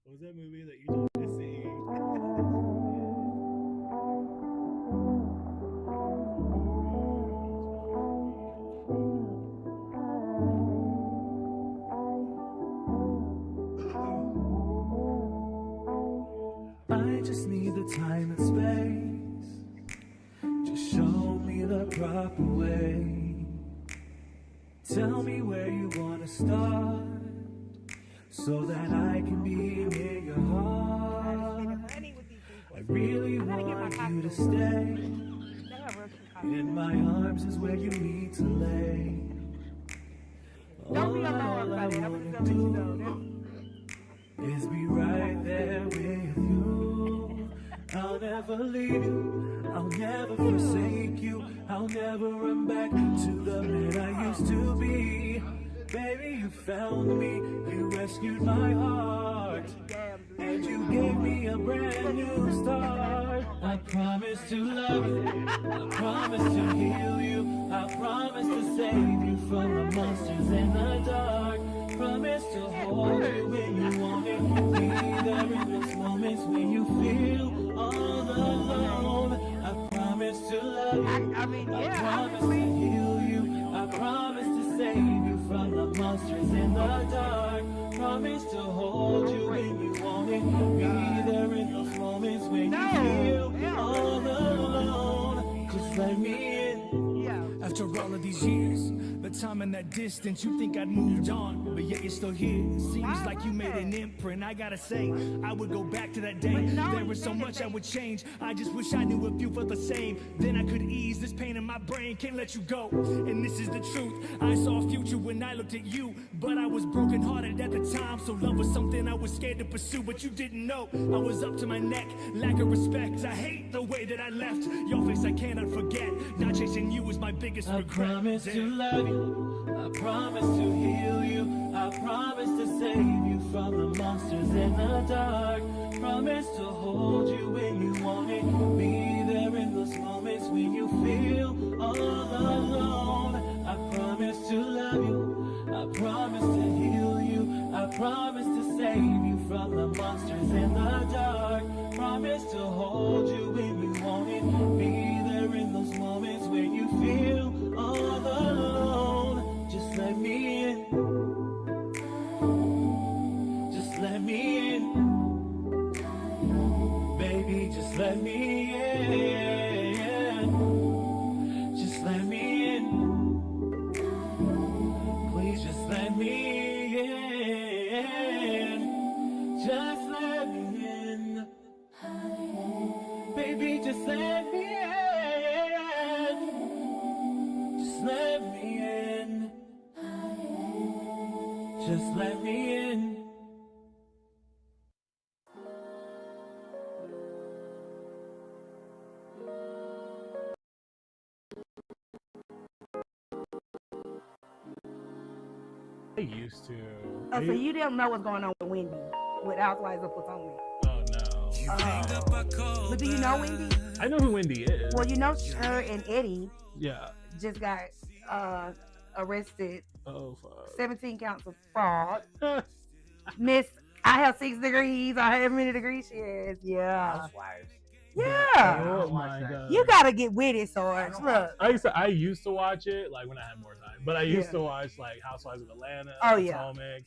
What was that movie that you told me to see? I just need the time and space. Just show me the proper way. Tell me where you want to start, so that I can be near your heart. I really want you to stay. In my arms is where you need to lay. All I want to do is be right there with you. I'll never leave you, I'll never forsake you, I'll never run back to the man I used to be. Baby, you found me, you rescued my heart, and you gave me a brand new start. I promise to love you, I promise to heal you, I promise to save you from the monsters in the dark. Promise to hold you when you want it, be there in those moments when you feel all alone. I promise to love you, I promise to heal you, I promise to save you from the monsters in the dark. Promise to hold you when you want it, be there in those moments when you feel all alone. Just let me in. After all of these years, the time and that distance, you think I'd moved on, but yet you're still here. Seems like you made an imprint. I gotta say, I would go back to that day. There was so much I would change. I just wish I knew if you felt the same. Then I could ease this pain in my brain. Can't let you go, and this is the truth. I saw a future when I looked at you, but I was brokenhearted at the time. So love was something I was scared to pursue, but you didn't know I was up to my neck. Lack of respect. I hate the way that I left your face. I cannot forget. Not chasing you is my biggest regret. I promise to love you, I promise to heal you, I promise to save you from the monsters in the dark. Promise to hold you when you want it, be there in those moments when you feel all alone. I promise to love you, I promise to heal you, I promise to save you from the monsters in the dark. Promise to hold you when you want it, be there in those moments when you feel all alone. Just let me in. Just let me in. Baby, just let me in. Just let me in. Please just let me in. Just let me in. Baby, just let me in. Just let me in. Just let me in. I used to. Oh, so you don't know what's going on with Wendy, with Housewives of Potomac. Oh no. But do you know Wendy? I know who Wendy is. Well, you know her and Eddie Yeah. just got arrested. Oh fuck. 17 counts of fraud. Miss, I have 6 degrees. I have many degrees she has. Yeah. Housewives. Yeah. Oh my god. You gotta get with it, Sarge. Look. I used to watch it like when I had more time, but I used to watch like Housewives of Atlanta, Oh, yeah. Potomac,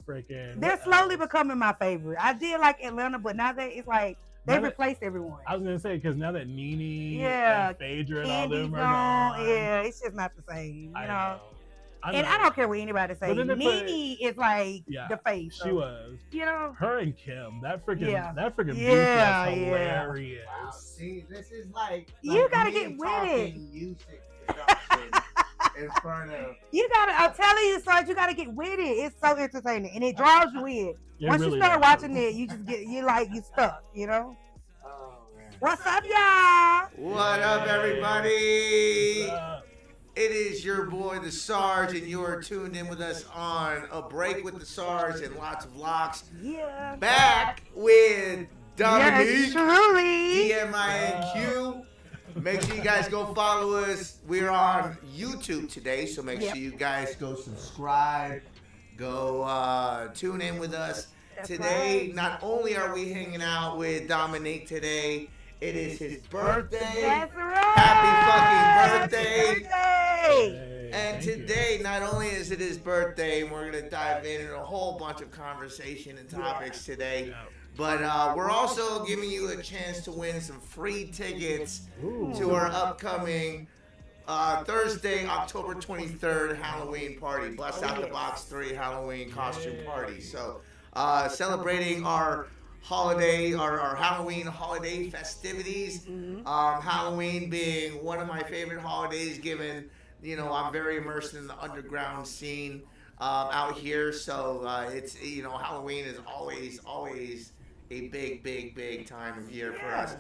freaking. They're slowly becoming my favorite. I did like Atlanta, but now that it's like they replaced everyone. I was gonna say because now that Nene, Yeah, and Phaedra and all Candy's them are gone. gone, Yeah, it's just not the same. You I know. I And I don't care what anybody says. then they Nene is like Yeah, the face. She so, was. You know. Her and Kim, that freaking Yeah. beef Yeah, was yeah. hilarious. Wow, see, this is like You gotta me get with talking music production in front of. You gotta. I'm telling you, Sarge, you gotta get with it. It's so entertaining, and it draws you in. It Once really you start does. watching it, you just get you stuck. You know. Oh man. What's up, y'all? What up, everybody? What's up? It is your boy, the Sarge, and you are tuned in with us on A Break with the Sarge and Lots of Locks. Yeah. Back with Yes, Dominique, truly. DMINQ. Make sure you guys go follow us. We're on YouTube today, so make sure you guys go subscribe, go tune in with us. That's today, right. not only are we hanging out with DMINQ today, it is his birthday. That's right. Happy fucking birthday. Birthday. And Thank you. today, not only is it his birthday, and we're going to dive into a whole bunch of conversation and topics today, Yeah. but we're also giving you a chance to win some free tickets to our upcoming Thursday, October 23rd Halloween party. Bust Out the Box 3 Halloween costume party. So, celebrating our holiday, our Halloween holiday festivities. Halloween being one of my favorite holidays, given, you know, I'm very immersed in the underground scene out here. So, it's, you know, Halloween is always a big time of year for us.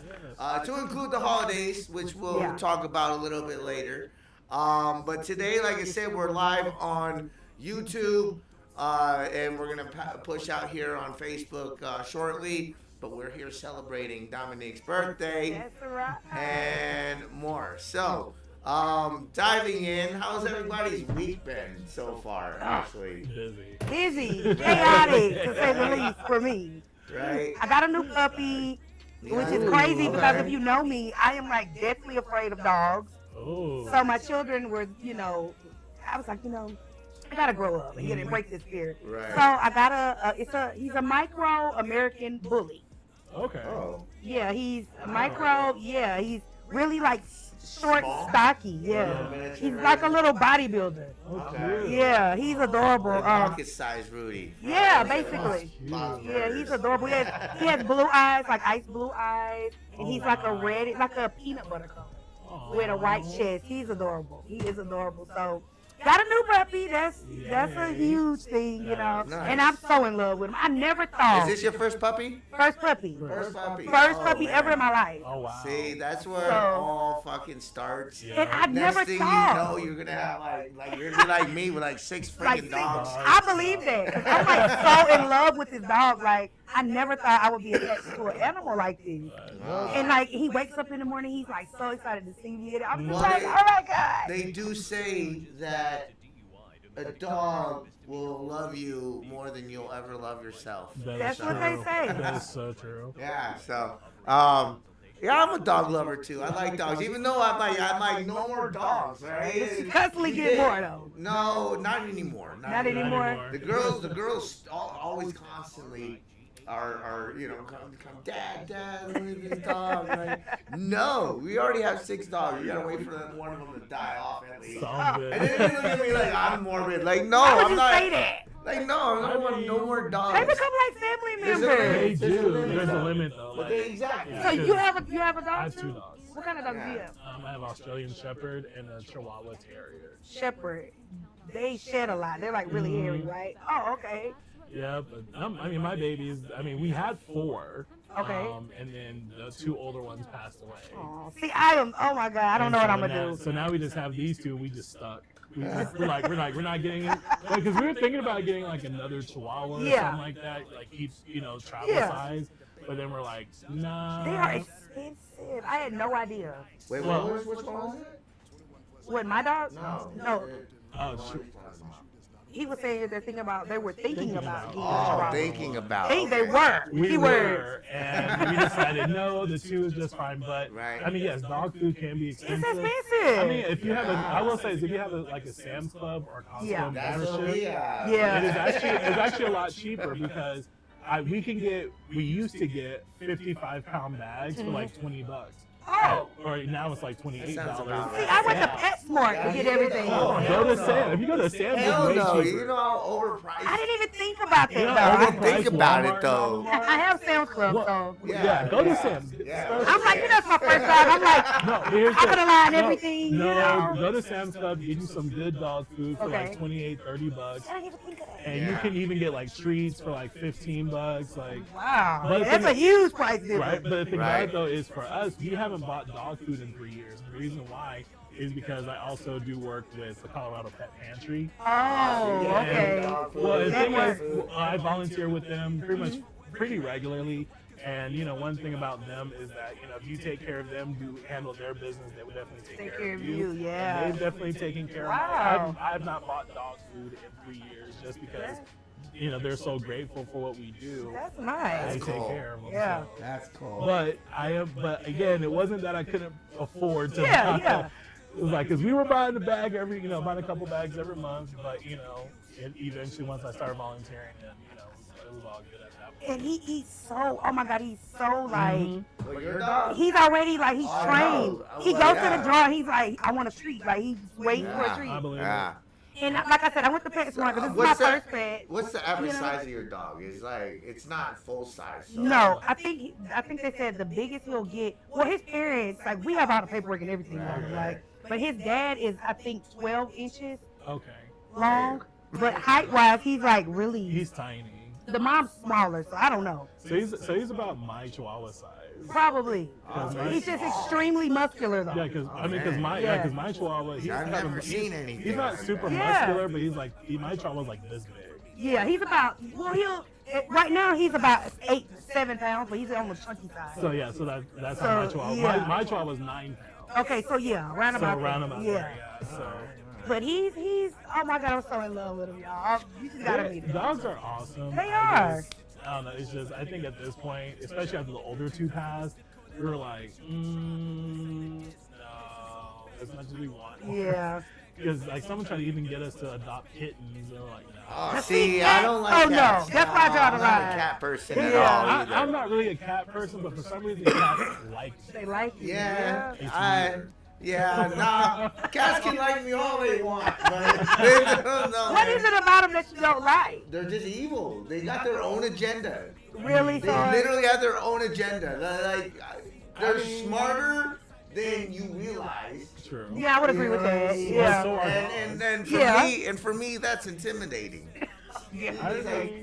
To include the holidays, which we'll talk about a little bit later. But today, like I said, we're live on YouTube, and we're going to push out here on Facebook shortly. But we're here celebrating DMINQ's birthday That's right. and more. So, diving in, how's everybody's week been so far, actually? Busy. Busy, chaotic, to say the least, for me. Right? I got a new puppy, which is crazy because if you know me, I am like deathly afraid of dogs. Oh. So my children were, you know, I was like, you know, I gotta grow up and get it, break this fear. Right. So I got he's a micro American bully. Okay. Oh. Yeah, he's a micro. Yeah, he's really like short, Small? stocky. Yeah, he's like a little bodybuilder. Okay. Yeah, he's adorable. Pocket-sized Rudy. Yeah, basically. Bob's Yeah, Burgers. he's adorable. He has blue eyes, like ice blue eyes, and he's like a red, like a peanut butter color with a white chest. He's adorable. He is adorable. So, got a new puppy. That's a huge thing, you know. Nice. And I'm so in love with him. I never thought. Is this your first puppy? First puppy. First puppy. First Oh, puppy man. ever in my life. Oh wow. See, that's where it So- all fucking starts. Yeah. And I Next never thing thought. you know, you're gonna have like you're gonna be like me with like 6 freaking Like, dogs. I believe that. 'Cause I'm like so in love with this dog. Like, I never thought I would be attached to an animal like this. And like, he wakes up in the morning, he's like so excited to see me. And I'm just Well, like, they- oh my God. They do say that a dog will love you more than you'll ever love yourself. That's what they say. That is so true. Yeah, so yeah, I'm a dog lover too. I like dogs, even though I'm like no more dogs, right? You constantly get more though. No, not anymore. Not anymore. The girls always constantly are you know come dad, let me get this dog. Like, no, we already have 6 dogs. You gotta wait for one of them to die off at least. Sounds good. And then they look at me like I'm morbid. Like no, Why would I'm you not. say that? Like no, I don't want no more dogs. They become like family There's a members. They limit. do. There's a limit though. But Like, exactly. So you have a I dog have too? 2 dogs. What kind of dog do you have? I have Australian Shepherd and a Chihuahua Terrier. Shepherd. They shed a lot. They're like really hairy, right? Oh, okay. Yeah, but I mean, my babies. I mean, we had 4. Okay. And then the 2 older ones passed away. Oh, see, I am. Oh my God, I don't know what I'm gonna do. So now we just have these 2. We just stuck. We're not getting it because we were thinking about getting like another Chihuahua or Yeah. something like that, like each travel Yeah. size. But then we're like, nah. They are expensive. I had no idea. Wait, Well- which one was it? What, my dog? No. No. Oh, sure. He was saying they were thinking about getting a Oh, Chihuahua. thinking about. They okay. were. We Keywords. were, and we decided no, the 2 is just fine. But Right. I mean, yes, dog food can be It's expensive. expensive. I mean, if you have I will say, is if you have like a Sam's Club or Costco Yeah. That's what membership, we have. Yeah. it's actually a lot cheaper because we used to get 55-pound bags for like $20. Oh. Or now it's like $28. That sounds about See, right. I went to PetSmart to get everything. Oh, Go to Sam. If you go to Sam's, Hell it's way no, cheaper. you know how overpriced. I didn't even think about You know, that I though. didn't think about it though. I have Sam's Club, so Yeah, go to Sam's. Yeah. I'm like, that's my first time. I'm like, No, here's I'm the- gonna line no, everything, No, you know. go to Sam's Club, get you some good dog food for Okay. like $28-$30, I didn't even think of that. and you can even get like treats for like $15. Like, Wow, But that's the- a huge price difference. right? But the thing Right. about it though is for us, we haven't bought dog food in 3 years. The reason why is because I also do work with the Colorado Pet Pantry. Oh, okay. Well, the That thing is, works. I volunteer with them pretty regularly. And one thing about them is that if you take care of them, you handle their business, they would definitely take care of you. Yeah. And they've definitely taken care Wow. of mine. I've not bought dog food in 3 years just because they're so grateful for what we do. That's I nice. take cool. care of them. Yeah. So. That's cool. But again, it wasn't that I couldn't afford to. Yeah, yeah. It was like, because we were buying a bag buying a couple bags every month, but eventually once I started volunteering, then it was all good at that point. And he's so, oh my God, he's so like, Well, your dog. he's already like, he's I trained. know. He Well, goes to yeah. the drawer, he's like, I want a treat. Like, he's waiting for a Yeah. treat. I believe Yeah. And like I said, I went to PetSmart because this is my What's the- first pet. What's the average You know? size of your dog? It's not full size. So. No, I think they said the biggest he'll get. Well, his parents, like, we have all the paperwork and everything, but his dad is, I think, 12 inches it. Okay. long. But height wise, he's like really. He's tiny. The mom's smaller, so I don't know. So he's about my Chihuahua size. Probably. Oh, He's just extremely muscular though. Yeah, because Yeah. my Chihuahua, he's I've kind never of, seen anything. he's not like super that. Yeah. muscular, but my Chihuahua's like this big. Yeah, he's about. Well, right now he's about 8 to 7 pounds, but he's on the chunky side. So yeah, that's how my So, Chihuahua. yeah. My Chihuahua's 9 pounds. Okay, so yeah, round So about. around about yeah. there, yeah. So But he's. Oh my God, I'm so in love with him, y'all. You just gotta meet him. dogs are awesome. They I are. just- I don't know. It's just I think at this point, especially after the older two passed, we were like, no, as much as we want. Yeah. Because like someone tried to even get us to adopt kittens, and we're like, no. Oh, see, I don't like Oh, no. cats. That's why I draw the I'm not a line. cat person at Yeah. all I, either. I'm not really a cat person, but for some reason cats like me. They like you. Yeah, It's weird. nah. Cats can like me all they want, but they don't know. What is it about them that you don't like? They're just evil. They got their own agenda. Really, They Sarge? literally have their own agenda. They're smarter than you realize. True. Yeah, I would agree with that. Yeah. So are And for me, that's intimidating.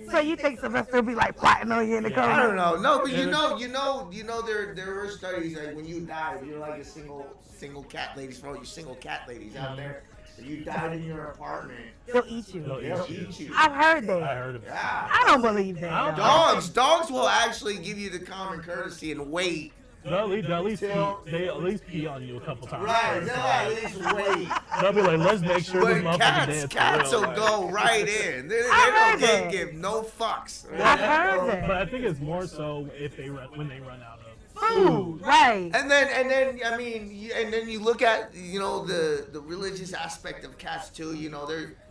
So you think Sylvester will be like plotting on you in the Yeah. corner? I don't know. No, but you know, there were studies like when you died, you're like a single cat ladies for all you single cat ladies out there. If you died in your apartment, They'll eat you. They'll they'll eat you. I've heard I that. heard of it. Yeah. I don't believe that. though. Dogs will actually give you the common courtesy and wait. They'll at least pee on you a couple times. Right, first. they'll at least wait. They'll be like, let's make sure this But motherfucker dead cats for real. will go right in. They I heard don't that. give no fucks. I've heard that. But I think it's more so when they run out of Food, right? And then I mean, and then you look at the religious aspect of cats too.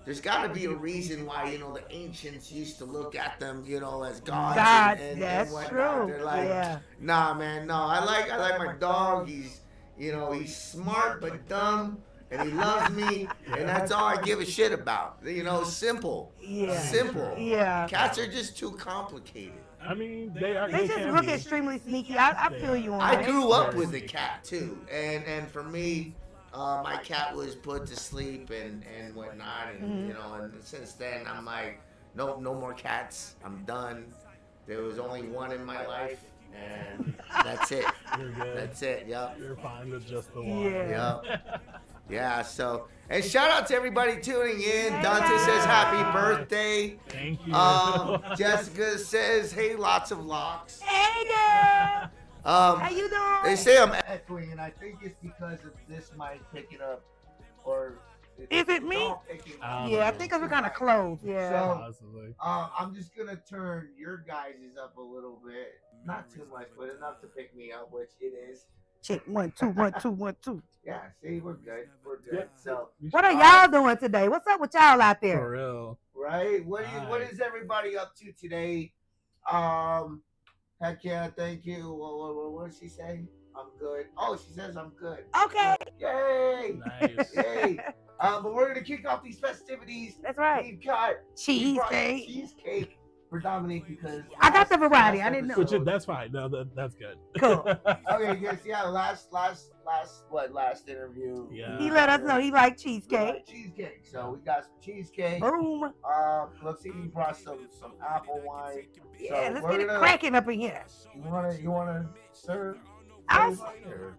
There's got to be a reason why the ancients used to look at them as gods. God, and that's whatnot. true. They're like, Yeah. nah, man, no. I like my dog. He's he's smart but dumb. And he loves me, and that's all I give a shit about. Simple. Yeah. Simple. Yeah. Cats are just too complicated. I mean, they They just can look be. extremely sneaky. I feel you on I that. grew up with a cat too, and for me, my cat was put to sleep and whatnot, and and since then I'm like, no more cats. I'm done. There was only one in my life, and that's it. You're good. That's it. Yep. You're fine with just the one. Yeah. Yep. Yeah. So, and shout out to everybody tuning in. Dante says happy birthday. Thank you. Jessica says, hey, lots of locks. Hey, girl. How you doing? They say I'm echoing, and I think it's because of this mic picking up, or Is it me? dog picking up. Yeah, I think 'cause we're kind of close. Yeah. So- Possibly. I'm just gonna turn your guys' up a little bit, not too much, but enough to pick me up, which it is. Check 1 2 1 2 1 2. Yeah, see, we're good. We're good. Yep. So, What are y'all doing today? What's up with y'all out For there? real. right, what is everybody up to today? Heck yeah, thank you. What did she say? I'm good. Oh, she says I'm good. Okay, Yay! Nice. Yay! But we're gonna kick off these festivities. that's right. We've got Cheesecake. cheesecake for Dominique because I got the variety. I didn't know. Which is, that's fine. No, that's good. Cool. Okay, yes, yeah. Last interview. Yeah. He let us know he liked We cheesecake. got cheesecake. So we got some cheesecake. Boom. Let's see, he brought some apple wine. Yeah, So let's we're get it gonna- cracking up in here. You wanna serve? I'll- Or-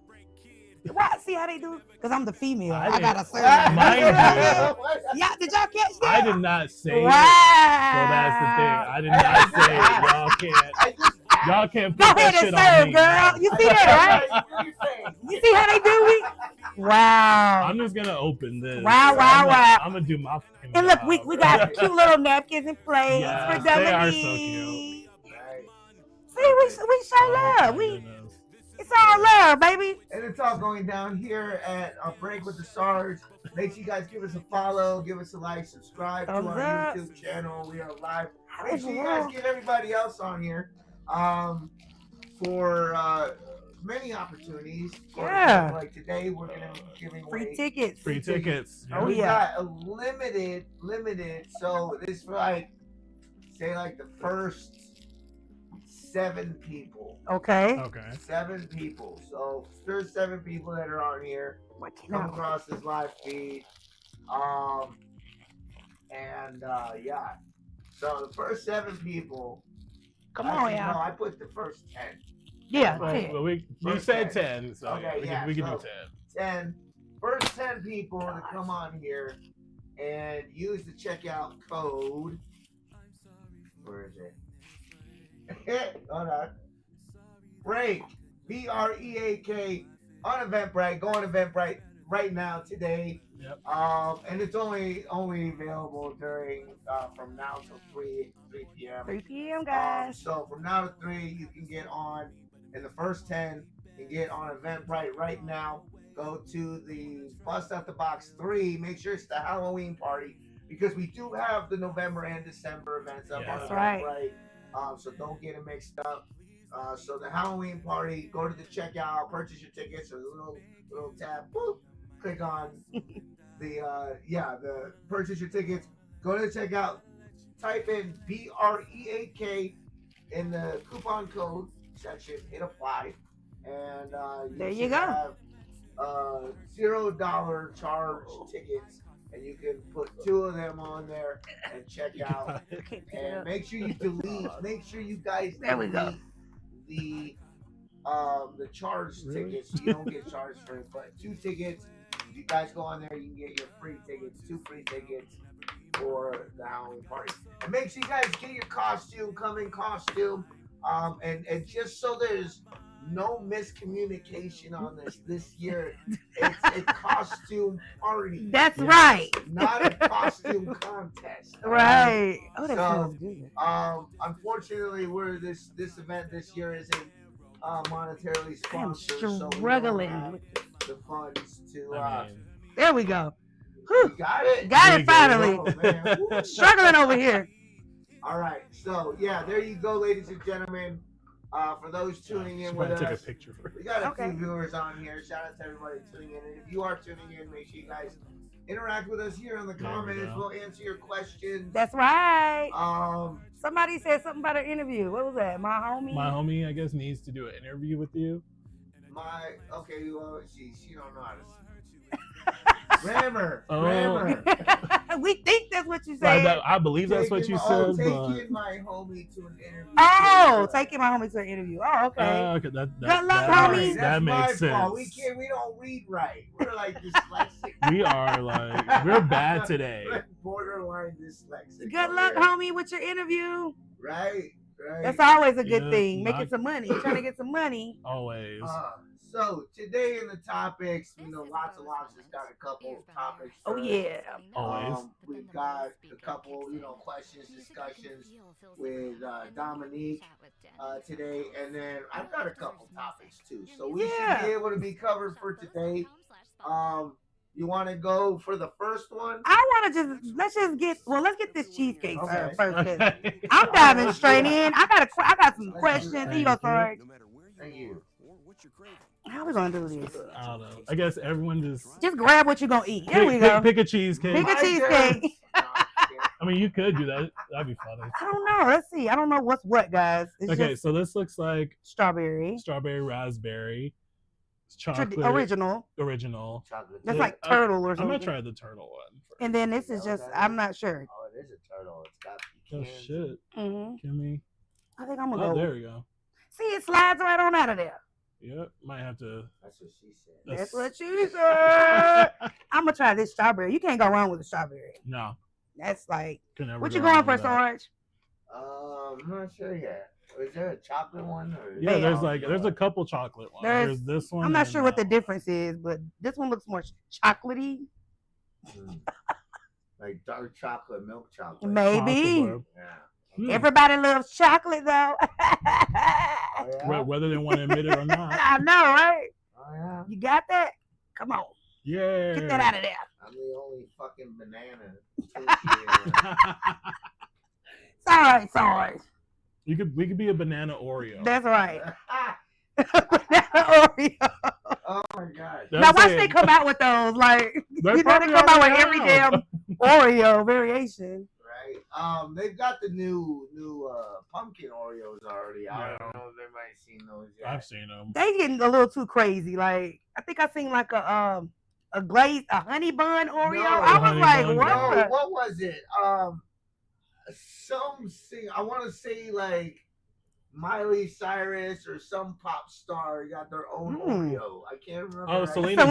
Why? See how they do? Because I'm the female. I I gotta serve. didn't- Mind Yeah, did y'all catch that? I did not say Wow. it. So that's the thing. I did not say it. Y'all can't Go put that ahead shit and on serve, me. girl. You see that, right? You see how they do me? Wow. I'm just gonna open this. Wow, wow, wow. I'm gonna do my fucking And look, we got Right. cute little napkins and plates Yes, for they are so Dominique. Right. See, we show Oh, love. my goodness. It's all love, baby. And it's all going down here at our break with the Sarge. Make sure you guys give us a follow, give us a like, subscribe to Thumbs our up. YouTube channel. We are live. How Make is sure the you guys world? get everybody else on here for many opportunities. For Yeah. example, like today, we're gonna be giving Free away tickets. Free tickets. Oh, we yeah. got a limited. So this for like, say like the first 7 people. Okay. Okay. 7 people. So there's 7 people that are on here. What can Come I? across this live feed. Yeah. So the first 7 people. Come actually, on, y'all. No, I put the first 10. Yeah. Well, yeah. well, you First said 10. 10, so Okay, yeah, we can so- do 10. First 10 people to come on here and use the checkout code. Where is it? Hold on. Break. BREAK on Eventbrite. Go on Eventbrite right now today. Yep. And it's only available during from now till 3 p.m. 3 p.m., guys. So from now to 3, you can get on, and the first 10 can get on Eventbrite right now. Go to the Bust Out the Box 3. Make sure it's the Halloween party because we do have the November and December events up Yeah. on That's Eventbrite. So don't get it mixed up. So the Halloween party, go to the checkout, purchase your tickets. There's a little tab. Boop, click on the purchase your tickets. Go to the checkout. Type in BREAK in the coupon code section. Hit apply, and There you should go. have $0 charge tickets, and you can put 2 of them on there and check out. Okay, pick it And up. make sure you delete. Make sure you guys There we go. delete the charge Really? tickets. So you don't get charged for it, but 2 tickets. If you guys go on there, you can get your free tickets. 2 free tickets for the Halloween party. And make sure you guys get your costume. Come in costume. And just so there's no miscommunication on this year, it's a costume party. That's Yeah. right. Not a costume contest. Right. Oh, that So, sounds good. Unfortunately, this event this year isn't monetarily I'm sponsored, so we don't struggling. have with it. the funds to. I mean, There we go. You Whew. got it. Got There it you go. finally. Oh, man. Woo. Struggling over here. All right, so yeah, there you go, ladies and gentlemen. For those tuning in should with probably take us, a picture for we got a Okay. few viewers on here. Shout out to everybody tuning in. And if you are tuning in, make sure you guys interact with us here in the There we comments. go. We'll answer your questions. That's right. Um, Somebody said something about an interview. What was that? My homie? my homie, I guess, needs to do an interview with you. okay, well, she don't know how to. Grammar. Oh. Grammar. We think that's what you Right, said. I believe that's what you said, but Taking my homie to an interview. Oh, taking my homie to an interview. Oh, okay. okay, that Good luck, that, homie. that makes sense. Fault. We don't read right. We're like dyslexic. We are like we're bad today. We're borderline dyslexic. Good over luck, here. homie, with your interview. Right. That's always a good Yeah, thing. not- Making some money. Trying to get some money. Always. So today in the topics, lots of Locs has got a couple topics. Oh, for us. yeah. Always. We've got a couple, questions, discussions with Dominique today, and then I've got a couple topics too. So we Yeah. should be able to be covered for today. You want to go for the first one? I want to let's get this cheesecake Okay. first. 'Cause Okay. I'm diving straight in. I got some questions. Here you go, Thank you. Sarge. Thank you. How we gonna do this? I don't know. I guess everyone just Grab what you're gonna eat. There we go. pick a cheesecake. Pick a My cheesecake. turn. I mean, you could do that. That'd be funny. I don't know. Let's see. I don't know what's what, guys. It's Okay, just so this looks like strawberry. strawberry raspberry. It's chocolate Original. original. Chocolate. That's Yeah, like turtle or I'm something. gonna try the turtle one first. And then this is just, I'm not sure. Oh, it is a turtle. It's got Oh pecans. shit. hmm Give me. I think I'm gonna Oh, go. there we go. See, it slides right on out of there. Yep. Might have to. That's what she said. That's what you said. I'm gonna try this strawberry. You can't go wrong with a strawberry. No. That's like, Can never what go you going wrong for, with that. Sarge? I'm not sure yet. Is there a chocolate one? Or Yeah, Bam. there's a couple chocolate ones. There's- There's this one. I'm not and sure what the that one. difference is, but this one looks more chocolatey. Mm. Like dark chocolate, milk chocolate. Maybe. Possible. Yeah. Everybody loves chocolate, though. Oh, yeah? Whether they want to admit it or not. I know, right? Oh, yeah. You got that? Come on. Yeah. Get that out of there. I'm the only fucking banana. Sorry. We could be a banana Oreo. That's right. Oreo. Oh my god. Now watch they come out with those. Like they come out with every damn Oreo variation. Right. They've got the new pumpkin Oreos already out. Yeah. I don't know if everybody's seen those yet. I've seen them. They getting a little too crazy. Like I think I seen like a honey bun Oreo. No, I was like, bun, what? No, what was it? I want to say like Miley Cyrus or some pop star got their own Oreo. I can't remember. Oh, right. Selena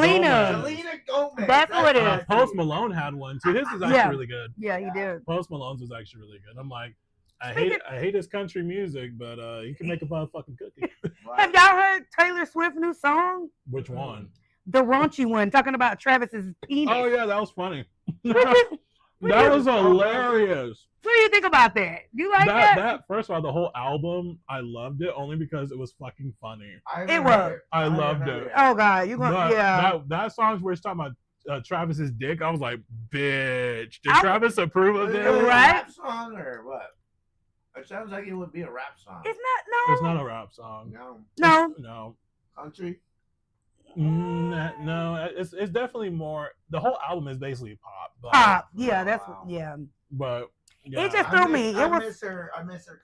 Gomez. That's what it is. Post Malone had one too. His is actually really good. Yeah, he did. Post Malone's was actually really good. I'm like, I hate his country music, but he can make a motherfucking cookie. Have y'all heard Taylor Swift's new song? Which one? The raunchy one, talking about Travis's penis. Oh yeah, that was funny. That was hilarious. What do you think about that? Do you like that? That first of all, the whole album, I loved it only because it was fucking funny. It was. I loved it. Oh god, you gonna that song where it's talking about Travis's dick. I was like, bitch, did Travis approve of this? Is it a Right? rap song or what? It sounds like it would be a rap song. It's not. It's not a rap song. No. Country. No, it's definitely more. The whole album is basically pop. Pop. Yeah, that's But yeah. It just threw me. I miss her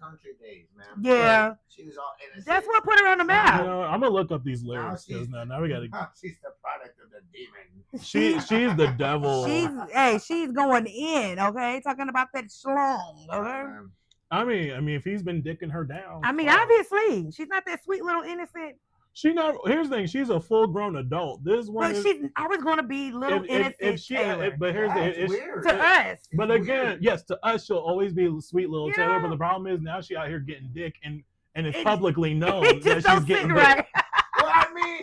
country days, man. Yeah. She was all innocent. That's what put her on the map. You know, I'm gonna look up these lyrics because now we gotta. She's the product of the demon. She's the devil. She's going in. Okay, talking about that schlong. Okay. I mean, if he's been dicking her down. I mean, obviously, she's not that sweet little innocent. She not. Here's the thing. She's a full-grown adult. This one. But she's always going to be little innocent. Taylor. But here's the weird. To us. But again, yes, to us she'll always be sweet little Taylor. But the problem is now she out here getting dick, and it's publicly known that she's getting right. Well, I mean,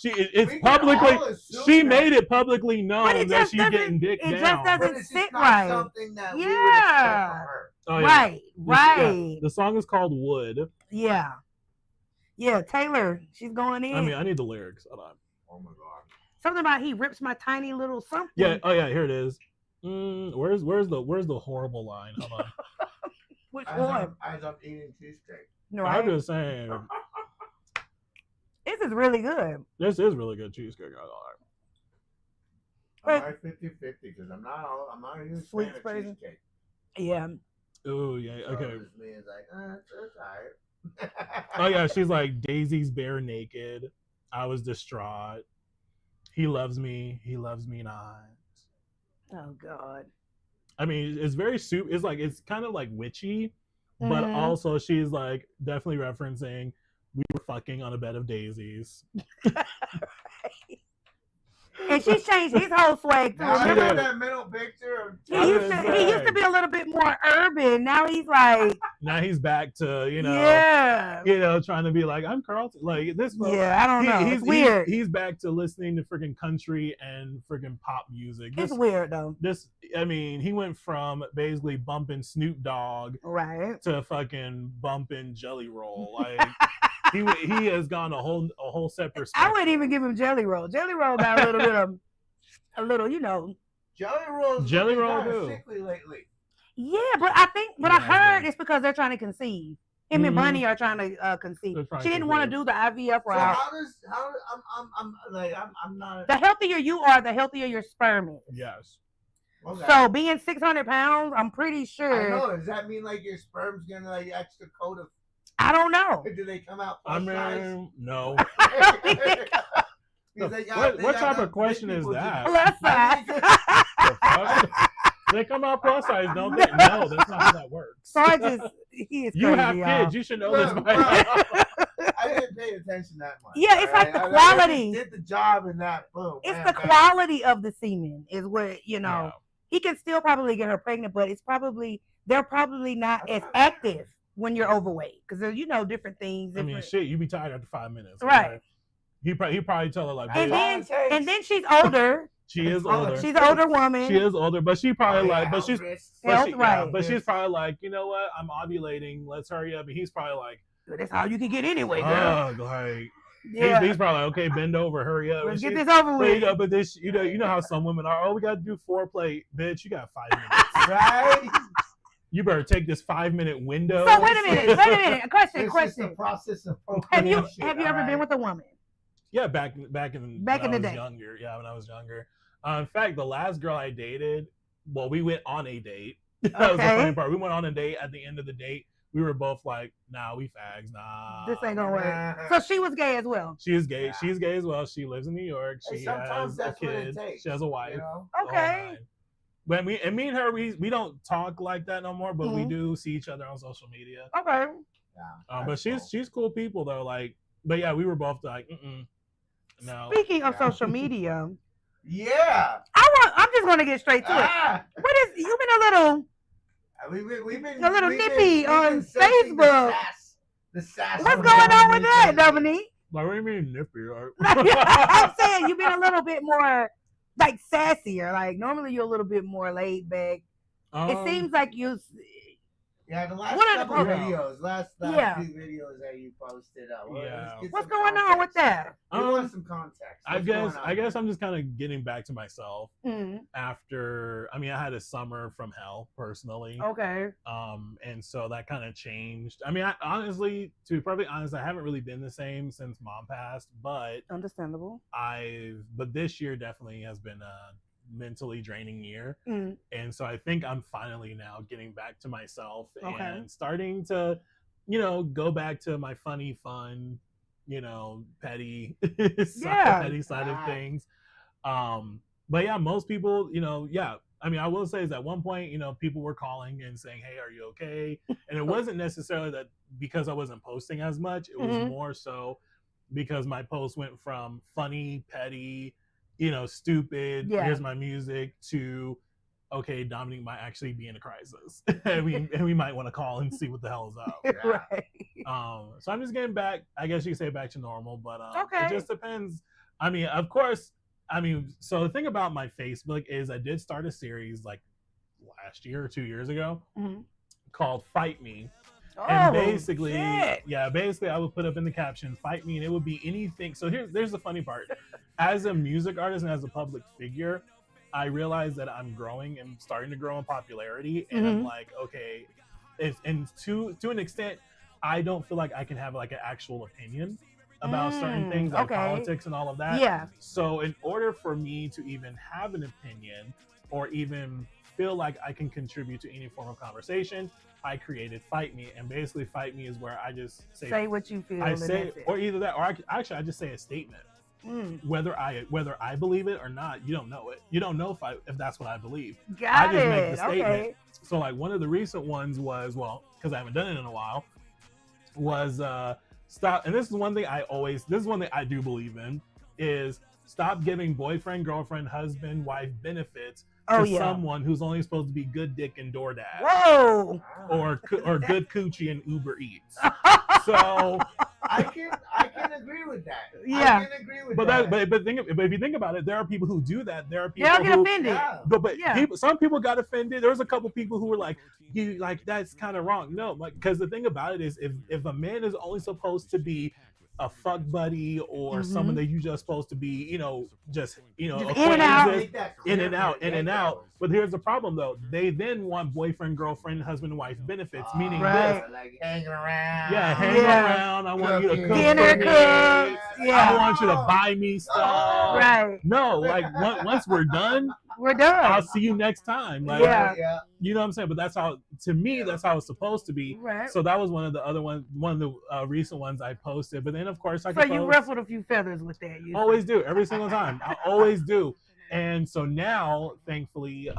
it's publicly. She made it publicly known that she's getting dick down. It just doesn't sit not right. Something that we would expect from her. Oh, yeah. Right. The song is called Wood. Yeah, Taylor, she's going in. I mean, I need the lyrics. Hold on. Oh my god. Something about he rips my tiny little something. Yeah. Oh yeah. Here it is. Where's the horrible line? Hold on. Which one? As I'm eating cheesecake. No, I'm just saying. This is really good. This is really good cheesecake. I'm like 50-50 because I'm not a huge Sweet fan of person. cheesecake. Yeah. Oh yeah. Okay. So this means like, it's alright. Oh yeah, she's like Daisy's bare naked. I was distraught. He loves me not. Oh god. I mean, it's very it's kind of like witchy, but also she's like definitely referencing we were fucking on a bed of daisies. And she changed his whole swag too. Remember that middle picture? He used to be a little bit more urban. Now he's like. Now he's back to trying to be like I'm Carlton. Like this. Yeah, I don't know. It's weird. He's back to listening to freaking country and freaking pop music. It's weird though. He went from basically bumping Snoop Dogg to fucking bumping Jelly Roll. Like. He has gone a whole separate spectrum. I wouldn't even give him Jelly Roll. Jelly Roll got a little bit of Jelly Roll too. Sickly lately. Yeah, but I heard it's because they're trying to conceive. Him and Bunny are trying to conceive. She didn't want to do the IVF route. I'm not. The healthier you are, the healthier your sperm is. Yes. Okay. So being 600 pounds, I'm pretty sure. I know. Does that mean like your sperm's gonna like extra coat of? I don't know. Do they come out plus size? No. What type of question is that? Plus size. They come out plus size, don't they? No, that's not how that works. Sarge is crazy, you have kids. You should know this. I didn't pay attention that much. Yeah, it's like the quality. I did the job in that. Boom. It's the quality of the semen is what Yeah. He can still probably get her pregnant, but they're probably not as active when you're overweight because different things. I mean, shit, you be tired after 5 minutes, right? He probably tell her like, and then she's older. She is older. She's an older woman. She is older, but she probably she's probably like, you know what? I'm ovulating. Let's hurry up. And he's probably like, that's how you can get anyway, girl. Like, he's probably like, okay, bend over, hurry up. Let's get this over with. But this, you know how some women are. Oh, we got to do foreplay, bitch. You got 5 minutes, right? You better take this 5-minute window. So wait a minute. A question. This is the process of have you ever been with a woman? Yeah, back in the day. Younger. Yeah, when I was younger. In fact, the last girl I dated, well, we went on a date. That was the funny part. We went on a date. At the end of the date, we were both like, nah, we fags. Nah. This ain't gonna work. So she was gay as well. She is gay. Yeah. She's gay as well. She lives in New York. She has a kid. She has a wife. You know? Okay. When me and her, we don't talk like that no more, but we do see each other on social media. Okay. Yeah. But she's cool people though. Like, but yeah, we were both like, no. Speaking of social media. Yeah. I'm just gonna get straight to it. What is you've been a little we've been a little nippy on Facebook. The sass. What's going on with that, Dominique? Like, what do you mean nippy? I'm saying you've been a little bit more like sassier. Like normally you're a little bit more laid back. It seems like you. Yeah, the last couple videos, last few videos that you posted up. What's going on with that? We want some context. I guess I'm just kind of getting back to myself after. I mean, I had a summer from hell personally. Okay. And so that kind of changed. I mean, honestly, to be perfectly honest, I haven't really been the same since mom passed. But understandable. But this year definitely has been a mentally draining year, and so I think I'm finally now getting back to myself and starting to, go back to my funny, fun, petty, petty side of things. But yeah, most people, I mean, I will say is at one point, people were calling and saying, "Hey, are you okay?" And it wasn't necessarily that because I wasn't posting as much. It was more so because my posts went from funny, petty, stupid, here's my music, to, okay, Dominique might actually be in a crisis. and we might want to call and see what the hell is up. Right. So I'm just getting back, I guess you could say back to normal, but it just depends. I mean, of course, so the thing about my Facebook is I did start a series like last year or 2 years ago called Fight Me. And basically I would put up in the caption, "Fight me," and it would be anything. So there's the funny part. As a music artist and as a public figure, I realize that I'm growing and starting to grow in popularity, and I'm like, okay, and to an extent, I don't feel like I can have like an actual opinion about certain things like politics and all of that. Yeah. So in order for me to even have an opinion or even feel like I can contribute to any form of conversation, I created Fight Me, and basically Fight Me is where I just say what you feel. I say, or either that, or I just say a statement. Whether I believe it or not, you don't know it. You don't know if that's what I believe. I just make the statement. Okay. So like one of the recent ones was, well, because I haven't done it in a while, was stop. And this is one thing I do believe in, is stop giving boyfriend, girlfriend, husband, wife benefits to someone who's only supposed to be good dick and DoorDash. Whoa! Or good coochie and Uber Eats. So I can agree with that. Yeah. I can agree with that. But if you think about it, there are people who do that. There are people who get offended. Yeah. But some people got offended. There was a couple people who were like, "You like that's kind of wrong." No, like, because the thing about it is, if a man is only supposed to be a fuck buddy or someone that you're just supposed to be, in and out. But here's the problem though. They then want boyfriend, girlfriend, husband, and wife benefits, meaning this. Like hanging around. Yeah, hanging around. I want you to cook dinner, for me. I want you to buy me stuff. Right. No, like once we're done, I'll see you next time. Like, you know what I'm saying? But that's how, to me, that's how it's supposed to be. Right. So that was one of the recent ones I posted. But then of course you ruffled a few feathers with that. Always do, every single time. I always do. And so now, thankfully,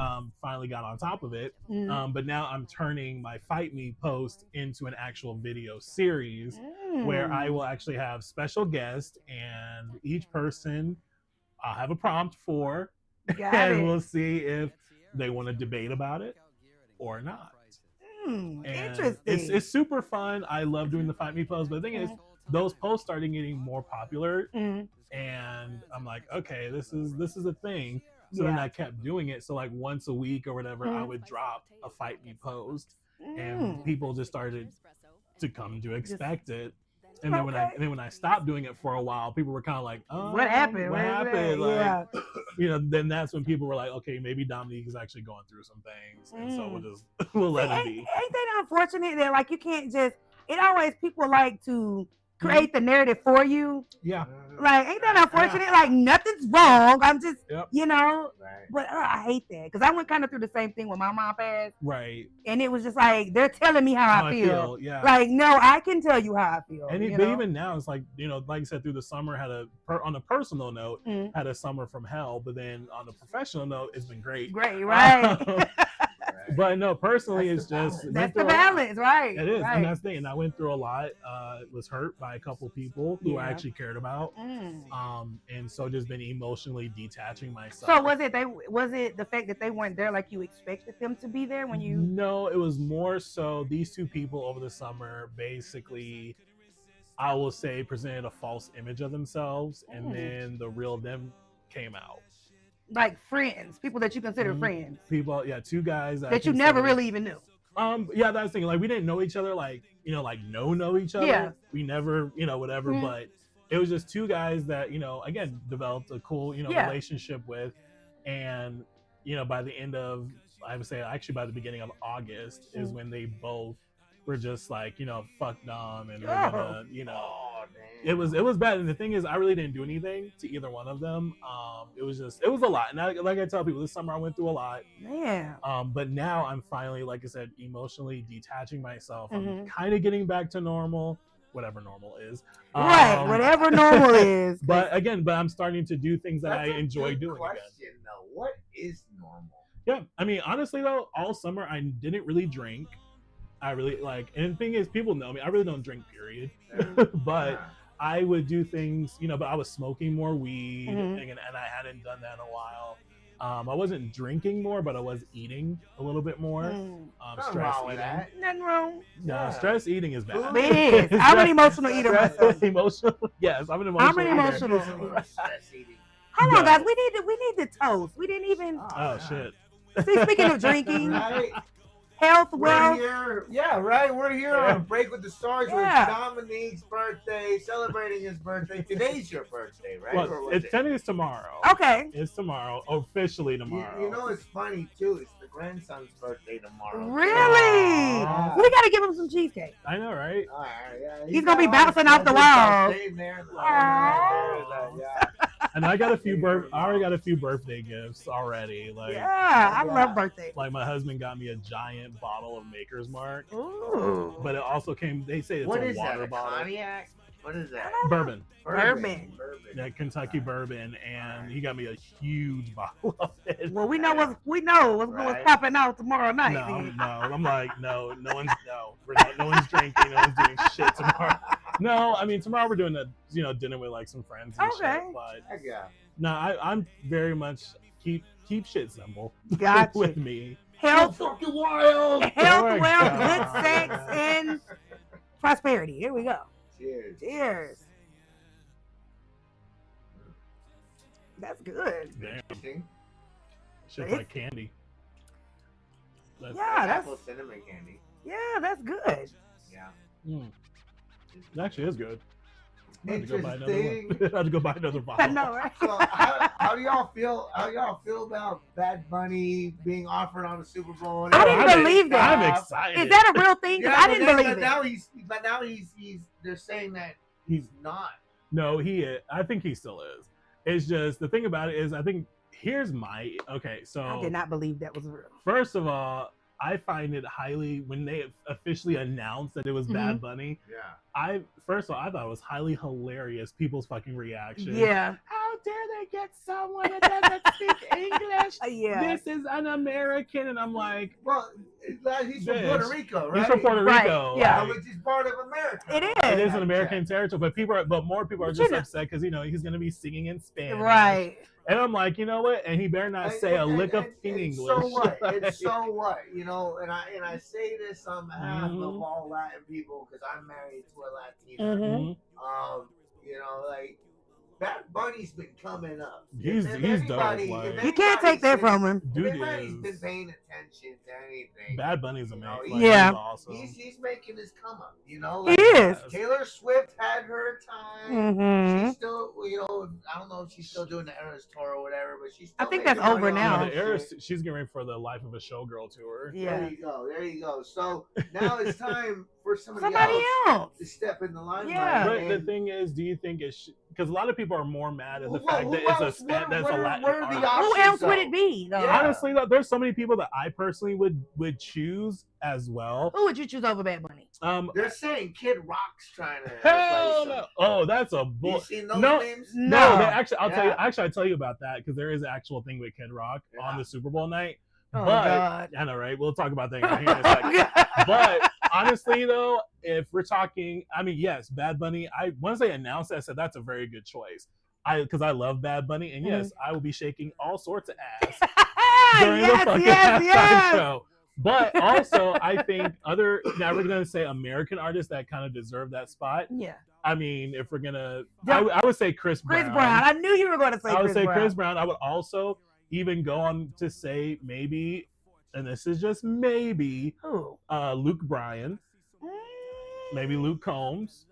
finally got on top of it. But now I'm turning my Fight Me post into an actual video series where I will actually have special guests, and each person I'll have a prompt for, we'll see if they want to debate about it or not. Interesting. It's super fun. I love doing the Fight Me posts, but the thing is, those posts started getting more popular, and I'm like, okay, this is a thing. So then I kept doing it. So like once a week or whatever, I would drop a Fight Me post, and people just started to come to expect it. And then when I stopped doing it for a while, people were kind of like, "Oh, what happened? What happened?" Like, yeah. Then that's when people were like, "Okay, maybe Dominique is actually going through some things," and so we'll let it be. Ain't that unfortunate that like you can't just? It always people like to create the narrative for you. Yeah. Like, ain't that unfortunate? Like, nothing's wrong. I'm just, Right. But I hate that because I went kind of through the same thing when my mom passed. Right. And it was just like, they're telling me how I feel. Yeah. Like, no, I can tell you how I feel. And even now, it's like, like I said, through the summer, on a personal note, had a summer from hell. But then on a professional note, it's been great. Great, right. But no, personally, it's just that's the balance, right? It is, right. and that's the thing. And I went through a lot. Was hurt by a couple people who I actually cared about, and so just been emotionally detaching myself. So was it the fact that they weren't there like you expected them to be there when you? No, it was more so these two people over the summer basically, I will say, presented a false image of themselves, and then the real them came out. Like friends, people that you consider friends. People, two guys that you never really even knew. Yeah, that's the thing. Like we didn't know each other, like know each other. Yeah. We never, whatever. But it was just two guys that again developed a cool relationship with, and by the end of, I would say actually by the beginning of August is when they both were just like fuck Dom, and we're gonna it was bad. And the thing is, I really didn't do anything to either one of them. It was a lot. And like I tell people, this summer I went through a lot. Man. But now I'm finally, like I said, emotionally detaching myself. I'm kind of getting back to normal, whatever normal is. Right, whatever normal is. But I'm starting to do things that I enjoy doing again. Though. What is normal? Yeah, I mean, honestly though, all summer I didn't really drink. I really and the thing is, people know me. I really don't drink, period. But I would do things, but I was smoking more weed, and I hadn't done that in a while. I wasn't drinking more, but I was eating a little bit more. Stress eating. Nothing wrong. No, stress eating is bad. Yes. I'm an emotional eater myself. Emotional? Yes, I'm an emotional eater. Hold on, guys. We need the toast. We didn't even. Oh shit. See, speaking of drinking. Health, wealth. We're here on Break with the Sarge with Dominique's birthday, celebrating his birthday. Today's your birthday, right? Well, it's tomorrow. Okay. It's tomorrow, officially tomorrow. It's funny too. It's the grandson's birthday tomorrow. Really? We gotta give him some cheesecake. I know, right? All right, yeah. He's gonna be bouncing off the walls. And I got I already got a few birthday gifts already. I love birthdays. Like my husband got me a giant bottle of Maker's Mark. Ooh. But it also came. They say it's a water bottle. Cognac? What is that? Bourbon. Yeah, Kentucky bourbon, and he got me a huge bottle of it. Well, we know what's popping out tomorrow night. No. I'm like, no one's drinking, no one's doing shit tomorrow. No, I mean tomorrow we're doing a dinner with like some friends and shit. But no, I'm very much keep shit simple. Gotcha. With me. Health, fucking wild. Health, wealth, good sex, and prosperity. Here we go. Cheers. That's good. Damn. Shit's like candy. That's apple cinnamon candy. Yeah, that's good. Yeah. It actually is good. I have to go buy another one. I have to go buy another bottle. I know, right? So how do y'all feel? How y'all feel about Bad Bunny being offered on the Super Bowl? I didn't believe that. I'm excited. Is that a real thing? Yeah, I didn't believe it. Now he's. They're saying that he's not. No, he is. I think he still is. It's just the thing about it is, I think here's my so I did not believe that was real. First of all, I find it highly, when they officially announced that it was Bad Bunny. Yeah. I thought it was highly hilarious. People's fucking reaction. Yeah. How dare they get someone that doesn't speak English? Yeah. This is an American, and I'm like, well, he's from Puerto Rico, right? He's from Puerto Rico. Right. Yeah. Which is part of America. It is. It is an American territory, but more people are just upset because he's going to be singing in Spanish. Right. And I'm like, you know what? And he better not say a lick of English. So what? It's so what? And I say this on behalf of all Latin people because I'm married to a Latina. Bad Bunny's been coming up. He's dope. Like, you can't take that from him. Dude, everybody's been paying attention to anything. Bad Bunny's amazing. You know, Like, yeah, he's awesome. He's making his come up. You know, like, he is. Taylor Swift had her time. Mm-hmm. She's still, you know, I don't know if she's still doing the Eras tour or whatever, but she's. Still I think that's over now. The Eras, she's getting ready for the Life of a Showgirl tour. Yeah. There you go. There you go. So now it's time for somebody else to step in the limelight. Yeah. But the thing is, do you think it's because a lot of people are more mad at the fact that it's a Latin artist. Who else would it be? Though? Yeah. Honestly, though, there's so many people that I personally would choose as well. Who would you choose over Bad Bunny? They're saying Kid Rock's trying to. Hell no! Oh, that's a bull. You seen those names? No. They actually, I'll tell you about that because there is an actual thing with Kid Rock on the Super Bowl night. Oh, but God. I know, right? We'll talk about that here in a second. But honestly, though, if we're talking, I mean, yes, Bad Bunny. Once they announced it, I said that's a very good choice. Because I love Bad Bunny, and yes, I will be shaking all sorts of ass during the fucking halftime show. But also, I think now we're gonna say American artists that kind of deserve that spot. Yeah. I mean, if we're gonna, I would say Chris Brown. Chris Brown. I knew you were going to say. I would say Chris Brown. I would also even go on to say maybe, and this is just maybe, Luke Bryan, maybe Luke Combs.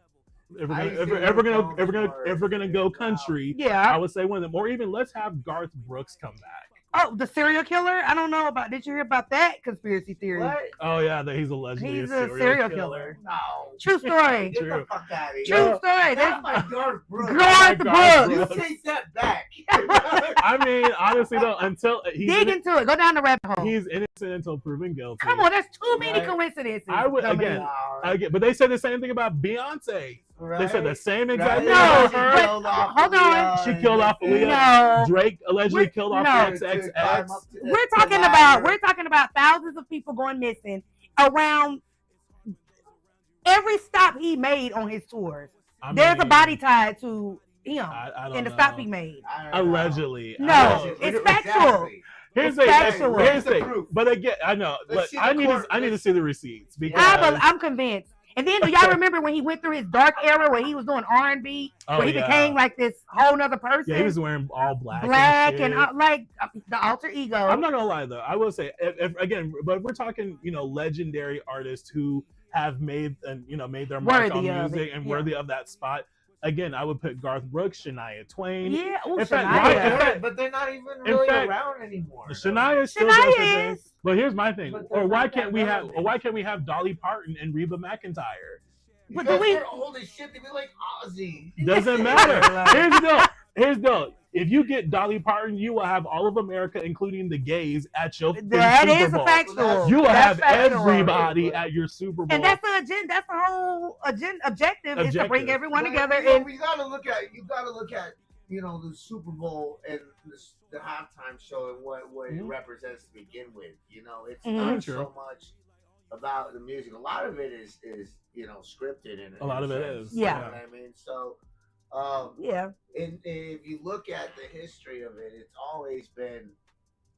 If we're gonna go country, I would say one of them. Or even let's have Garth Brooks come back. Oh, the serial killer? I don't know about. Did you hear about that conspiracy theory? What? Oh yeah, that he's allegedly a serial killer. No. True story. Get the fuck out of here. True story. That's my Garth Brooks. Garth Brooks. You take that back. I mean, honestly though, until dig into it, go down the rabbit hole. He's innocent until proven guilty. Come on, that's too many coincidences. I would again, but they said the same thing about Beyonce. Right. They said the same exact thing. No, hold on. She killed off Aaliyah. No. Drake allegedly killed off XXX. We're talking about thousands of people going missing around every stop he made on his tours. There's a body tied to him in the stop he made. Allegedly. No, it's factual. Here's the thing. But again, I know. But I need to see the receipts because I'm convinced. And then do y'all remember when he went through his dark era where he was doing R&B, where he became like this whole nother person? Yeah, he was wearing all black and like the alter ego. I'm not gonna lie though. I will say, but we're talking, legendary artists who have made their mark on music and worthy of that spot. Again, I would put Garth Brooks, Shania Twain. Yeah, but they're not even really around anymore. Shania still does her thing. But here's my thing. Or why can't we have Dolly Parton and Reba McEntire? But they're old as shit. They be like Ozzy. Doesn't matter. Here's the deal. If you get Dolly Parton, you will have all of America, including the gays, at your Super Bowl. That is a factual. You will have everybody at your Super Bowl. And that's the agenda. That's the whole objective is to bring everyone together. And you gotta look at the Super Bowl and the halftime show and what it represents to begin with. It's not so much about the music. A lot of it is scripted and a lot of it is. Yeah. You know what I mean? So and if you look at the history of it, it's always been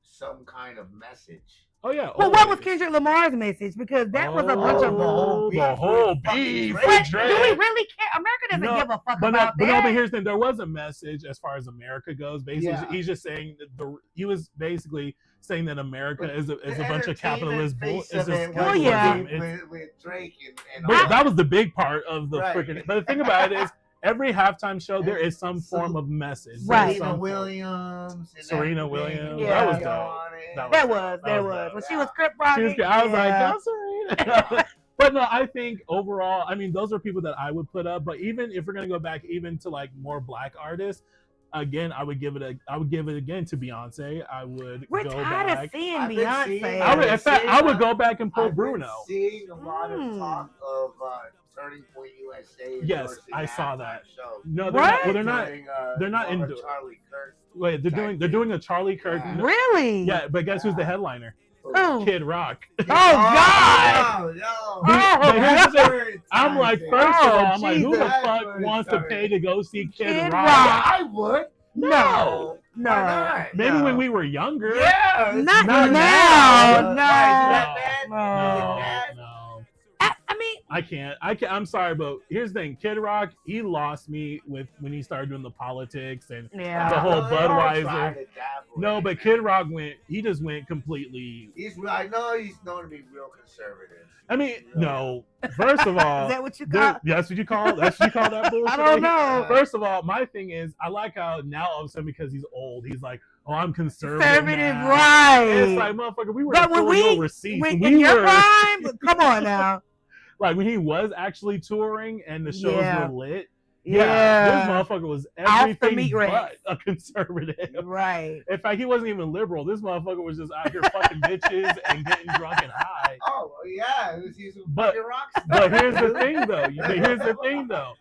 some kind of message. Oh yeah. Well, what was Kendrick Lamar's message? Because that was a bunch of the whole beef. Do we really care? America doesn't give a fuck about that. But here's the thing: there was a message as far as America goes. Basically, he's just saying that he was basically saying that America is a bunch of capitalist bull. With Drake and but that was the big part of the freaking. But the thing about it is, every halftime show there is some form of message. Right. Serena Williams. That was dope. That was. When she was Crip Rocket. I was like, go Serena. But no, I think overall, I mean, those are people that I would put up. But even if we're gonna go back even to like more black artists, again, I would give it again to Beyonce. We're tired of seeing Beyonce. I would go back and pull Bruno. Seeing a lot of talk of Turning Point USA. Yes, I saw that. Show. No, they're not. They're not in. Charlie Kirk. Wait, they're doing a Charlie Kirk. Really? Yeah, but guess who's the headliner? Oh. Kid Rock. Oh God! I'm like, first of all, I'm like, who the fuck wants to pay to go see Kid Rock? I would. No. Maybe when we were younger. Yeah. Not now. No. No. I can't. I'm sorry, but here's the thing. Kid Rock, he lost me when he started doing the politics and the whole Budweiser. No, but Kid Rock just went completely. He's known to be real conservative. I mean, no. First of all, is that what you call? That's what you call that bullshit. I don't know. First of all, my thing is, I like how now all of a sudden because he's old, he's like, oh, I'm conservative. Now. Right? And it's like, motherfucker, we were overseas. In your prime, come on now. Like when he was actually touring and the shows were lit. Yeah, this motherfucker was everything but a conservative. Right. In fact, he wasn't even liberal. This motherfucker was just out here fucking bitches and getting drunk and high. Oh, yeah. He's a fucking rock star. But here's the thing, though.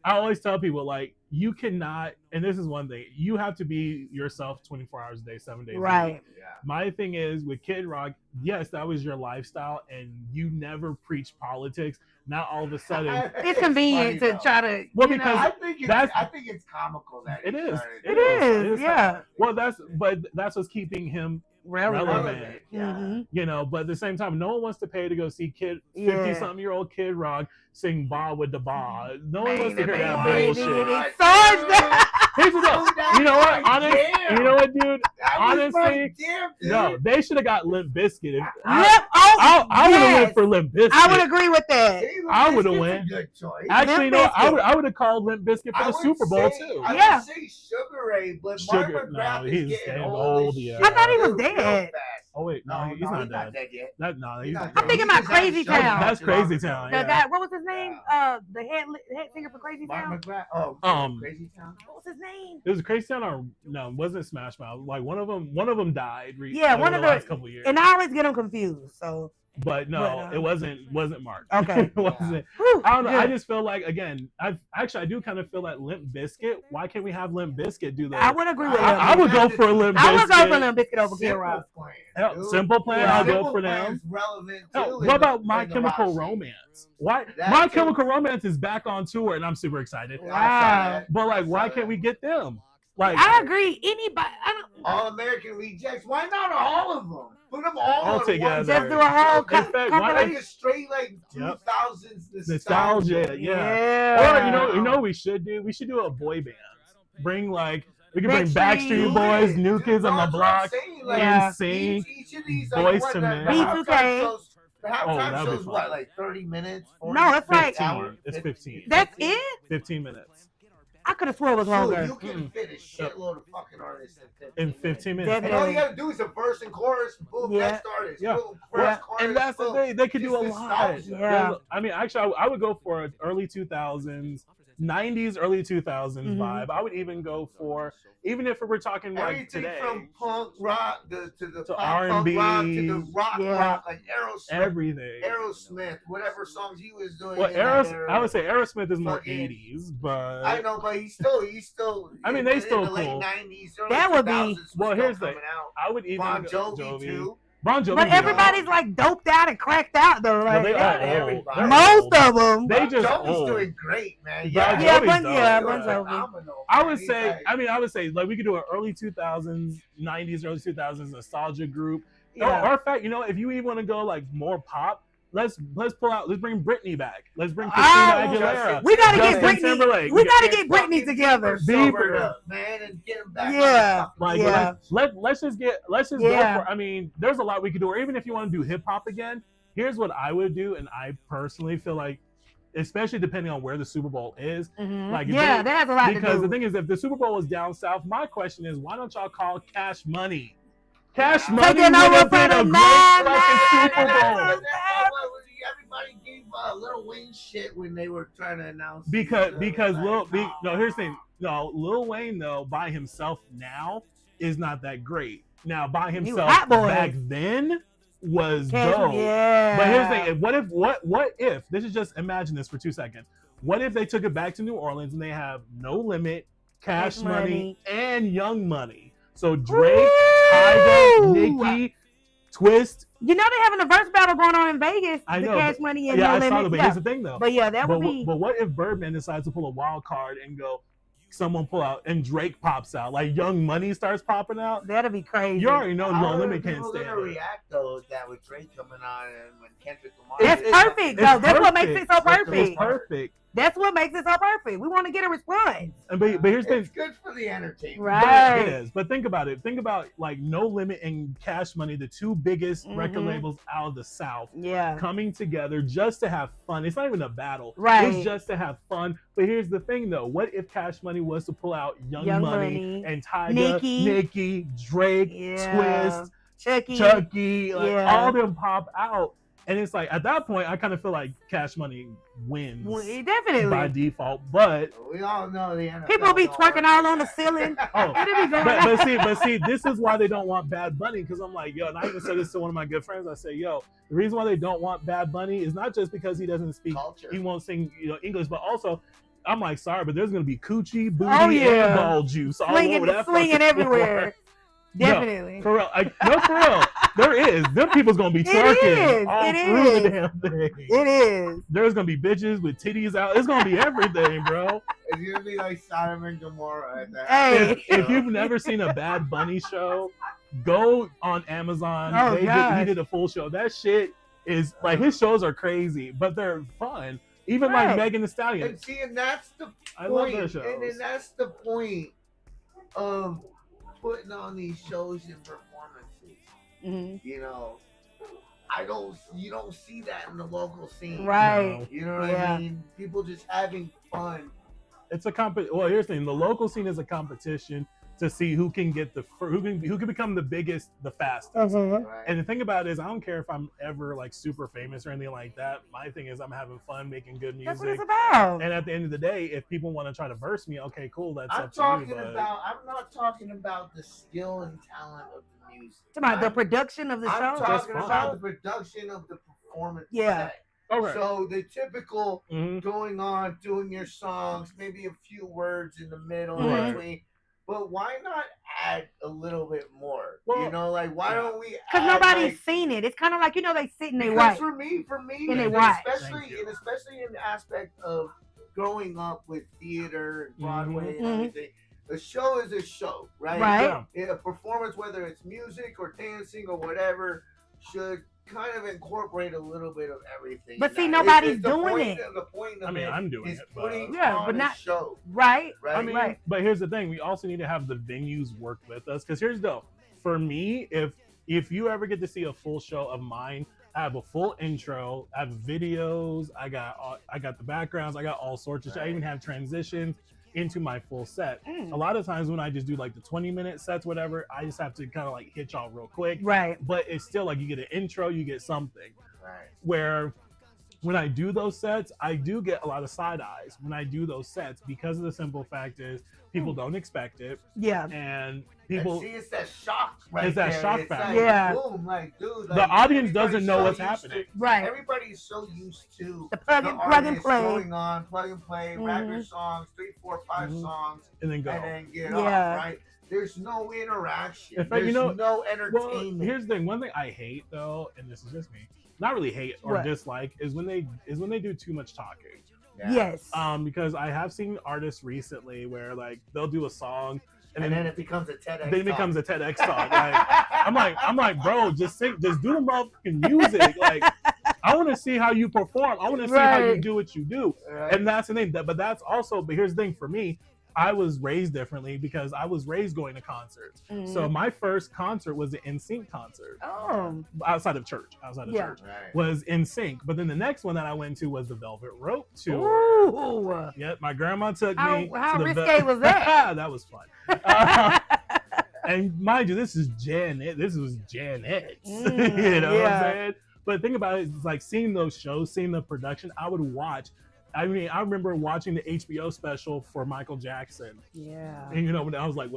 I always tell people, like, you cannot, and this is one thing, you have to be yourself 24 hours a day, 7 days a week. Right. Yeah. My thing is, with Kid Rock, yes, that was your lifestyle, and you never preach politics. Now all of a sudden, it's convenient to try to. Well, because I think it's comical that it is. It is. Yeah. Well, that's what's keeping him relevant. Mm-hmm. You know, but at the same time, no one wants to pay to go see 50-something-year-old Kid Rock sing "Ba with the Ba." No one wants to hear that bullshit. Sarge. Here's the deal. You know what? You know what, dude? Honestly, no, they should have got Limp Bizkit. I would have went for Limp Bizkit. I would agree with that. I would have went. Actually, no, I would have called Limp Bizkit for the Super Bowl too. I would say Sugar Ray, but Mark McGrath is getting old. I thought he was dead. Oh wait, no, he's not dead. Yet. I'm thinking about Crazy Town. That's Crazy Town. The guy, what was his name? The head singer for Crazy Town. Mark McGrath. Crazy Town. What was his name? It was Crazy Town, or no? It wasn't Smash Mouth. Like one of them died. One of the last couple of years. And I always get them confused. So. But no, it wasn't Mark. Okay. It wasn't. I don't know. I just feel like, again, I do kind of feel like Limp Bizkit. Why can't we have Limp Bizkit do that? I would agree with I would go for Limp Bizkit. I would go for Limp Bizkit over Kid Rock. Simple Plan, I'll go for them. What about My Chemical Romance? Why? My Chemical Romance is back on tour, and I'm super excited. Wow. But like, why can't we get them? Like, I agree. Anybody? All American Rejects. Why not all of them? Put them all together. Just do a whole like a straight 2000s nostalgia. Yeah. Or you know what we should do? We should do a boy band. We can bring Backstreet Boys, New Kids on the Block, NSYNC, Boys to Men. B2K. The halftime show is what, like 30 minutes? No, it's 15. It's 15. That's it? 15 minutes. I could have sworn it was longer. You can fit a shitload of fucking artists in 15 minutes. And all you gotta do is a verse and chorus, boom, next artist, boom, first chorus, and that's the thing. They could do a lot. Yeah. I mean, actually, I would go for an early 2000s, 90s, early 2000s vibe. I would even go for, even if we're talking like everything today, from punk rock to R&B, rock to the rock, like Aerosmith, everything. Aerosmith, whatever songs he was doing. Well, I would say Aerosmith is more 80s, but I know, but he's still. I mean, they still in the cool. Late 90s, that would be. Well, here's the. I would even Bon Jovi too. Bon Jovi, but everybody's like doped out and cracked out though. Like, well, most of them. They just Jovi's doing great, man. Bon Jovi. I would say like we could do an early 2000s, 90s, early 2000s nostalgia group. Or in fact, if you even want to go like more pop, let's bring Britney back. Let's bring Christina Aguilera. We gotta get Britney. We gotta get Britney together. Bieber, man, and get him back. Let's just go for. I mean, there's a lot we could do. Or even if you want to do hip hop again, here's what I would do, and I personally feel like, especially depending on where the Super Bowl is, that has a lot to do. Because the thing is, if the Super Bowl is down south, my question is, why don't y'all call Cash Money? Cash Money would have been a great fucking Super Bowl. Everybody gave Lil Wayne shit when they were trying to announce. Because here's the thing. No, Lil Wayne though by himself now is not that great. Now by himself back then was dope. Yeah. But here's the thing. What if this is just imagine this for 2 seconds. What if they took it back to New Orleans and they have No Limit, Cash Money, and Young Money? So Drake, Tyga, Nicki, Twist. They having a verse battle going on in Vegas. I know. Cash Money and No Limit. But here's the thing though. But that would be. But what if Birdman decides to pull a wild card and go, someone pull out and Drake pops out, like Young Money starts popping out. That'd be crazy. You already know How No are Limit can't people stand gonna it. react though that with Drake coming on and when Kendrick Lamar? That's perfect, though. That's what makes it so It's perfect. perfect. That's what makes it so perfect. We want to get a response. And but here's the It's good for the entertainment. Right. It is. But think about it. Think about like No Limit and Cash Money, the two biggest record labels out of the South, coming together just to have fun. It's not even a battle. Right. It's just to have fun. But here's the thing though. What if Cash Money was to pull out Young Money and Tyga, Nicki, Drake, Twist, Chucky, like all of them pop out? And it's like, at that point, I kind of feel like Cash Money wins. Definitely. By default. But we all know the NFL. People be twerking all on the ceiling. but see, this is why they don't want Bad Bunny. Because I'm like, yo, and I even said this to one of my good friends. I say, yo, the reason why they don't want Bad Bunny is not just because he doesn't speak, he won't sing, English, but also, I'm like, sorry, but there's gonna be coochie, booty, and ball juice all over that swinging everywhere. Definitely. No, for real. For real. There is. Them people's gonna be twerking all through the damn thing. It is. There's gonna be bitches with titties out. It's gonna be everything, bro. It's gonna be like Sodom and Gomorrah at that. Hey. If you've never seen a Bad Bunny show, go on Amazon. He did a full show. That shit is like, his shows are crazy, but they're fun. Even like Megan Thee Stallion. And see, and that's the point. I love their shows. And then that's the point of putting on these shows and performances. You know, you don't see that in the local scene. Right. You know what I mean? People just having fun. It's a well, here's the thing. The local scene is a competition to see who can get who can become the biggest, the fastest. Right. And the thing about it is, I don't care if I'm ever like super famous or anything like that. My thing is, I'm having fun making good music. That's what it's about. And at the end of the day, if people want to try to verse me, okay, cool, that's I'm up to you. I'm not talking about the skill and talent of the music. It's about the production of the show. I'm talking about the production of the performance. Yeah. Okay. So the typical going on, doing your songs, maybe a few words in the middle between. But why not add a little bit more? Well, like, why don't we? Because nobody's seen it. It's kind of like, they sit and they watch. For me, and they watch. Especially in the aspect of growing up with theater and Broadway and everything. A show is a show, right? Right. A performance, whether it's music or dancing or whatever, should kind of incorporate a little bit of everything. But see, nobody's doing it. The point of I'm doing it, but not show. Right. I mean, but here's the thing: we also need to have the venues work with us. Because here's for me, if you ever get to see a full show of mine, I have a full intro, I have videos, I got the backgrounds, I got all sorts of shit. I even have transitions into my full set. A lot of times when I just do like the 20-minute sets, whatever, I just have to kind of like hit y'all real quick. Right. But it's still like you get an intro, you get something. Right. Where when I do those sets, I do get a lot of side eyes when I do those sets, because of the simple fact is people don't expect it. Yeah. And people see, it's that shock right It's that there. shock It's factor. Like, yeah. Boom, like, dude, the audience doesn't know what's happening. Right. Everybody's so used to the plug and play. Going on, plug and play, rap your songs, 3, 4, 5 songs, and then go. And then get off, right? There's no interaction. In fact, There's no entertainment. Well, here's the thing. One thing I hate though, and this is just me, not really hate or dislike, is when they do too much talking. Yeah. Yes. Because I have seen artists recently where like they'll do a song and then it becomes a TEDx. Then it becomes a TEDx song. Like, I'm like, bro, just do the motherfucking music. Like, I want to see how you perform. I want to see how you do what you do. Right. And that's the thing. But here's the thing for me. I was raised differently because I was raised going to concerts. So my first concert was an NSYNC concert. Oh. Outside of church. Was NSYNC. But then the next one that I went to was the Velvet Rope tour. Ooh. Yep, my grandma took me. How risque was that? That was fun. And mind you, this was Gen X. You know what I'm saying? But think about it, it's like seeing those shows, seeing the production, I would watch. I mean, I remember watching the HBO special for Michael Jackson. Yeah. And when I was like,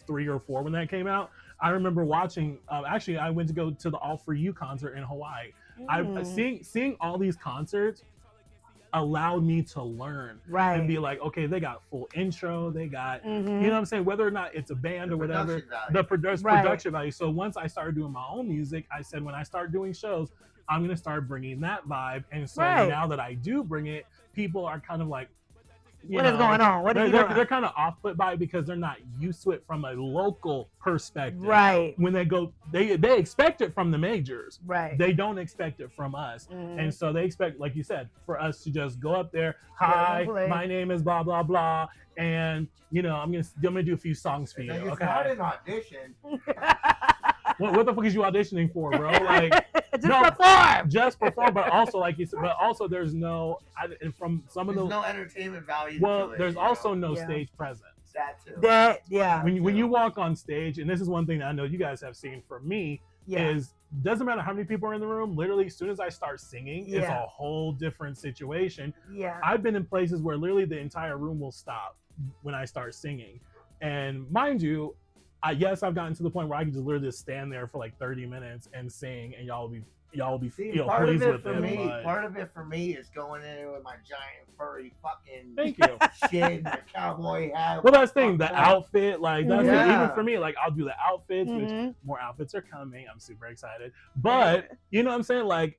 3 or 4 when that came out? I remember watching, actually, I went to go to the All For You concert in Hawaii. Seeing all these concerts allowed me to learn. Right. And be like, okay, they got full intro, they got, you know what I'm saying? Whether or not it's a band or whatever, the production value. So once I started doing my own music, I said, when I start doing shows, I'm going to start bringing that vibe. And so now that I do bring it, people are kind of like, you What know, is going on? What is he doing? they're kind of off put by it because they're not used to it from a local perspective. Right. When they go, they expect it from the majors. Right. They don't expect it from us. And so they expect, like you said, for us to just go up there, hi, my name is blah, blah, blah. And, you know, I'm gonna do a few songs for you. It's Okay. not an audition. What the fuck is you auditioning for, bro? Like, Just perform. But also, like you said, but also there's no, from some of There's the, no entertainment value. well, to it, there's you also know? no stage presence. That too. When you walk on stage, and this is one thing that I know you guys have seen from me, is doesn't matter how many people are in the room. Literally, as soon as I start singing, it's a whole different situation. Yeah. I've been in places where literally the entire room will stop when I start singing, and mind you, yes, I've gotten to the point where I can just literally just stand there for like 30 minutes and sing, and y'all will be See, you know, part pleased of it with for it. me, But part of it for me is going in there with my giant furry fucking thank you. shit, my cowboy hat. Well, that's the thing, the outfit, like that's Yeah. even for me, like I'll do the outfits, which more outfits are coming. I'm super excited. But you know what I'm saying? Like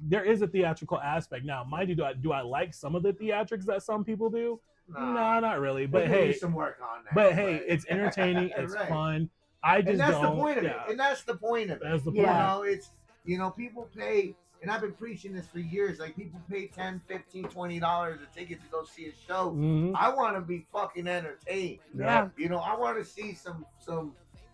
there is a theatrical aspect. Now, mind you, do I like some of the theatrics that some people do? No, not really. But They hey, do some work on that. but hey, it's entertaining, it's Right. fun. I just and that's don't. the point of it. And that's the point of it. That's the You point. know, it's, you know, people pay, and I've been preaching this for years, like people pay $10, $15, $20 a ticket to go see a show. I want to be fucking entertained. Yeah. You know, I want to see some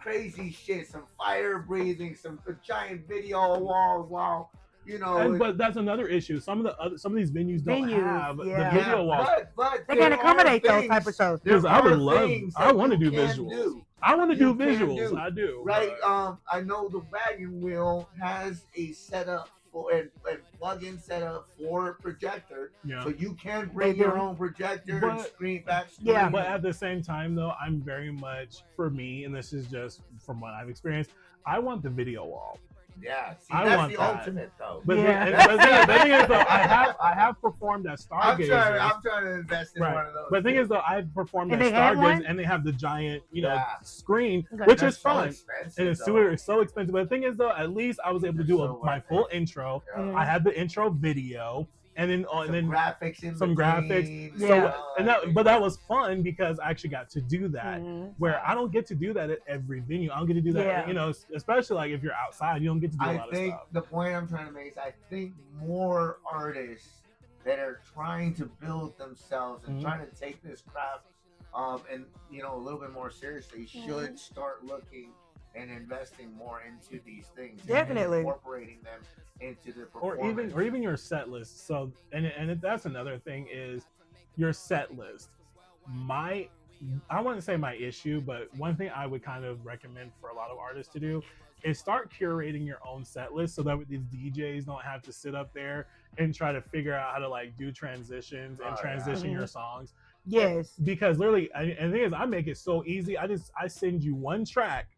crazy shit, some fire breathing, some giant video walls, wow. You know, But that's another issue. Some of these venues don't have the video walls. But They can accommodate those type of shows. Because I would love, I want to do can visuals. I want to do You can visuals. do. I do. Right. but- I know the wagon wheel has a setup for and plug-in setup for projector, Yeah. so you can bring your own projector and But- screen back. Yeah. But at the same time, though, I'm very much, for me, and this is just from what I've experienced, I want the video wall. Yeah, see, I that's want the that. ultimate though. But Yeah. the thing is, though, I have performed at Stargaze. I'm trying to invest in one of those. But the thing too. is, though, I've performed And at they have Stargaze, one? and they have the giant, Yeah. screen, Okay. which That's is so fun. expensive, And it's though. so expensive. But the thing is, though, at least I was able to do So my worth full it. intro. Yeah. I had the intro video, and then Some graphics in some between, graphics. Yeah. But that was fun because I actually got to do that. Mhm. Where I don't get to do that at every venue. I don't get to do that, Yeah. Especially like if you're outside, you don't get to do a I lot think of stuff. the point I'm trying to make is I think more artists that are trying to build themselves and Mhm. trying to take this craft and a little bit more seriously should start looking and investing more into these things. Definitely. And incorporating them into the Or performance. even your set list. So that's another thing is your set list. I wouldn't say my issue, but one thing I would kind of recommend for a lot of artists to do is start curating your own set list so that these DJs don't have to sit up there and try to figure out how to like do transitions and transition your songs. Yes. Because literally, and the thing is, I make it so easy. I send you one track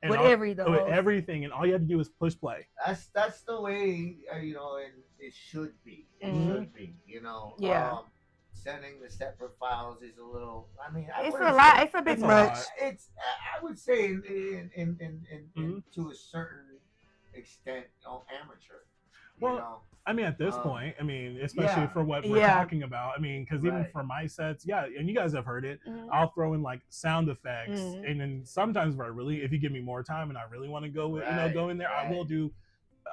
and With with everything, and all you have to do is push play. That's the way and it should be. It should be. Yeah. Sending the separate files is a little. I mean, It's a lot. It's a bit It's a much. lot. It's. I would say in to a certain extent, amateur. Well, I mean, at this point, I mean, especially yeah. for what we're talking about, I mean, because even Right. for my sets, and you guys have heard it, Mhm. I'll throw in like sound effects, Mhm. and then sometimes if you give me more time and I really want to go in there, I will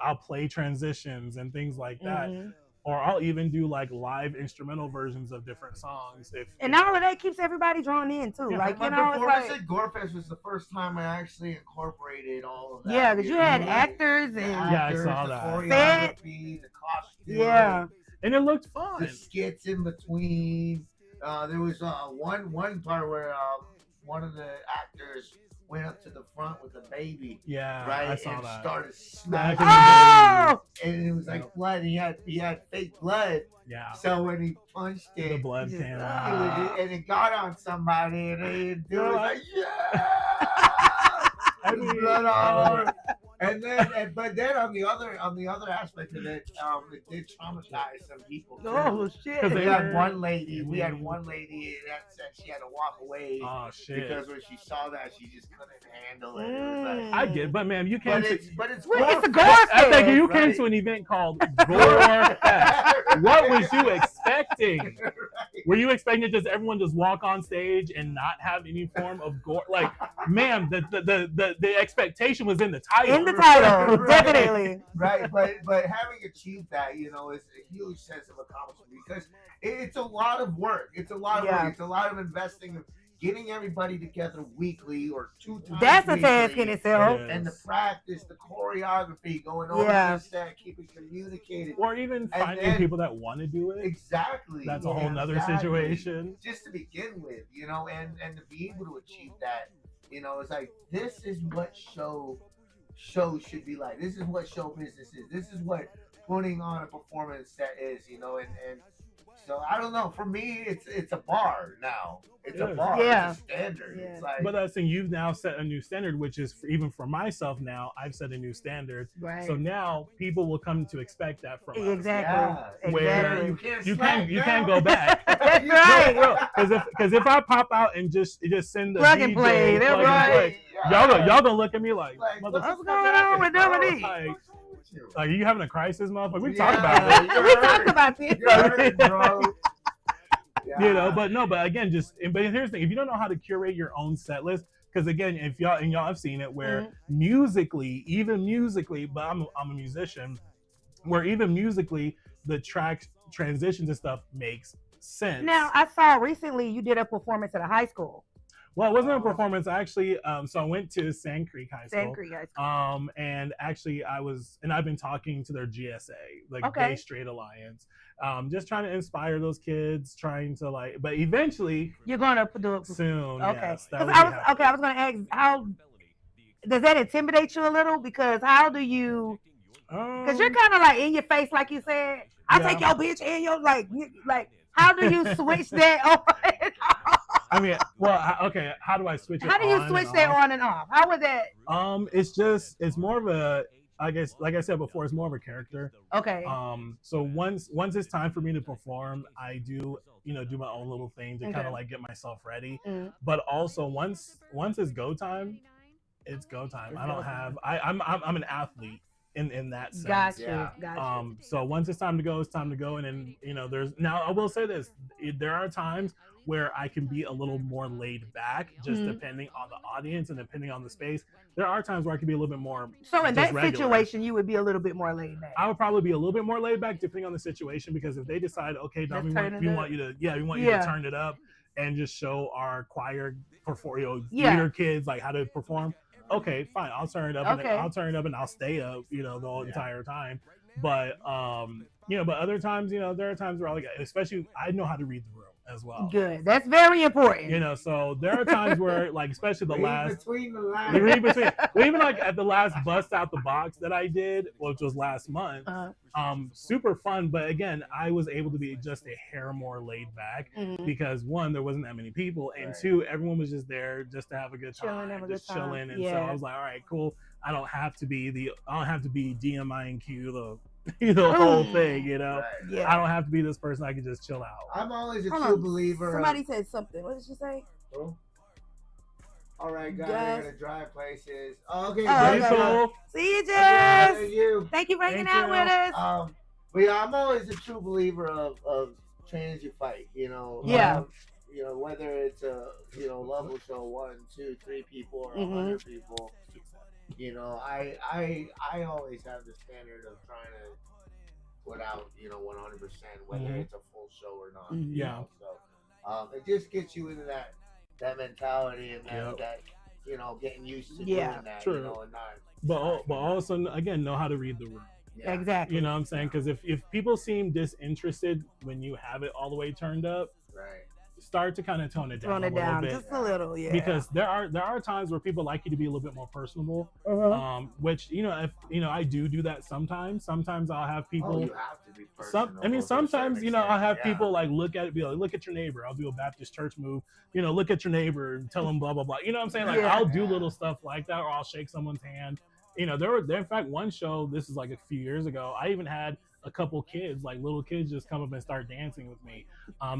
I'll play transitions and things like that. Mhm. Or I'll even do like live instrumental versions of different songs. And all of that keeps everybody drawn in too. Yeah, Like, My you know, it's performance like, at Gorefest was the first time I actually incorporated all of that. yeah, because you had know, actors the and actors, I saw the that. choreography, the costume, yeah. And it looked fun. the skits in between. There was one part where one of the actors went up to the front with the baby, Yeah, right, I saw and that. started Back smacking, in the Oh! and it was like blood. And he had fake blood, Yeah, so when he punched the it, blood Just- came it out. was, and it got on somebody, and they do it like I There's mean, blood all over. But then on the other aspect of it, it did traumatize some people too. Oh shit! 'Cause We they had were- one lady that said she had to walk away Oh shit! because when she saw that, she just couldn't handle it. It was like, I get, it, but man, you came but to. it's It's a gore gore I think you right? came to an event called Gore Fest. What was you expecting? Right. Were you expecting just everyone just walk on stage and not have any form of gore? Like, ma'am, the expectation was in the title. In the title, definitely. Right, but having achieved that, is a huge sense of accomplishment because it's a lot of work. It's a lot of work. It's a lot of investing of getting everybody together weekly or 2 times. That's a weekly, task in itself. and the practice, the choreography, going over the set, keeping communicated, or even finding people that want to do it. Exactly. That's a whole nother situation. Just to begin with, and to be able to achieve that, it's like this is what shows should be like. This is what show business is. This is what putting on a performance set is, and so I don't know. For me, it's a bar now. It's a bar. It's a standard. Yeah. It's like, but that's saying you've now set a new standard, which is even for myself now. I've set a new standard. Right. So now people will come to expect that from us. Exactly. Where you can't go back. That's right. Because if I pop out and just send the plug and play, that's right. Y'all gonna look at me like what's going on with Dominique? Like, are you having a crisis, motherfucker? We talked about it. We talked about this. But again, but here's the thing: if you don't know how to curate your own set list, because again, if y'all have seen it, where even musically, but I'm a musician, where even musically the track transitions and stuff makes sense. Now, I saw recently you did a performance at a high school. Well, it wasn't a performance. Actually, so I went to Sand Creek High School. And actually I've been talking to their GSA, like Gay Straight Alliance, just trying to inspire those kids, trying to but eventually you're gonna do it soon. Okay. Yes, I was gonna ask, how does that intimidate you a little? Because how do you? Because you're kind of like in your face, like you said. I take your bitch and your like. How do you switch that on and off? I mean, okay. How do I switch it? How do you switch that on and off? How would that? It's more of a, I guess, like I said before, it's more of a character. Okay. So once it's time for me to perform, I do my own little thing to kind of like get myself ready. But also once it's go time, it's go time. I'm an athlete in that sense. Gotcha. So once it's time to go, it's time to go. And then I will say this: there are times where I can be a little more laid back, just depending on the audience and depending on the space. There are times where I can be a little bit more. So in that situation, you would be a little bit more laid back. I would probably be a little bit more laid back depending on the situation, because if they decide, okay, Dom, we want you to turn it up and just show our choir theater kids like how to perform. Okay, fine. I'll turn it up. I'll turn it up and I'll stay up, the entire time. But but other times, there are times where especially I know how to read the room as well. Good. That's very important. So there are times where especially the last between the lines. Even at the last Bust Out the Box that I did, which was last month, super fun. But again, I was able to be just a hair more laid back because one, there wasn't that many people, and two, everyone was just there just to have a good time, just chilling. And so I was like, all right, cool. I don't have to be DMINQ the whole thing, I don't have to be this person. I can just chill out. I'm always a true believer. Somebody said something. What did she say? Oh. All right, guys, we're gonna drive places. Okay, cool. See you, Jess. Thank you for hanging out with us. But yeah, I'm always a true believer of train as you fight. Whether it's a level show 1, 2, 3 people or 100 people. I always have the standard of trying to put out 100%, whether it's a full show or not. So it just gets you into that mentality and that getting used to doing that. True. And not. But also again, know how to read the room. Yeah. Exactly. You know what I'm saying? Because if people seem disinterested when you have it all the way turned up, right. Start to kind of tone it down a little bit. Just a little, because there are times where people like you to be a little bit more personable, which if I do that sometimes. Sometimes I'll have people. Oh, you have to be personable. Sometimes I'll have people look at it, be like, look at your neighbor. I'll do a Baptist church move. Look at your neighbor and tell them blah blah blah. You know what I'm saying? I'll do little stuff like that, or I'll shake someone's hand. There in fact one show. This is like a few years ago. I even had a couple kids, little kids, just come up and start dancing with me.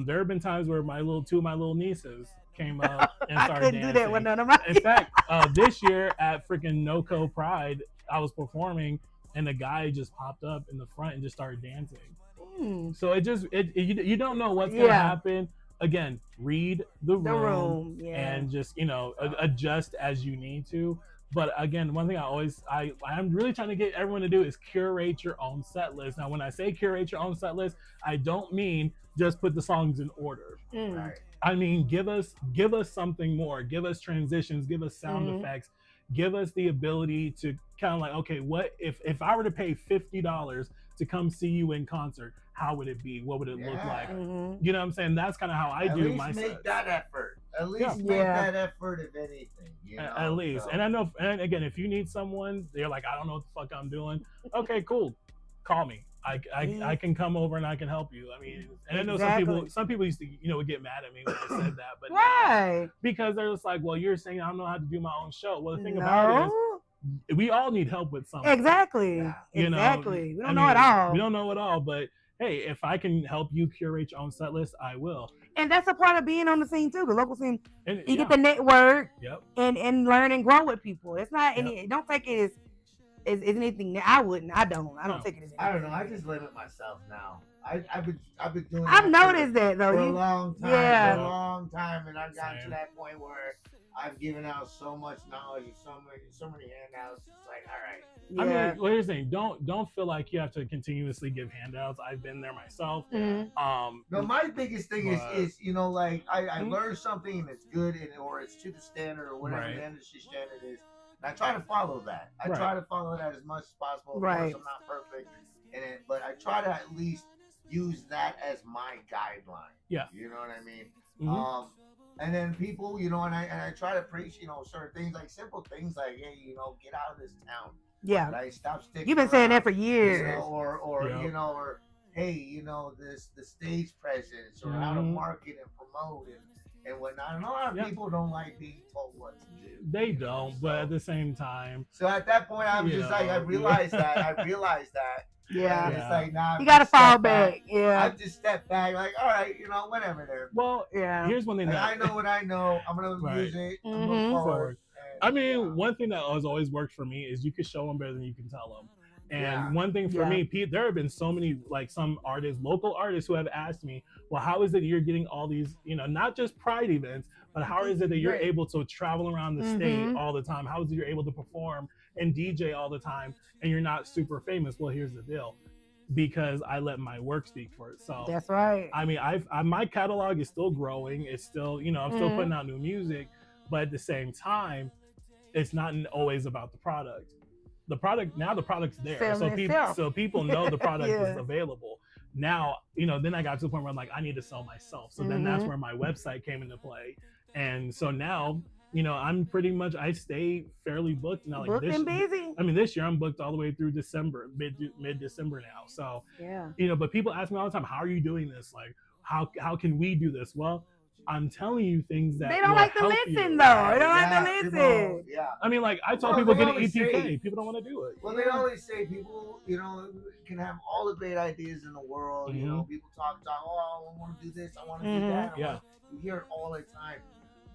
There have been times where two of my little nieces came up and started dancing. I couldn't do that with none of my kids. In fact, this year at freaking NoCo Pride, I was performing and a guy just popped up in the front and just started dancing. So you don't know what's gonna happen. Again, read the room and just adjust as you need to. But again, one thing I'm really trying to get everyone to do is curate your own set list. Now, when I say curate your own set list, I don't mean just put the songs in order. Right. I mean, give us something more. Give us transitions. Give us sound effects. Give us the ability to kind of like, okay, what if I were to pay $50 to come see you in concert? How would it be? What would it look like? You know what I'm saying? That's kind of how I do my sets. At least make that effort. At least make that effort, if anything. At least. So. And I know, and again, if you need someone, they're like, I don't know what the fuck I'm doing. Okay, cool. Call me. I can come over and I can help you. I mean, and I know some people used to, would get mad at me when I said that, but because they're just like, well, you're saying I don't know how to do my own show. Well, the thing about it is, we all need help with something. Exactly. We don't know it all. We don't know it all, but hey, if I can help you curate your own set list, I will. And that's a part of being on the scene too, the local scene. You get the network and learn and grow with people. It's not any. Don't take it as anything that I don't take it as anything. I don't know. I just limit myself now. I've been doing. I've noticed that though. For a long time. Yeah. For a long time, and I've gotten to that point where I've given out so much knowledge and so many handouts. It's like, all right. I mean, what you're saying, don't feel like you have to continuously give handouts. I've been there myself. No, my biggest thing is like I learned something and it's good or it's to the standard or whatever the industry standard is. And I try to follow that. I try to follow that as much as possible. Of course, I'm not perfect but I try to at least use that as my guideline. Yeah. You know what I mean? And then people, and I try to preach, certain things, like simple things like, hey, get out of this town. Yeah. Like, stop sticking You've been saying that for years. Or hey, the stage presence or how to market and promote and whatnot. And a lot of people don't like being told what to do. They don't, but at the same time. So at that point, I'm just like, I realized that. Yeah. It's like, nah, you gotta fall back. Yeah. I just step back, like, all right, whatever there. Well, here's one thing that I know what I know. I'm gonna use it and move forward. I mean, one thing that has always worked for me is you can show them better than you can tell them. And one thing for me, Pete, there have been so many, like some artists, local artists who have asked me, well, how is it you're getting all these, not just Pride events, but how is it that you're able to travel around the state all the time? How is it you're able to perform and DJ all the time and you're not super famous? Well, here's the deal. Because I let my work speak for itself. That's right. I mean, my catalog is still growing. It's still, I'm still putting out new music, but at the same time, it's not always about the product. The product's there, so people know the product is available. Now, then I got to the point where I'm like, I need to sell myself. So then that's where my website came into play, and so now, I'm pretty much I stay fairly booked now. Like booked and busy. I mean, this year I'm booked all the way through December, mid December now. So but people ask me all the time, how are you doing this? Like, how can we do this? Well, I'm telling you things that they don't like to listen, though. They don't like to listen. I mean, like I told people get an EPK. People don't want to do it. Well, they always say people, can have all the great ideas in the world. People talk, oh, I want to do this, I want to do that. You hear it all the time.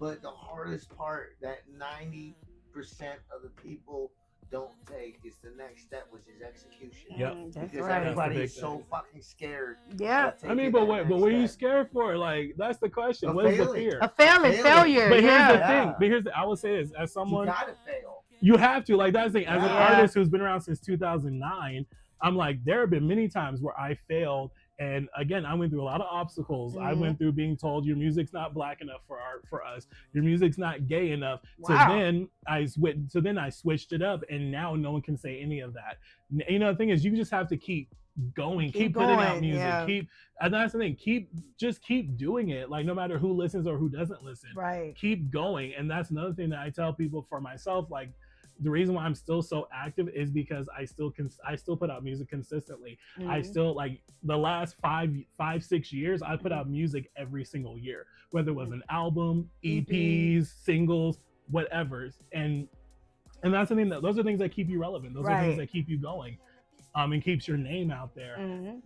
But the hardest part that 90% of the people don't take is the next step, which is execution. Because everybody is so fucking scared. Yeah. I mean, but what are you scared for? Like, that's the question. What is the fear? A failure. But here's the thing. I would say this as someone. You gotta fail. You have to. Like, that's the thing. As an artist who's been around since 2009, I'm like, there have been many times where I failed. And again, I went through a lot of obstacles. I went through being told your music's not black enough for us. Your music's not gay enough. Wow. So then I switched it up, and now no one can say any of that. The thing is, you just have to keep going, keep putting out music, and that's the thing. Keep doing it. Like, no matter who listens or who doesn't listen, keep going. And that's another thing that I tell people for myself. Like, the reason why I'm still so active is because I still put out music consistently. I still, like, the last 5-6 years, I put out music every single year, whether it was an album, EPs, singles, whatever. And that's the thing those are things that keep you relevant. Those are things that keep you going, and keeps your name out there.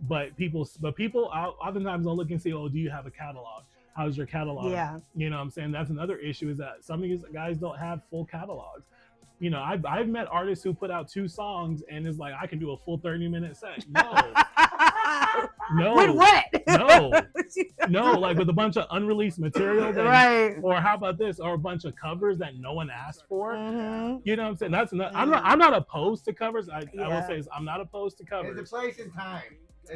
But people oftentimes don't look and say, oh, do you have a catalog? How's your catalog? Yeah. You know what I'm saying? That's another issue, is that some of these guys don't have full catalogs. I've met artists who put out 2 songs and is like, I can do a full 30-minute set. No. No. With what? No, like with a bunch of unreleased material. Right. Or how about this? Or a bunch of covers that no one asked for. Mm-hmm. You know what I'm saying? That's not. I'm not opposed to covers. I will say I'm not opposed to covers. There's a place and time.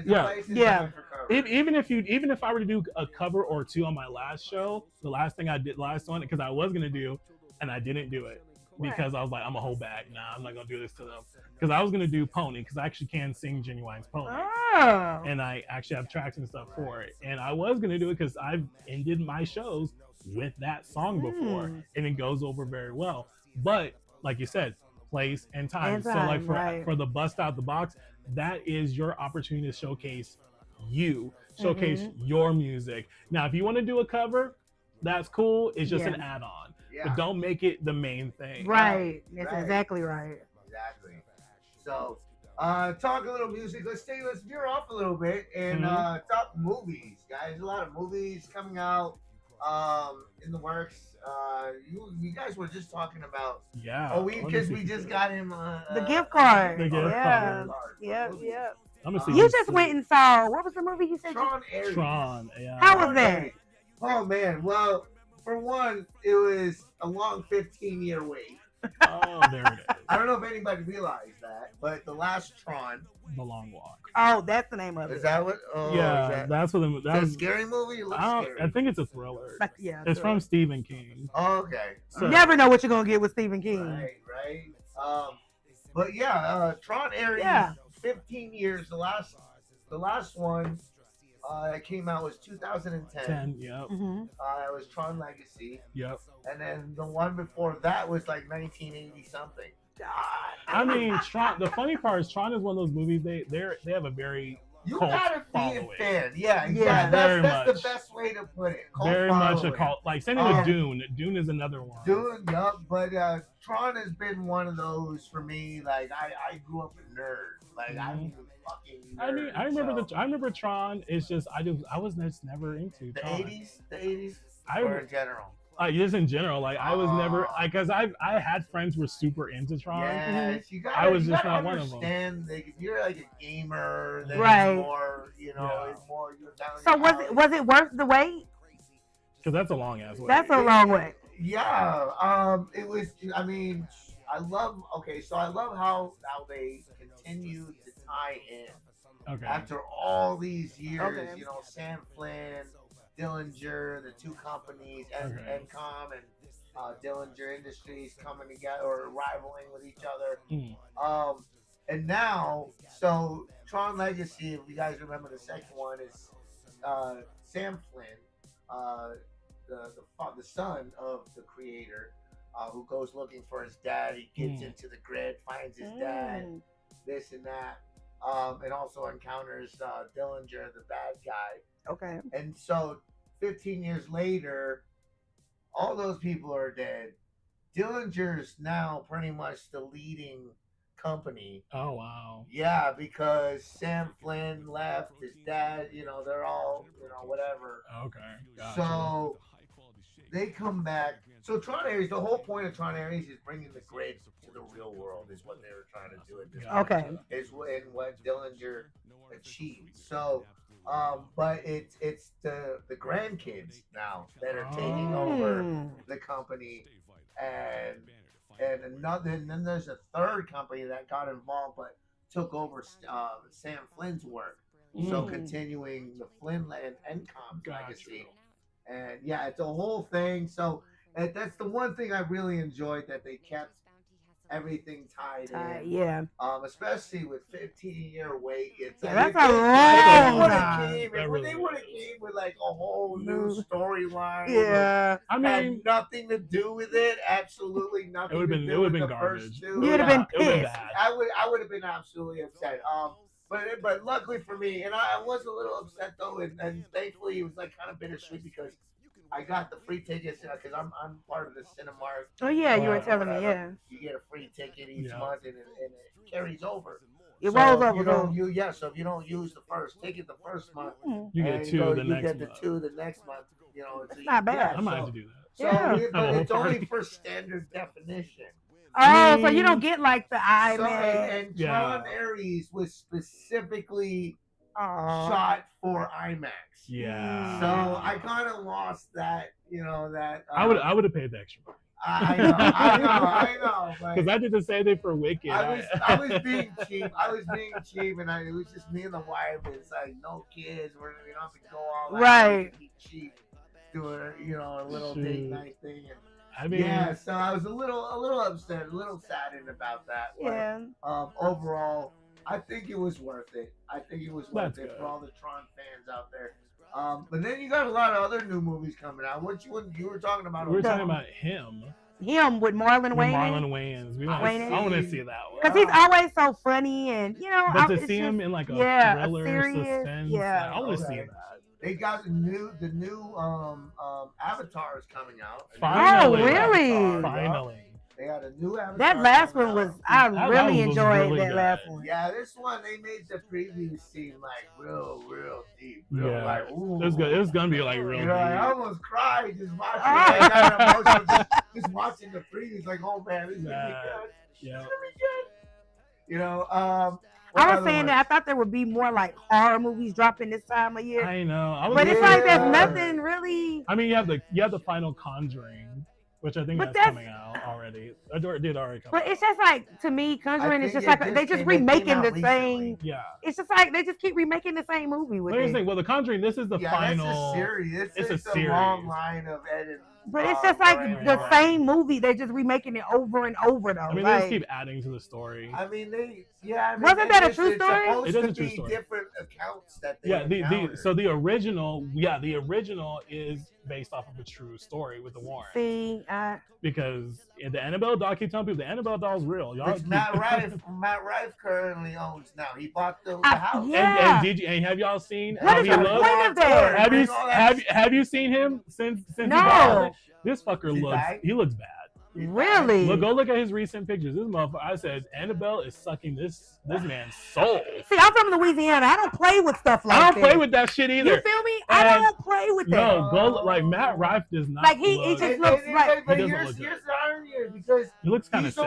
Time for covers. Even if I were to do a cover or two on my last show, the last thing I did last one, because I was gonna do, and I didn't do it because I was like, I'm gonna hold back. Nah, I'm not gonna do this to them. Because I was gonna do Pony, because I actually can sing Genuine's Pony, and I actually have tracks and stuff for it. And I was gonna do it because I've ended my shows with that song before, and it goes over very well. But like you said, place and time. So like for the Bust Out the Box, that is your opportunity to showcase your music. Now, if you want to do a cover, that's cool. It's just an add-on. But don't make it the main thing. Right. That's exactly right. Exactly. So, talk a little music. Let's veer off a little bit and talk movies, guys. A lot of movies coming out in the works. You guys were just talking about because we just got him the gift card. The gift card. Yeah. You just went and saw, what was the movie you said? Tron. Yeah. How was that? Oh man, well, for one, it was a long 15-year wait. Oh, there it is. I don't know if anybody realized that, but the last Tron, The Long Walk. Oh, that's the name of it. Is that what? Oh, yeah, that's what the. That's a scary movie. It looks scary. I think it's a thriller. Yeah, it's from Stephen King. Oh, okay. You never know what you're gonna get with Stephen King. Right. But yeah, Tron Ares. 15 years. The last one that came out was 2010. Yep. It was Tron Legacy. Yep. And then the one before that was like 1980 something. God. I mean, Tron. The funny part is Tron is one of those movies. They have a very you cult gotta be following. a fan. Yeah. That's the best way to put it. Cult very following. Much a cult. Like same thing with Dune. Dune is another one. Dune, yup. But Tron has been one of those for me. Like I grew up a nerd. Like I'm a fucking nerd. I remember Tron. It's just I was just never into the Tron. 80s. Or in general. Just in general, like I was never, because I had friends who were super into Tron. Yes, I was just not one of them. Like, if you're like a gamer, then right. It's more, it's more. You're down. So was it worth the wait? Because that's a long ass wait. That's a long wait. Yeah. It was. I mean, I love how they continue to tie in. Okay. After all these years, Sam Flynn, Dillinger, the two companies, NCOM and Dillinger Industries coming together or rivaling with each other. And now, so Tron Legacy, if you guys remember the second one, is Sam Flynn, the son of the creator, who goes looking for his dad. He gets into the grid, finds his dad, this and that, and also encounters Dillinger, the bad guy. Okay. And so 15 years later, all those people are dead. Dillinger's now pretty much the leading company. Oh, wow. Yeah, because Sam Flynn left, his dad, they're all, whatever. Okay. Gotcha. So they come back. So Tron Ares, the whole point of Tron Ares is bringing the grid to the real world is what they were trying to do at this point. Is what Dillinger achieved. So but it's the grandkids now that are taking over the company, and then there's a third company that got involved but took over Sam Flynn's work, so continuing the Flynn and NCOM legacy, and it's a whole thing. So that's the one thing I really enjoyed, that they kept everything tied in. Yeah. Especially with 15-year wait. It's that's a long time. They would have came with like a whole new storyline. Yeah. I mean, had nothing to do with it. Absolutely nothing. It would have been garbage. You would have been pissed. I would have been absolutely upset. But luckily for me, and I was a little upset though, and thankfully it was like kind of bittersweet because I got the free tickets because I'm part of the Cinemark. Oh yeah, you were telling me. Yeah, you get a free ticket each month, and it carries over. It rolls over. So if you don't use the first ticket the first month, you get two the next month. You get the two the next month. It's not bad. I might have to do that. So, but it's only for standard definition. Oh, so you don't get like the IMAX. And Tron Ares was specifically shot for IMAX. Yeah. So I kind of lost that, that. I would have paid the extra money. I know. Because I did the same thing for Wicked. I was being cheap. And it was just me and the wife. It's like no kids. We don't have to go all out. Right. Be cheap, doing a little date night thing. And, I mean, yeah, so I was a little upset, a little saddened about that. But, overall, I think it was worth it. For all the Tron fans out there. But then you got a lot of other new movies coming out. You were talking about? We were talking about him. Him with Marlon Wayans. Marlon Wayans. I want to see that one. Because he's always so funny and, But to see him in like a thriller, suspense, I want to see that. They got the new Avatar is coming out. Finally. Oh, really? Finally. They got a new Avatar. That last one was, I really enjoyed that last one. Yeah, this one, they made the previews seem like real deep. Like, ooh. It was going to be like real deep. I almost cried just watching it. I got emotional just watching the previews. Like, oh man, this is going to be good. Yeah. It's going to be good. I was saying that I thought there would be more like horror movies dropping this time of year. I know. But it's like there's nothing really. I mean, you have the final Conjuring, which I think that's coming out already. It did already come out. But it's just like, to me, Conjuring is just like they just remaking the same. Yeah. It's just like they just keep remaking the same movie with it. Well, the Conjuring, this is the final. It's a series. It's a series. Long line of edit. But it's just like the same movie. They're just remaking it over and over, though. I mean, they just keep adding to the story. I mean, wasn't that a true story? It is a true story. Different accounts that they the original is based off of a true story with the Warren. See, because in the Annabelle doll, I keep telling people the Annabelle doll is real. Which Matt Rife currently owns now. He bought the house. Yeah. And have y'all seen how he looks? Have you seen him since he No. bought it? This fucker looks bad. Really? Go look at his recent pictures. This motherfucker, I said, Annabelle is sucking this man's soul. See, I'm from Louisiana. I don't play with stuff like that. I don't play with that shit either. You feel me? I don't play with that. No, like Matt Rife does not. Like he just looks like. But here's the irony here, because he looks kind of sick.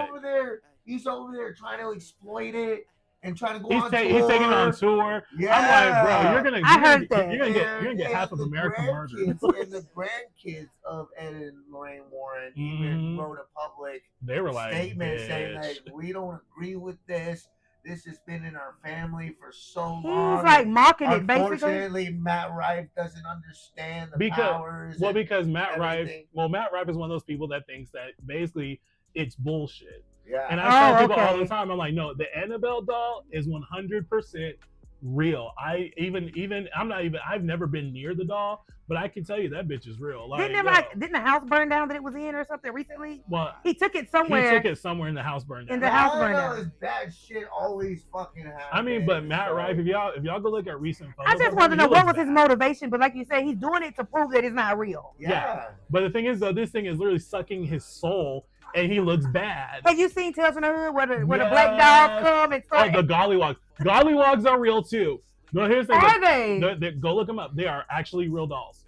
He's over there trying to exploit it and trying to go on tour. He's taking on tour. Yeah. I'm like, bro, you're gonna get half of the America murdered. And the grandkids of Ed and Lorraine Warren even wrote a public statement saying like, we don't agree with this. This has been in our family for so long. He's like mocking it, basically. Unfortunately, Matt Rife doesn't understand the powers. Well, because Matt Rife is one of those people that thinks that basically it's bullshit. Yeah. And I tell people all the time, I'm like, no, the Annabelle doll is 100% real. I've never been near the doll, but I can tell you that bitch is real. Like, didn't the house burn down that it was in or something recently? Well, he took it somewhere. And the house burned down. And the house burned down. Is bad shit always fucking happens. I mean, but Matt Rife, if y'all go look at recent photos, I just want to know what was his motivation. But like you say, he's doing it to prove that it's not real. Yeah. But the thing is, though, this thing is literally sucking his soul. And he looks bad. Have you seen Tales from the Hood where the black dogs come and start? Oh, the gollywogs. Gollywogs are real too. No, here's the thing. Are they? Go look them up. They are actually real dolls.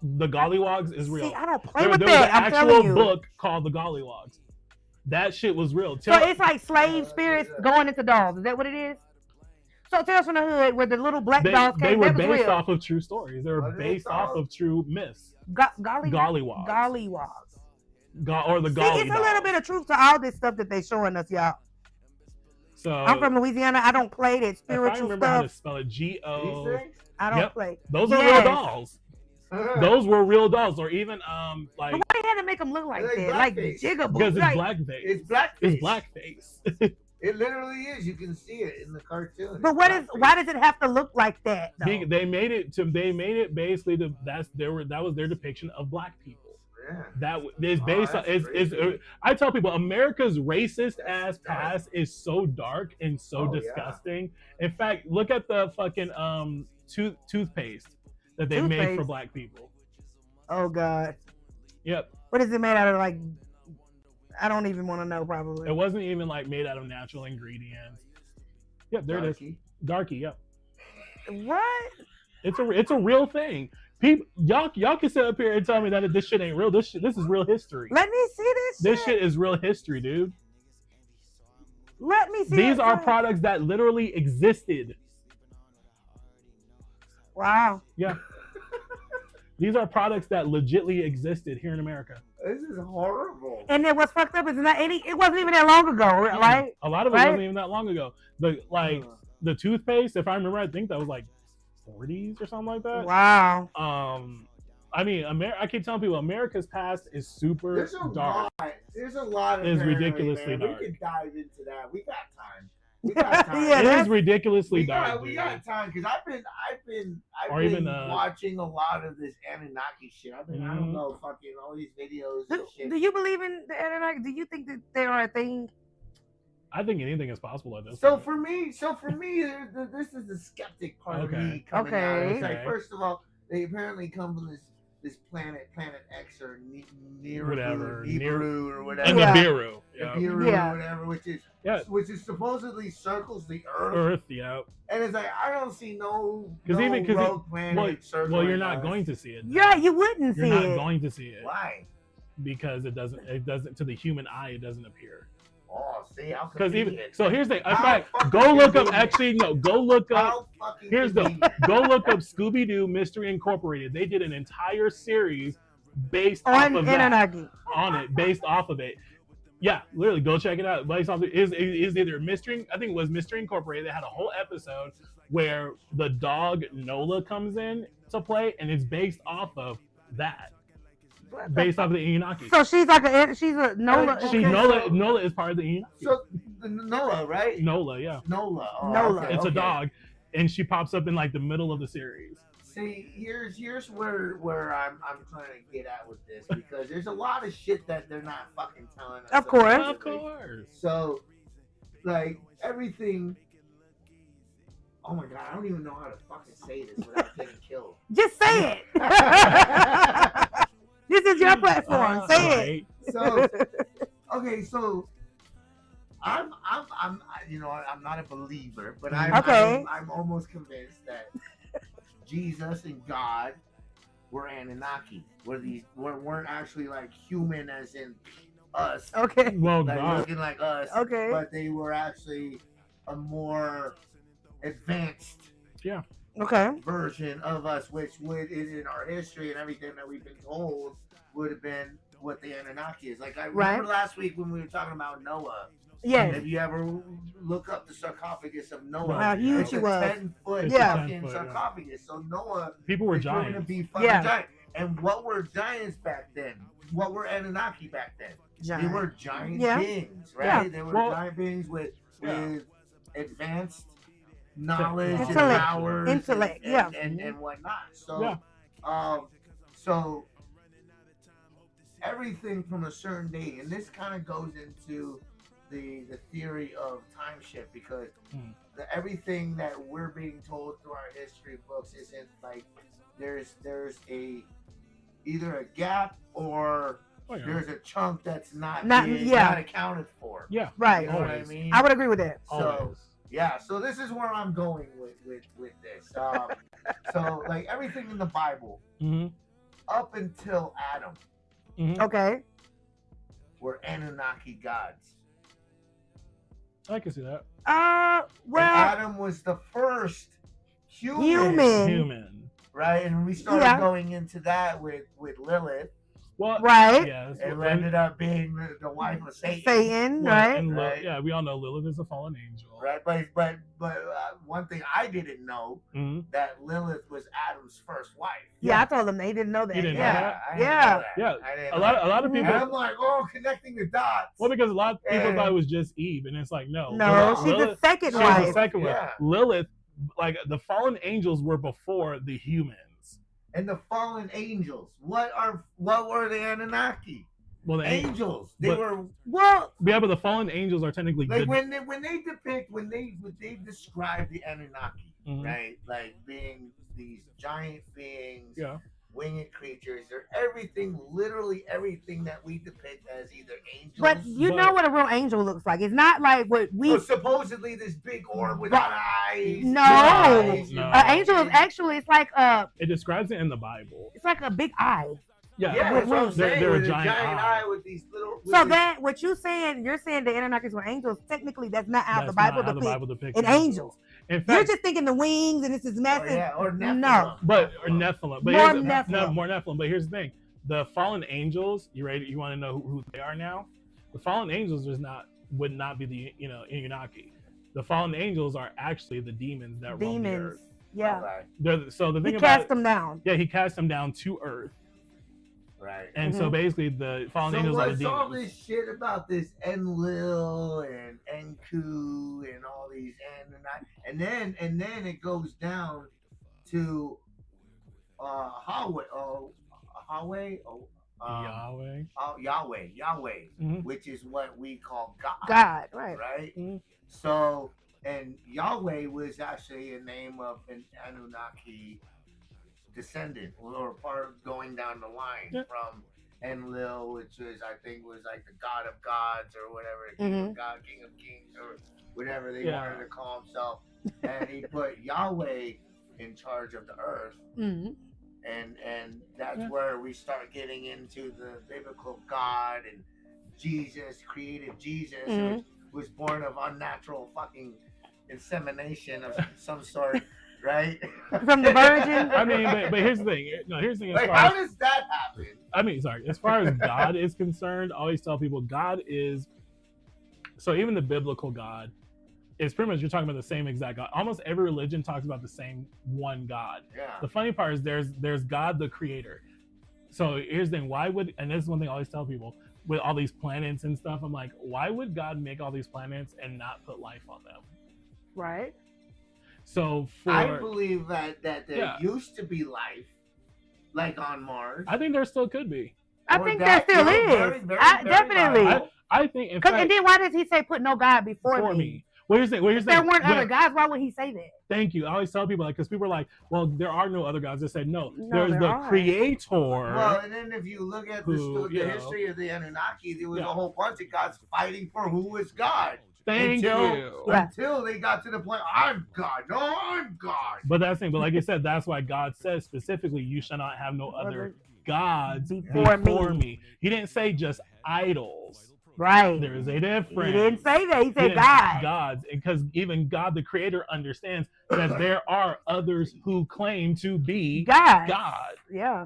The gollywogs is real. See, I don't play with that. There was an actual book called The Gollywogs. That shit was real. So it's like slave spirits going into dolls. Is that what it is? So Tales from the Hood, where the little black dolls came, they were based off of true stories. They were based off of true myths. Gollywogs. Gollywogs. Or the golly. See, it's a little bit of truth to all this stuff that they're showing us, y'all. So I'm from Louisiana. I don't play that spiritual stuff. I remember how to spell it. G-O. I don't play. Those are real dolls. Those were real dolls, or even like. But why they had to make them look like that? Like jigaboo. Because it's blackface. It's blackface. It's blackface. It literally is. You can see it in the cartoon. But why does it have to look like that? Though? They made it basically that was their depiction of black people. Yeah. That is based on I tell people America's racist ass past is so dark and so disgusting. Yeah. In fact, look at the fucking toothpaste that they made for black people. Oh God. Yep. What is it made out of? Like, I don't even want to know. Probably. It wasn't even like made out of natural ingredients. Yep, there it is. Darky. Yep. What? It's a real thing. People, y'all can sit up here and tell me that this shit ain't real. This is real history. Let me see this. This shit is real history, dude. Let me see. These are products that literally existed. Wow. Yeah. These are products that legitly existed here in America. This is horrible. And then what's fucked up is it wasn't even that long ago, right? A lot of it Right? wasn't even that long ago. The toothpaste, if I remember, I think that was like 40s or something like that. Wow. I mean, I keep telling people America's past is super dark. There's a lot of It's paranoia, ridiculously man. dark. We can dive into that. We got time. We got time. Yeah, It that's- is ridiculously dark. We dude. got time because I've been even, watching a lot of this Anunnaki shit. I don't know, fucking all these videos and shit. Do you believe in the Anunnaki? Do you think that they are a thing? I think anything is possible at this So point. for me, this is the skeptic part of me coming out. Okay. It's like, first of all, they apparently come from this planet X or Nibiru or whatever. And Yeah. Nibiru. Nibiru Yeah. or whatever, which is supposedly circles the Earth. Earth, yeah. And it's like I don't see no Because rogue planet circling. well, you're not us. going to see it. Yeah, you wouldn't You're see not it. going to see it Why? because it doesn't to the human eye it doesn't appear. Oh, see, how Because convenient. so here's the in How fact fucking go look up convenient. actually no go look up How fucking here's convenient. go look up Scooby Doo Mystery Incorporated. They did an entire series based On off of that, Anunnaki. on it based off of it. Yeah, literally go check it out. Based off is either Mystery I think it was Mystery Incorporated. They had a whole episode where the dog Nola comes in to play and it's based off of that. Based off of the Anunnaki. So she's a Nola. Nola is part of the Anunnaki. So the Noah, right? Nola, yeah. Nola. Oh, Nola. okay, It's a okay. dog, and she pops up in like the middle of the series. See, here's where I'm trying to get at with this because there's a lot of shit that they're not fucking telling us. Of course. Of course. So, like everything. Oh my god, I don't even know how to fucking say this without getting killed. Just say it. This is your platform. Say it. So, okay, so I'm not a believer, but I'm almost convinced that Jesus and God were Anunnaki. Weren't actually like human as in us. Okay. Well, Like God. looking like us. Okay. But they were actually a more advanced Okay. version of us, which would in our history and everything that we've been told would have been what the Anunnaki is. Like I remember last week when we were talking about Noah. Yes. If you ever look up the sarcophagus of Noah, How huge it's he a was. 10-foot Yeah. fucking 10-foot, yeah. sarcophagus. So Noah People were is going to giants. be fucking Yeah. giant. And what were giants back then? What were Anunnaki back then? They were giant Yeah. beings, right? Yeah. They were Well, giant beings with advanced knowledge Intellect. and powers Intellect, yeah. and whatnot. So Yeah. So everything from a certain date, and this kind of goes into the theory of time shift because everything that we're being told through our history books isn't like there's either a gap or Oh, yeah. there's a chunk that's not Not accounted for. Yeah. Right. You know what I Always. mean? I would agree with that. So Always. yeah, so this is where I'm going with this. So like everything in the Bible Mm-hmm. up until Adam Mm-hmm. Okay. were Anunnaki gods. I can see that. And Well, Adam was the first Human. Human. right? And we started going into that with Lilith. Well, right. yes. It ended up being the wife of Satan. Satan, Well, right? and Right. yeah, we all know Lilith is a fallen angel. Right, but one thing I didn't know Mm-hmm. that Lilith was Adam's first wife. Yeah, I told them they didn't know that. You didn't know yeah. that? I didn't Yeah. know that. Yeah, I didn't A know lot that. of And people. I'm like, oh, connecting the dots. Well, because a lot of people And- thought it was just Eve, and it's like no. No, she's the Lilith, second she's wife. the second one. Yeah. Lilith, like the fallen angels, were before the humans. And the fallen angels. What were the Anunnaki? Well, the Angels. They but- were Well, yeah, but the fallen angels are technically like good. when they describe the Anunnaki, Mhm. right? Like being these giant beings, Yeah. winged creatures. They're everything, literally everything that we depict as either angels. but you But- know what a real angel looks like. It's not like what we. Or supposedly this big orb without eyes. No. eyes, No. An angel is actually it's like It describes it in the Bible. a big eye. Yeah, Yeah, that's what I'm saying. they're a with giant eye. eye with these little. with So this- that what you're saying the Anunnakis were angels. Technically, that's not how That's the Bible not how the depicts Bible depicts an angels. angels. In fact, You're just thinking the wings and this is massive. Or Nephilim. No. or Nephilim. But more Nephilim. But here's the thing: the fallen angels. You ready? You want to know who they are now? The fallen angels would not be the Anunnaki. The fallen angels are actually the demons that roam the earth. Yeah. So the thing he about cast them down. Yeah, he cast them down to earth. Right. And so basically, the fallen angels are the demons. So what's all this shit about this Enlil and Enku and all these Anunnaki, and then it goes down to Yahweh, which is what we call God. God, right? Right. So, and Yahweh was actually a name of an Anunnaki descendant or part of going down the line from Enlil, which was I think was like the God of gods or whatever, King of God, King of Kings, or whatever they wanted to call himself, and he put Yahweh in charge of the earth, and that's where we start getting into the biblical God and Jesus created Jesus, which was born of unnatural fucking insemination of some sort. Right? From the virgin? I mean, but here's the thing. No, here's the thing. Like, how does that happen? I mean, sorry. As far as God is concerned, I always tell people God is. So even the biblical God is pretty much, you're talking about the same exact God. Almost every religion talks about the same one God. Yeah. The funny part is there's God the creator. So here's the thing. Why would, and this is one thing I always tell people, with all these planets and stuff, I'm like, why would God make all these planets and not put life on them? Right. So I believe that there used to be life, like on Mars. I think there still could be. I think there still is. Definitely. I think. And then why does he say put no God before me? Well, here's the thing. If there weren't other gods, why would he say that? Thank you. I always tell people, like, because people are like, well, there are no other gods. I said, no there's the creator. Well, and then if you look at the history of the Anunnaki, there was a whole bunch of gods fighting for who was God. Thank you. Until they got to the point, I'm God. No, I'm God. But that's the thing. But like I said, that's why God says specifically, you shall not have no other gods before me. He didn't say just idols. Right. There is a difference. He didn't say that. He said God. Gods. Because even God the creator understands that there are others who claim to be God. Yeah.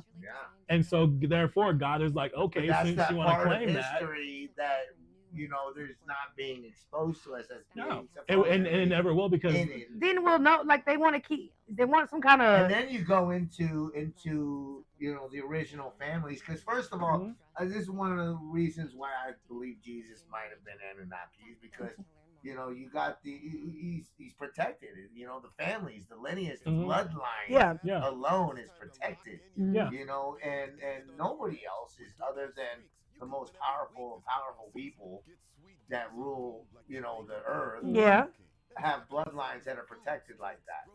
And so therefore God is like, okay, since you want to claim that there's not being exposed to us as being and it never will, because then we'll know, like they want some kind of, and then you go into the original families, because first of all, this is one of the reasons why I believe Jesus might have been Anunnaki, because you got he's protected, the families, the lineage, the bloodline alone is protected, and nobody else is, other than the most powerful people that rule, the earth, have bloodlines that are protected like that,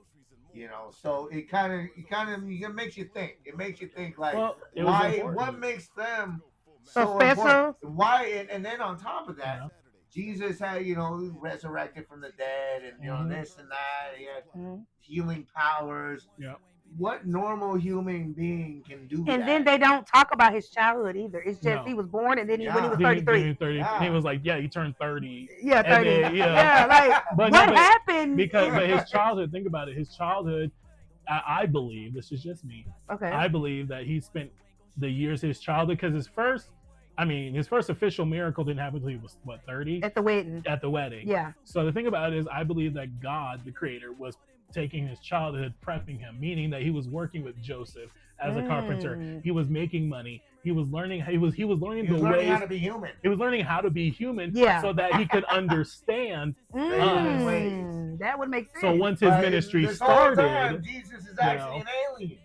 So it kind of makes you think. It makes you think, like, what makes them so important? Why? And then on top of that, Jesus had, resurrected from the dead, and this and that. He had healing powers. Yeah. What normal human being can do and that? Then they don't talk about his childhood either. It's just he was born, and then when he was 33. He was like, he turned 30. Yeah, 30. Then, like, what happened? But his childhood, think about it. His childhood, I believe, this is just me. Okay. I believe that he spent the years of his childhood, because his first official miracle didn't happen until he was, 30? At the wedding. At the wedding. Yeah. So the thing about it is, I believe that God, the creator, was taking his childhood, prepping him, meaning that he was working with Joseph as a carpenter. He was making money. He was learning. He was learning how to be human. He was learning how to be human, so that he could understand. That would make sense. So once his ministry started, time, Jesus is actually an alien.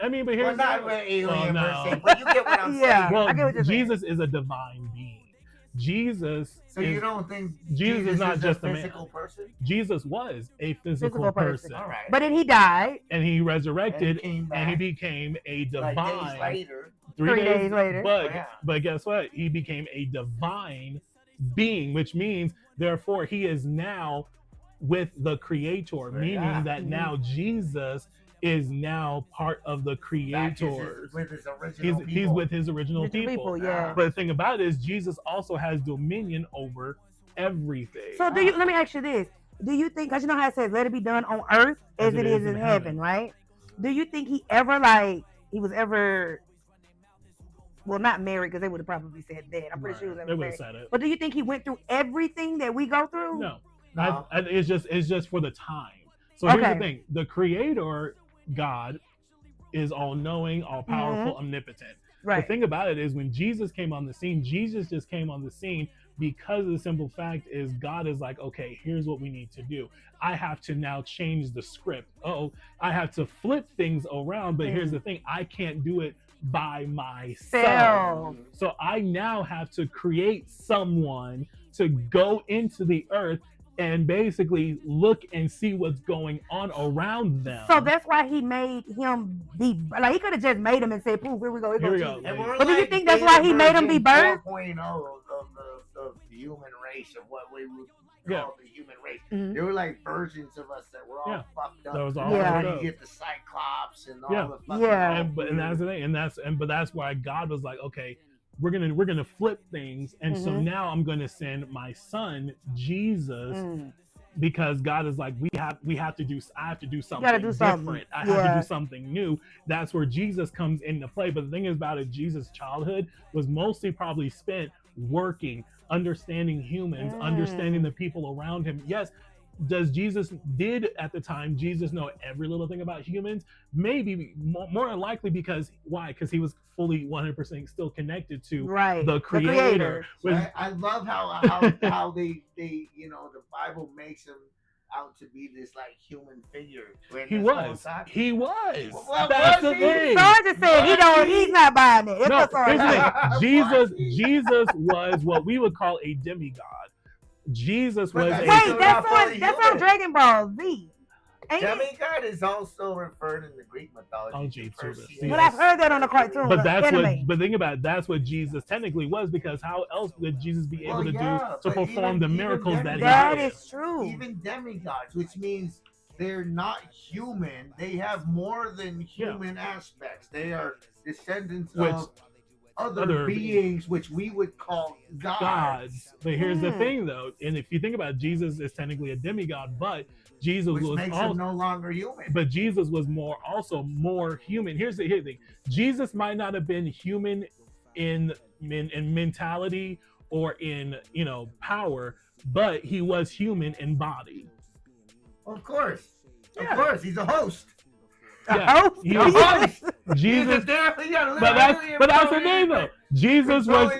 I mean, but here's not an alien per se, but you get what I'm saying. Well, Jesus is a divine being. Jesus. So you don't think Jesus is not just a physical person? Jesus was a physical person. All right. But then he died. And he resurrected, and he became a divine. Like days later. 3 days later. But guess what? He became a divine being, which means, therefore, he is now with the creator, meaning that now Jesus is now part of the creator. He's with his original people. Yeah. But the thing about it is, Jesus also has dominion over everything. So let me ask you this. do you think, because you know how it says, let it be done on earth as it is in heaven, right? Do you think he was ever, well, not married, because they would have probably said that. I'm pretty sure he was ever married. Said it. But do you think he went through everything that we go through? No. It's just for the time. So here's the thing. The creator, God, is all-knowing, all-powerful, omnipotent. Right. The thing about it is when Jesus came on the scene, Jesus just came on the scene because the simple fact is God is like, okay, here's what we need to do. I have to now change the script. I have to flip things around, but here's the thing. I can't do it by myself. So I now have to create someone to go into the earth and basically look and see what's going on around them. So that's why he made him be, like, he could have just made him and said, poof, here we go. But do you think that's why he made him be birthed? 4.0 of the human race, of what we would call the human race. There were like versions of us that were all fucked up. That was all you get the Cyclops and all the fucking and that's the thing, but that's why God was like, okay, we're gonna flip things, and so now I'm gonna send my son Jesus, because God is like, I have to do something different. I have to do something new. That's where Jesus comes into play. But the thing is about it, Jesus' childhood was mostly probably spent working, understanding humans, understanding the people around him. Yes. Did at the time Jesus know every little thing about humans? Maybe, more than likely, because why? Because he was fully 100% still connected to the creator. I love how they the Bible makes him out to be this like human figure. He was. Well, that's the thing. Sarge said he's not buying it. Jesus was what we would call a demigod. Jesus was. That's on Dragon Ball Z. Demigod is also referred in the Greek mythology. But I've heard that on the cartoon. But think about it, that's what Jesus technically was, because how else would Jesus be able to perform the miracles that he did? That is true. Even demigods, which means they're not human. They have more than human aspects. They are descendants of other beings, which we would call gods. But here's the thing, though, and if you think about it, Jesus is technically a demigod, but Jesus makes him no longer human. But Jesus was also more human. Here's the thing: Jesus might not have been human in mentality or in power, but he was human in body. Of course, he's a host. Yeah, Jesus. But that's the name, though. Jesus was.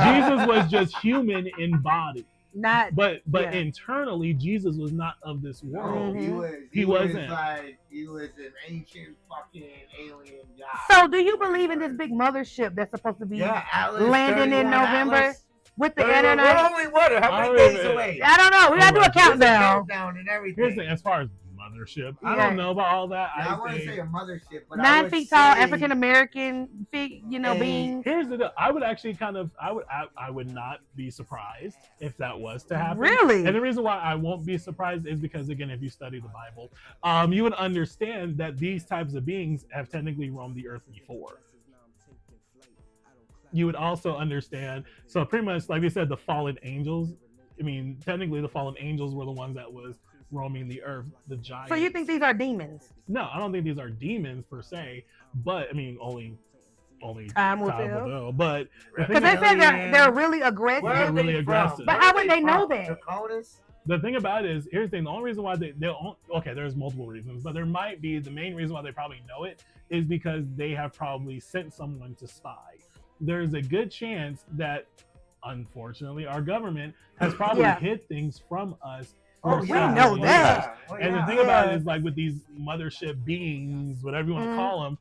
Jesus was just human in body. But internally, Jesus was not of this world. He wasn't. He was an ancient fucking alien god. So, do you believe in this big mothership that's supposed to be landing in November? With the internet? We're only how many days away? I don't know. We gotta do a countdown. And everything. Here's the thing, as far as mothership, I don't know about all that. I wouldn't say a mothership, but 9 feet tall African American being. Here's the deal. I would actually I would not be surprised if that was to happen. Really? And the reason why I won't be surprised is because, again, if you study the Bible, you would understand that these types of beings have technically roamed the earth before. You would also understand, so pretty much, like we said, the fallen angels, technically the fallen angels were the ones that was roaming the earth, the giants. So you think these are demons? No, I don't think these are demons per se, but only time will tell. But because they said they're really aggressive. They're really aggressive. But how would they know that? The thing about it is, here's the thing, the only reason why there's multiple reasons, but there might be, the main reason why they probably know it is because they have probably sent someone to spy. There's a good chance that, unfortunately, our government has probably hid things from us. We know that. And the thing about it is, like, with these mothership beings, whatever you want to call them,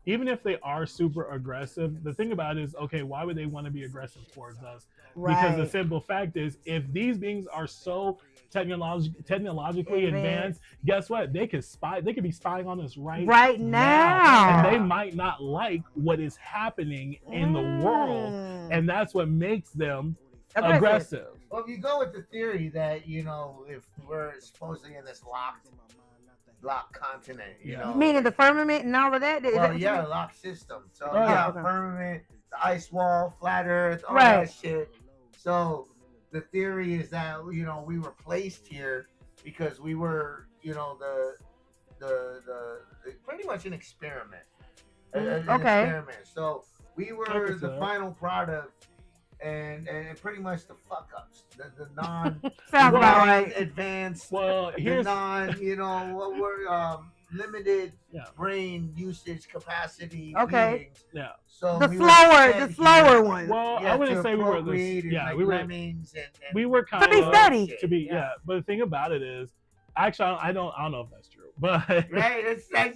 even if they are super aggressive, the thing about it is, okay, why would they want to be aggressive towards us? Because the simple fact is, if these beings are so technologically advanced, guess what? They could spy. They could be spying on us right now, and they might not like what is happening in the world, and that's what makes them aggressive. Well, if you go with the theory that if we're supposedly in this locked continent, meaning the firmament and all of that. Locked system. So firmament, the ice wall, flat Earth, all that shit. So the theory is that we were placed here because we were the pretty much an experiment. An experiment. So we were the final product, and pretty much the fuck ups, the non sounds about right. advanced. Well, here's we're limited brain usage capacity. Okay. Beings. Yeah. So the slower one. Well, I wouldn't say we were we were lemmings and we were kind to be steady. To be but the thing about it is, actually, I don't know if that's true, but right, it's a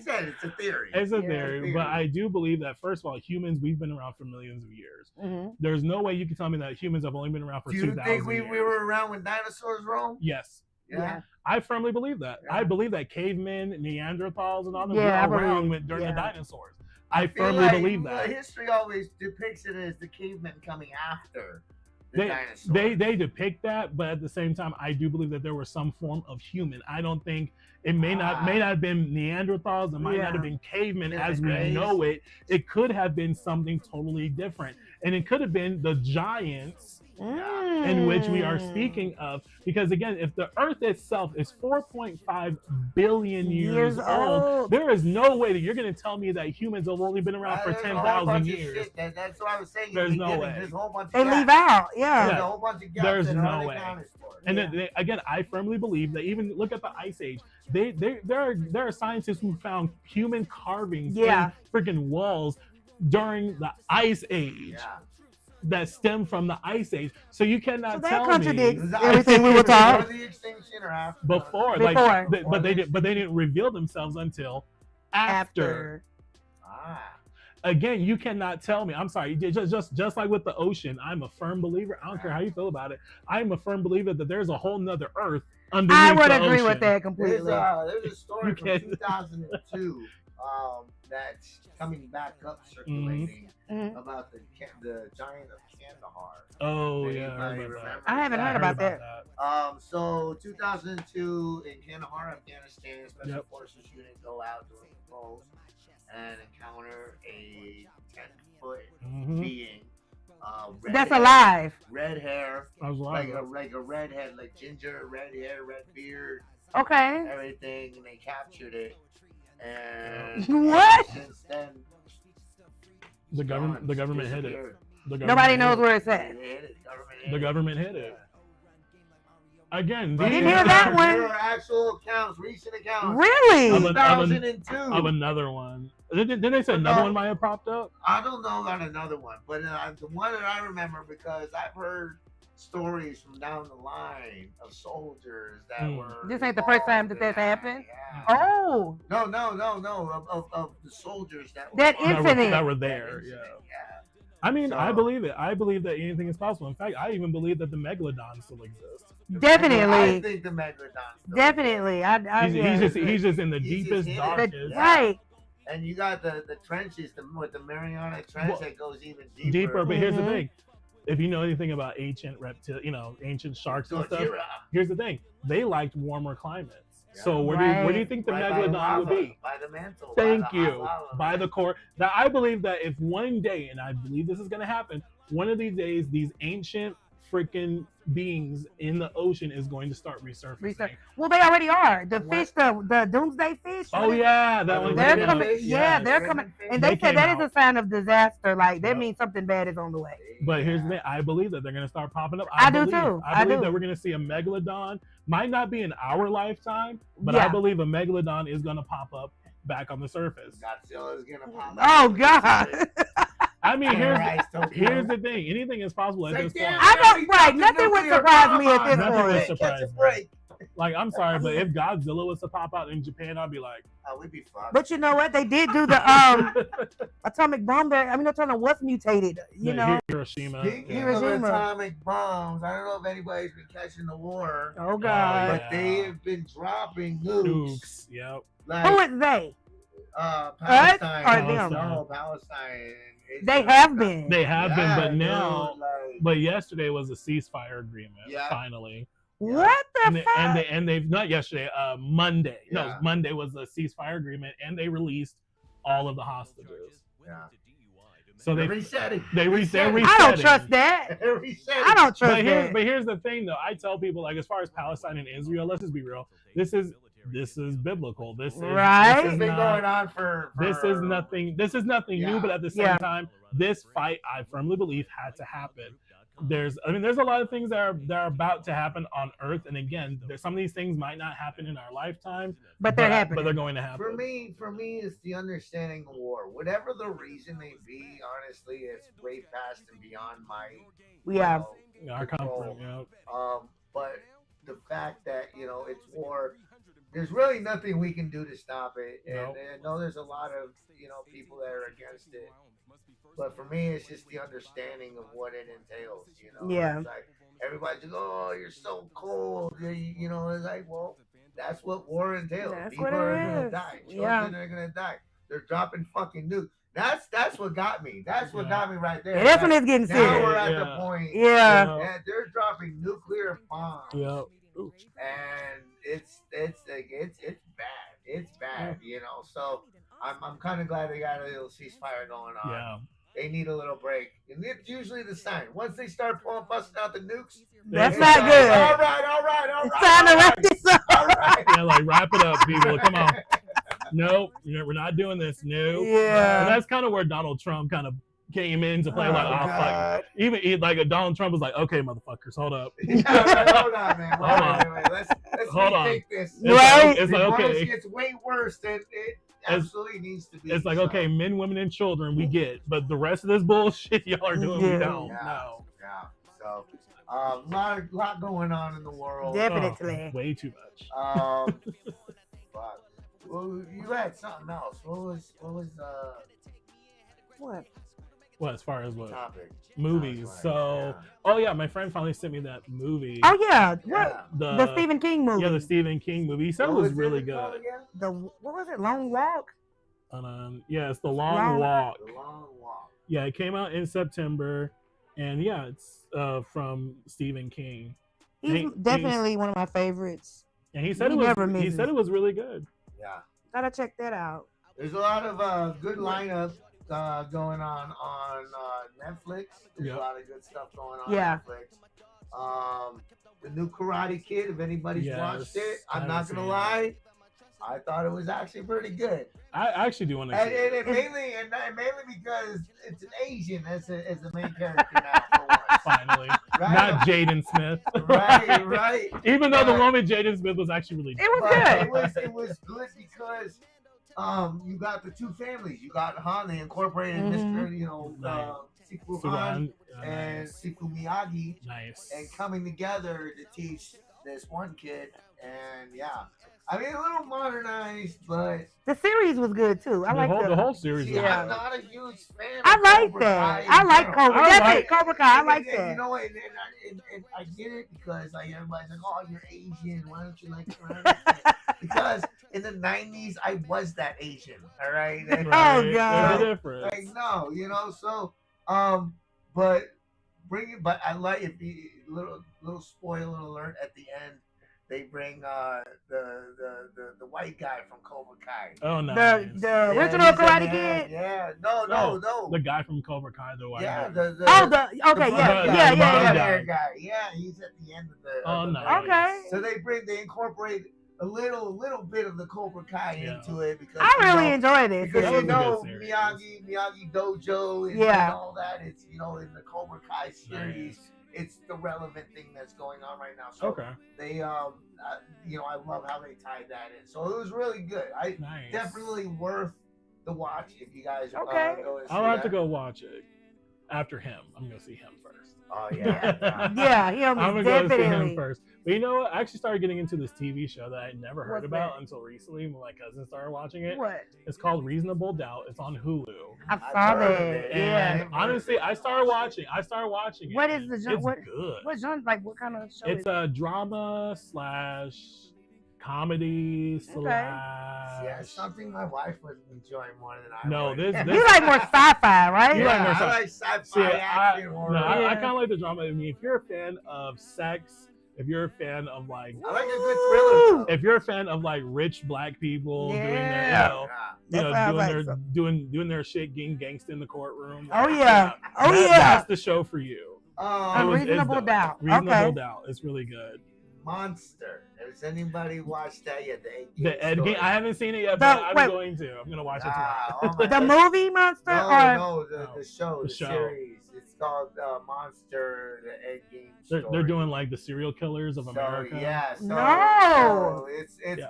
theory. It's a theory, but I do believe that first of all, humans, we've been around for millions of years. Mm-hmm. There's no way you can tell me that humans have only been around for 2,000 years. Do you think we were around when dinosaurs roamed? Yes. Yeah. I firmly believe that. Yeah. I believe that cavemen, Neanderthals, and all them were around during the dinosaurs. I firmly believe that. History always depicts it as the cavemen coming after the dinosaurs. They depict that, but at the same time, I do believe that there was some form of human. I don't think it may not have been Neanderthals. It might not have been cavemen as we know it. It could have been something totally different, and it could have been the giants. In which we are speaking of, because again, if the Earth itself is 4.5 billion years old, there is no way that you're going to tell me that humans have only been around for 10,000 years. That's what I was saying. There's no way. There's a whole bunch of they leave out, There's a whole bunch of gaps. There's no way. And then, again, I firmly believe that even look at the Ice Age. There are scientists who found human carvings in freaking walls during the Ice Age. That stem from the Ice Age, so you cannot tell me contradicts everything we were taught the extinction or after. Before. But they didn't reveal themselves until after. Again, you cannot tell me. I'm sorry. Just like with the ocean, I'm a firm believer. I don't care how you feel about it. I'm a firm believer that there's a whole nother Earth underneath I would the agree ocean. with that completely. There's a story from 2002 that's coming back up circulating about the giant of Kandahar. Oh, I haven't heard about that. So 2002 in Kandahar, Afghanistan, Special Forces unit go out doing patrols and encounter a 10-foot being. That's alive. Red hair, like a redhead, like ginger, red hair, red beard. Okay. Everything, and they captured it. And what? Since then, the government hid it. Nobody knows where it's at. The government hid it. Again, didn't hear that one. There are actual accounts, recent accounts. Really? 2002. Of another one. Didn't they say another one might have popped up? I don't know about another one, but the one that I remember, because I've heard stories from down the line of soldiers that were. This ain't the first time that happened. Yeah. Oh. No. Of the soldiers that were there. Yeah. I mean, I believe it. I believe that anything is possible. In fact, I even believe that the megalodon still exists. Definitely. I think the megalodon. Definitely. He's just in the deepest, darkest. Right. And you got the trenches with the Mariana Trench that goes even deeper. Deeper, but here's the thing. If you know anything about ancient ancient sharks and stuff, here's the thing. They liked warmer climates. Yeah. So where do you think the megalodon would be? By the mantle. Thank you. By the core. Now, I believe that if one day, and I believe this is going to happen, one of these days, these ancient freaking beings in the ocean is going to start resurfacing. Well, they already are. The fish, the doomsday fish. Oh yeah, that one. They're coming. Yeah, they're coming. And they said that is a sign of disaster. Like that means something bad is on the way. But here's the thing. I believe that they're going to start popping up. I do too. I believe that we're going to see a megalodon. Might not be in our lifetime, but I believe a megalodon is going to pop up back on the surface. Godzilla is going to pop up. Oh God. I mean, here's the thing. Anything is possible at this point. I don't. Right. Nothing would surprise me at this point. Nothing would surprise me. Like, I'm sorry, but if Godzilla was to pop out in Japan, I'd be like, oh, we'd be fucked. But you know what? They did do the atomic bomb there. I mean, I'm talking about what's mutated. You know, Hiroshima. Speaking of atomic bombs, I don't know if anybody's been catching the war. Oh God! But they have been dropping nukes. Yep. Like, who is they? Palestine. Them? No, Palestine. They have been. They have been, but now, but yesterday was a ceasefire agreement. Finally. What the fuck? And they've not yesterday. Monday. No, Monday was a ceasefire agreement, and they released all of the hostages. Yeah. So they're resetting. They're resetting. I don't trust that. They're resetting. I don't trust that. But here's the thing, though. I tell people, like, as far as Palestine and Israel, let's just be real. This is biblical. This is right. This has been going on for. This is nothing. This is nothing new. But at the same time, this fight, I firmly believe, had to happen. There's a lot of things that are about to happen on Earth, and again, some of these things might not happen in our lifetime, but they're happening. But they're going to happen. For me, it's the understanding of war. Whatever the reason may be, honestly, it's way past and beyond my our comfort. But the fact that it's war, there's really nothing we can do to stop it. And I know there's a lot of people that are against it. But for me, it's just the understanding of what it entails, Yeah. It's like everybody's like, oh, you're so cold. It's like, well, that's what war entails. That's People what it are gonna is. die. Children are gonna die. They're dropping fucking nukes. That's what got me. That's what got me right there. Yeah, that's when it's getting serious. Now we're at the point. Yeah. They're dropping nuclear bombs. Yeah. And it's bad. It's bad, So I'm kind of glad they got a little ceasefire going on. Yeah. They need a little break. And it's usually the sign. Once they start busting out the nukes, that's not good. All right. It's time to wrap this up. All right. Yeah, like wrap it up, people. Come on. No, we're not doing this. No. Yeah. And that's kind of where Donald Trump kind of came in to play fuck. Even Donald Trump was like, okay, motherfuckers, hold up. Hold on, man. Wait. Let's retake this. It's like okay. It gets way worse than it absolutely needs to be. It's like, okay, men, women, and children, we get, but the rest of this bullshit y'all are doing, we don't. No. Yeah. So, lot going on in the world. Definitely. Way too much. But, well, you had something else. What was what? What, as far as what? Topic. Movies. My friend finally sent me that movie. Oh yeah, what? The Stephen King movie. Yeah, the Stephen King movie. He said it was really good. What was it? Long Walk. It's The Long Walk. The Long Walk. Yeah, it came out in September, and it's from Stephen King. He's definitely one of my favorites. And he said it was really good. Yeah. Gotta check that out. There's a lot of good lineup going on Netflix. There's a lot of good stuff going on Netflix. The new Karate Kid, if anybody's watched it, I'm not gonna lie, I thought it was actually pretty good. I actually do want to see it. And mainly because it's an Asian as the main character now for once. Finally. Right? Not Jaden Smith. Right. Even though the woman Jaden Smith was actually really good. It was good. It was good because you got the two families. You got Han, they incorporated Mr. Sifu Han and Sifu Miyagi. Nice. And coming together to teach this one kid. And a little modernized, but the series was good too. I like the whole series. I'm not a huge fan. I like that. I like Cobra. Cobra Kai. I like that. You know what? And I get it because everybody's like, "Oh, you're Asian. Why don't you like karate?" Because in the '90s, I was that Asian. All right. Oh God. Different. Like no, So, but bring it. But I like if you little spoiler alert at the end. They bring the white guy from Cobra Kai. Oh no! The original Karate Kid. Yeah, no. The guy from Cobra Kai, the white guy. Guy. Yeah, he's at the end of the. Nice. Okay. So they incorporate a little bit of the Cobra Kai into it because I really enjoyed it. Because Miyagi Dojo and all that. It's in the Cobra Kai series. Nice. It's the relevant thing that's going on right now. So they, I love how they tied that in. So it was really good. Definitely worth the watch if you guys go and see I'll have to go watch it after him. I'm gonna see him first. Oh yeah. Yeah, I'm gonna go see him first. But you know what? I actually started getting into this TV show that I never heard about until recently when my cousin started watching it. What? It's called Reasonable Doubt. It's on Hulu. I saw that. And honestly, I started watching it. What is the genre? It's good. What genre? Like what kind of show? It's a drama / comedy / Yeah, something my wife would enjoy more than I would. You like more sci-fi, right? I like sci-fi action horror. I kind of like the drama. I mean, if you're a fan of sex, if you're a fan of like, I like a good thriller. If you're a fan of like rich black people doing that, you know, sounds doing like their something. doing their shit, getting gangsta in the courtroom. Oh yeah. Oh That- yeah. That's the show for you. Reasonable dope. Doubt. Reasonable Okay. Doubt. It's really good. Monster. Has anybody watched that yet? The Ed Gein. I haven't seen it yet, The- but I'm wait. going to. I'm gonna watch it Oh tonight. The movie Monster or No, the show, the show. series. It's called Monster, the Ed Gein story. They're doing like the serial killers of So, America. yeah. So, No. so it's Yeah.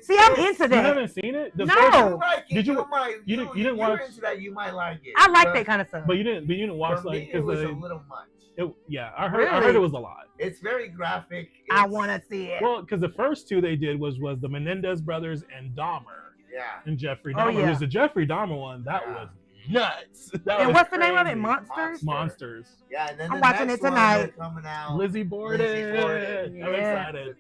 See, I'm into You that. haven't seen it? The No. first- You like it. Did you- You didn't watch- into that? You might like it. I like that kind of stuff. But you didn't watch For like me, it was a because little much. I heard Really? it was a lot. It's very graphic. I It's- want to see it. Well, because the first two they did was the Menendez brothers and Dahmer Yeah. and Jeffrey Oh, Dahmer. yeah. It was the Jeffrey Dahmer one that Yeah. was nuts. That And was what's the name of it? crazy. Monsters? Monsters. Yeah, and then I'm the watching next it tonight. One coming out. Lizzie Borden. I'm Yeah. excited.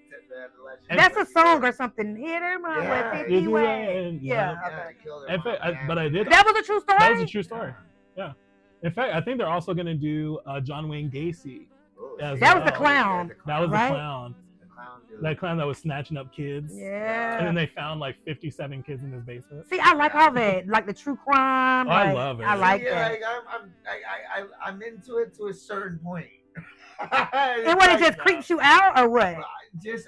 That's a song or something. Hit her, my Yeah. with 50 ways. Yeah. Yeah. Yeah, they killed her In fact, mom, but I did. That was a true story. That was a true story. Yeah. In fact, I think they're also gonna do John Wayne Gacy. Oh, As That was the well. clown. That was Right? the clown. The clown dude. That clown that was snatching up kids. And Yeah. then they found like 57 kids in his basement. See, I like all that, like the true crime. Oh, I like, love it. I like yeah, that. like, I'm into it to a certain point. And what, it just creeps you out or what?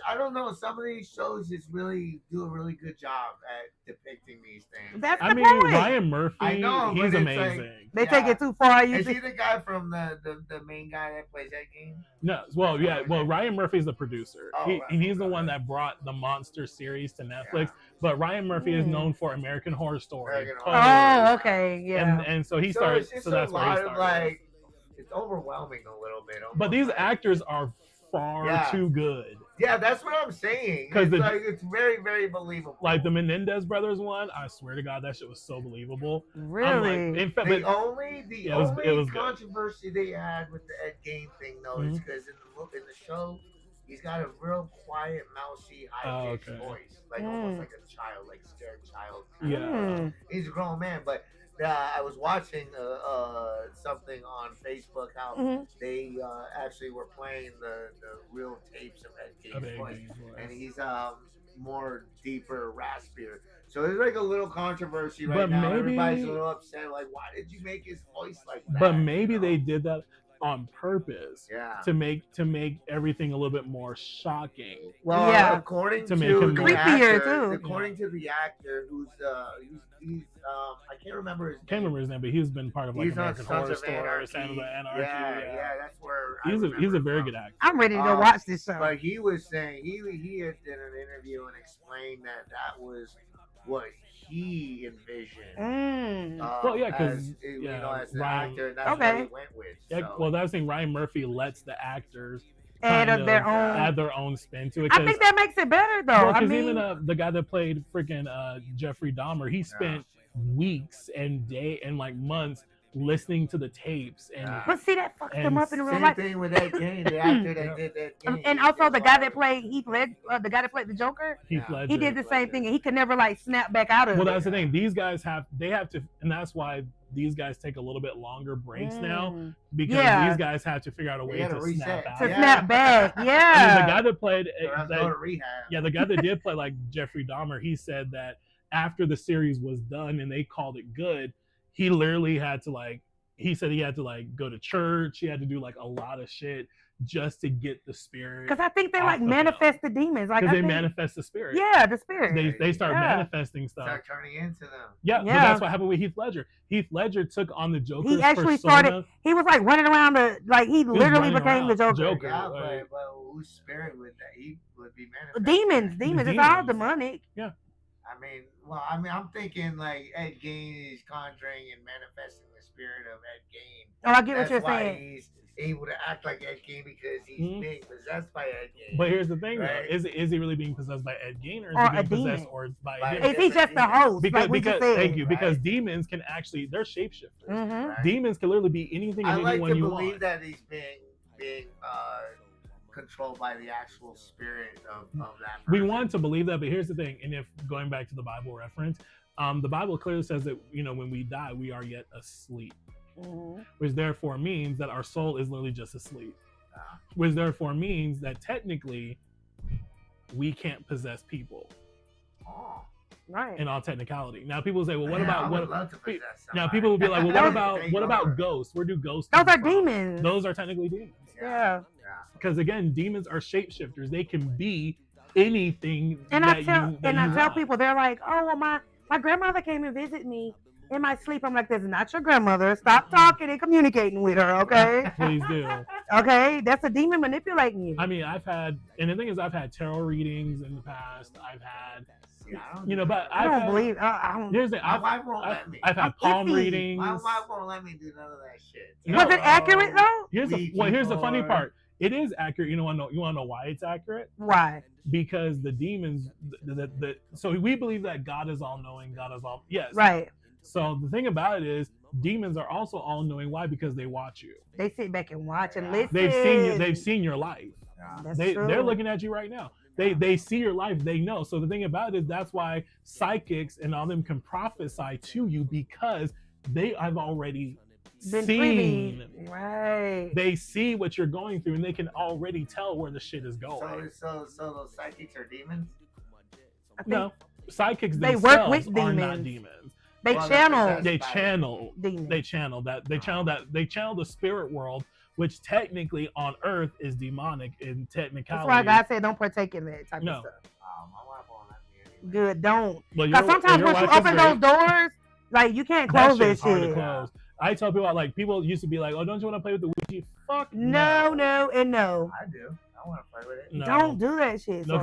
I don't know. Some of these shows just really do a really good job at depicting these things. That's I the mean, point. Ryan Murphy, I know, but he's it's amazing. like- They Yeah. take it too far. You Is see? he the guy from the main guy that plays that game? No, well, yeah, well, Ryan Murphy's the producer. Oh, He, right, and he's the right, one right. that brought the Monster series to Netflix. Yeah. But Ryan Murphy is Mm. known for American Horror Story. American Totally. Oh, okay, yeah. And so he So started. it's just So that's a where he lot started. of like, it's overwhelming a little bit. But almost, these like- actors are far Yeah. too good. Yeah, that's what I'm saying. 'Cause It's the- like it's very, very believable. Like the Menendez brothers one, I swear to God, that shit was so believable. I'm Really? like, in fact, The but- only Yeah, it was good. controversy they had with the Ed Gein thing though is Mhm. because in the show he's got a real quiet, mousy, high pitched okay. voice, like Mm. almost like a child, like scared child. Yeah. Mm. He's a grown man, but I was watching something on Facebook how Mhm. they actually were playing the real tapes of Ed Of Gein's Ed voice, Gein's voice. and he's more deeper, raspier. So there's like a little controversy right But now. maybe- Everybody's a little upset, like, why did you make his voice like that? But maybe You know? they did that on purpose Yeah. to make everything a little bit more shocking. Well, Yeah. according To to, make him the more- Creepier, actor, too. according to the actor who's I can't remember his Can't name. remember his name, but he's been part of like He's on American Sons Horror of Story, Anarchy. Sons of Anarchy. Yeah, that's where I He's a remember very from. good actor. I'm ready to go Um, watch this show. But he was saying he had did an interview and explained that was what he envisioned. Mm. Well, yeah, 'cause, as, you yeah, know, as an Ryan- actor, and that's Okay. what he went with. Yeah, So. well, that's the thing. Ryan Murphy lets the actors Add kind of their of own. add their own spin to it. I think that makes it better, though. I because mean, even the guy that played freaking Jeffrey Dahmer, he spent weeks and like months listening to the tapes and Yeah. but see, that fucked And him up in real Same life. thing with that game, the actor that Yeah. did that game. And also the guy that played the guy that played the Joker, Heath Yeah. Ledger. he did the same thing, and he could never like snap back out of Well, it. that's the thing. These guys have to, and that's why these guys take a little bit longer breaks now Mm. because Yeah. these guys have to figure out a They way gotta to reset. snap out. To Yeah. snap back, I mean, yeah. the guy that played So I was that- going to rehab. yeah, the guy that did play like Jeffrey Dahmer, he said that after the series was done and they called it good, he literally had to like, he said he had to like go to church. He had to do like a lot of shit just to get the spirit. Because I think they off like of him. manifest the demons. Like Because I they think, manifest the spirit. yeah, the spirit. They start Yeah. manifesting stuff. Start turning into them. Yeah, but Yeah. that's what happened with Heath Ledger. Heath Ledger took on the Joker's He actually persona. started. He was like running around he was literally running became the around. Joker. Joker. Yeah, like- but whose spirit would that he would be manifesting? Demons. It's all demons. demonic. I mean, I'm thinking like Ed Gein is conjuring and manifesting the spirit of Ed Gein. Oh, I get That's what you're why saying. he's able to act like Ed Gein because he's Mhm. being possessed by Ed Gein. But here's the thing, Right. though: is he really being possessed by Ed Gein, or is Or he a being possessed demon. or by By a a demon? Is he just the host? Because like we just because said. thank you because Right. demons can actually they're shapeshifters. Mhm. Right? Demons can literally be anything I and like anyone to you believe want. that he's being controlled by the actual spirit of that We person. want to believe that, but here's the thing: and if going back to the Bible reference, the Bible clearly says that when we die, we are yet asleep, Mhm. which therefore means that our soul is literally just asleep. Ah. Which therefore means that technically we can't possess people. Oh. Right. in all technicality. Now people say, well, what Man, I about would what? love to possess Now somebody. people will be like, well, what about over. ghosts? Where do ghosts? Those come are from? demons. Those are technically demons. Yeah. Because again, demons are shapeshifters. They can be anything. And that I tell you, that and I you tell want. people, they're like, oh, well, my grandmother came and visit me in my sleep. I'm like, this is not your grandmother. Stop talking and communicating with her, okay? Please do. Okay, that's a demon manipulating you. I mean, I've had tarot readings in the past. I've had, but I don't believe. I don't. Here's the My wife won't let me. I've had I'm palm iffy. readings. My wife won't let me do none of that shit. No. Was it accurate though? Here's the funny part. It is accurate. You want to know why it's accurate? Why? Because the demons, so we believe that God is all knowing. God is all yes. Right. So the thing about it is, demons are also all knowing. Why? Because they watch you. They sit back and watch and listen. They've seen your life. That's They're true. looking at you right now. They see your life. They know. So the thing about it is, that's why psychics and all them can prophesy to you, because they have already Been seen. privy. Right. They see what you're going through, and they can already tell where the shit is going. So those psychics are demons? I think No, psychics they themselves work with are not demons. demons. They Well, channel They channel. demons. They channel the spirit world, which technically on Earth is demonic in That's technicality. why God said don't partake in that type No. of stuff. My wife won't let me anyway. Good, don't. But Because sometimes your once you wife is open great. those doors, like you can't That close that shit's hard to shit. close. I tell people, like, people used to be like, oh, don't you want to play with the Ouija? Fuck No, no, and no. I do. I want to play with it. No. Don't do that shit. No, Sarge.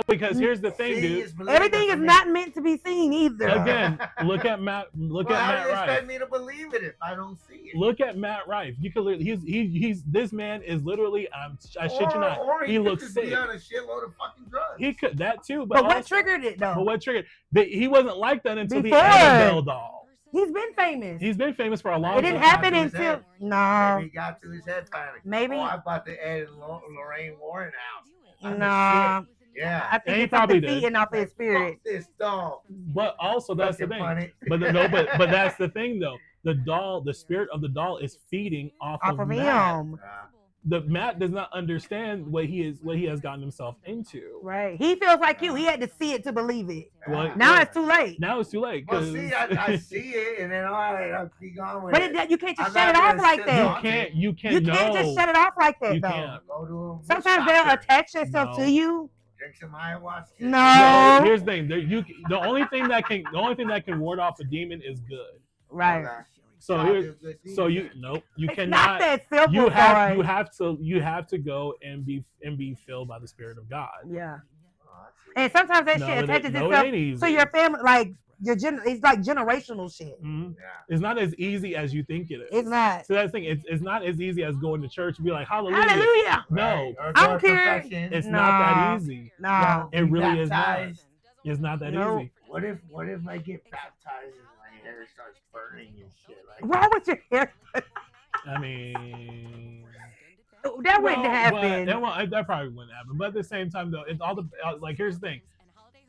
because here's the thing, dude. Everything is not meant to be seen either. Again, look at Matt. Look Well, at how Matt do you expect Rife. me to believe it if I don't see it? Look at Matt Rife. You can literally, he's this man is literally, I shit you not, Or he could looks just sick. be on a shitload of fucking drugs. He could that too, But what also- triggered it though? But what triggered? But he wasn't like that until Before. the Annabelle doll. He's been famous. He's been famous for a long It time. didn't happen to his until head. no, Maybe he got to his head finally. maybe Oh, I'm about to add Lorraine Warren out. I'm the nah. shit. Yeah. I think And he it's probably something did. feeding off his spirit. Fuck this dog. But also that's the Fucking thing. funny. But that's the thing though. The doll, the spirit of the doll is feeding off Off of Matt. him. The Matt does not understand what he has gotten himself into. Right. He feels like you. He had to see it to believe it. Well, Now it's too late. Now it's too late. Well, 'cause see, I see it, and then all right, I'll keep going with But it. you can't just I'm shut it not off gonna like sit that. on you can't You can't just shut it off like that You though. can't. Go to a Sometimes doctor, they'll attach themselves No. to you. drink some ayahuasca. No. Here's the thing. The only thing that can ward off a demon is good. Right. So I'll here, do good things. so you nope, you It's cannot. not that simple. You have Sarge. you have to go and be filled by the Spirit of God. Yeah. Oh, I see. And sometimes that No, shit it attaches ain't- no, it itself ain't easy. to your family, like it's like generational shit. Mhm. Yeah. It's not as easy as you think it is. It's not. So that's the thing. It's not as easy as going to church and be like hallelujah. Hallelujah. No, Right. Or I go don't to care. confession. it's No. not that easy. No. It really is not. Baptized. It's not that No. easy. What if I get baptized and my hair starts burning and shit like Why would your hair? I mean, That wouldn't no, happen. that probably wouldn't happen. But at the same time, though, it's all the like. Here's the thing.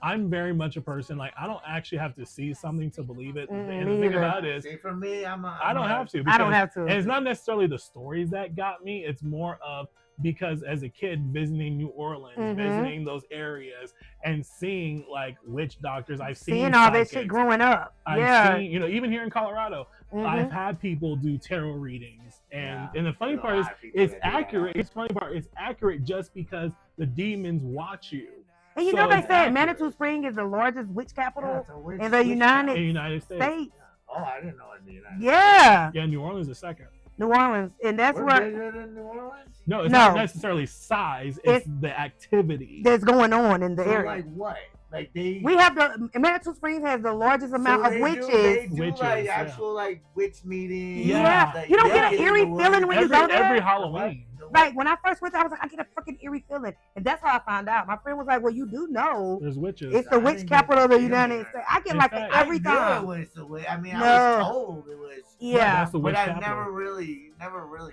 I'm very much a person like I don't actually have to see something to believe it. And the me thing either. about it is See, for me, I don't have to. I don't because- have to. And it's not necessarily the stories that got me. It's more of because as a kid visiting New Orleans, Mhm. visiting those areas, and seeing like witch doctors. I've seen Seeing all that shit psychics. growing up. I've Yeah. seen, even here in Colorado, Mhm. I've had people do tarot readings, and Yeah. and the funny There's a part is lot of people it's that do that. accurate. It's funny part. It's accurate just because the demons watch you And you So know they it's said accurate. Manitou Springs is the largest witch Yeah, capital it's a witch- in the witch United in the United States. States. Oh, I didn't know it'd be that. Yeah. Yeah, New Orleans is second. New Orleans. And that's We're what bigger than New Orleans? No, it's No. not necessarily size. It's the activity. that's going on in the So, area. like what? Like they. We have Manitou Springs has the largest amount of they witches. They do Witches, like yeah. actual like witch meetings. Yeah. Like, You don't they get an in eerie the woods. feeling when you go there? every Halloween. Like when I first went there, I was like, I get a freaking eerie feeling. And that's how I found out. My friend was like, well, you do know There's witches. it's the I witch didn't capital of the get the United feeling. States. I get In like fact, it every I knew it time. was the way. I mean, I No. was told it was. Yeah. That's the witch But I capital. never really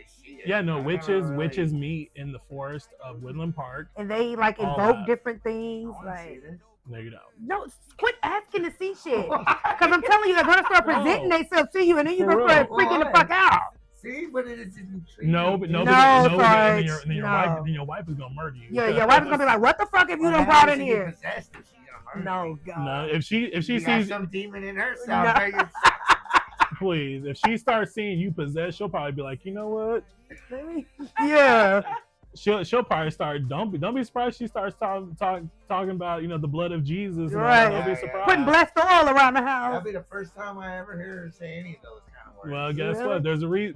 see it. Yeah, no, I witches never really- witches meet in the forest of Woodland Park. And they like All invoke that. different I things. wanna see Like, this. There you go. no, quit asking to see shit. Because I'm telling you, they're going to start presenting Oh. themselves to you, and then you're For going to start real. freaking the fuck out. See, but it is intriguing. No, but No, then Sarge, your no. wife, then your wife is gonna murder you. Yeah, your wife's going to be like, what the fuck have you Well, done how brought does in she get here? possessed if she gonna No, God. No, if she She sees some demon in herself. No. please, if she starts seeing you possessed, she'll probably be like, you know what? Yeah. She'll probably start. Don't be surprised she starts talking about the blood of Jesus. Right. Don't be Yeah, surprised. Putting blessed oil around the house. That'll be the first time I ever hear her say any of those kind of words. Well, guess Really? what?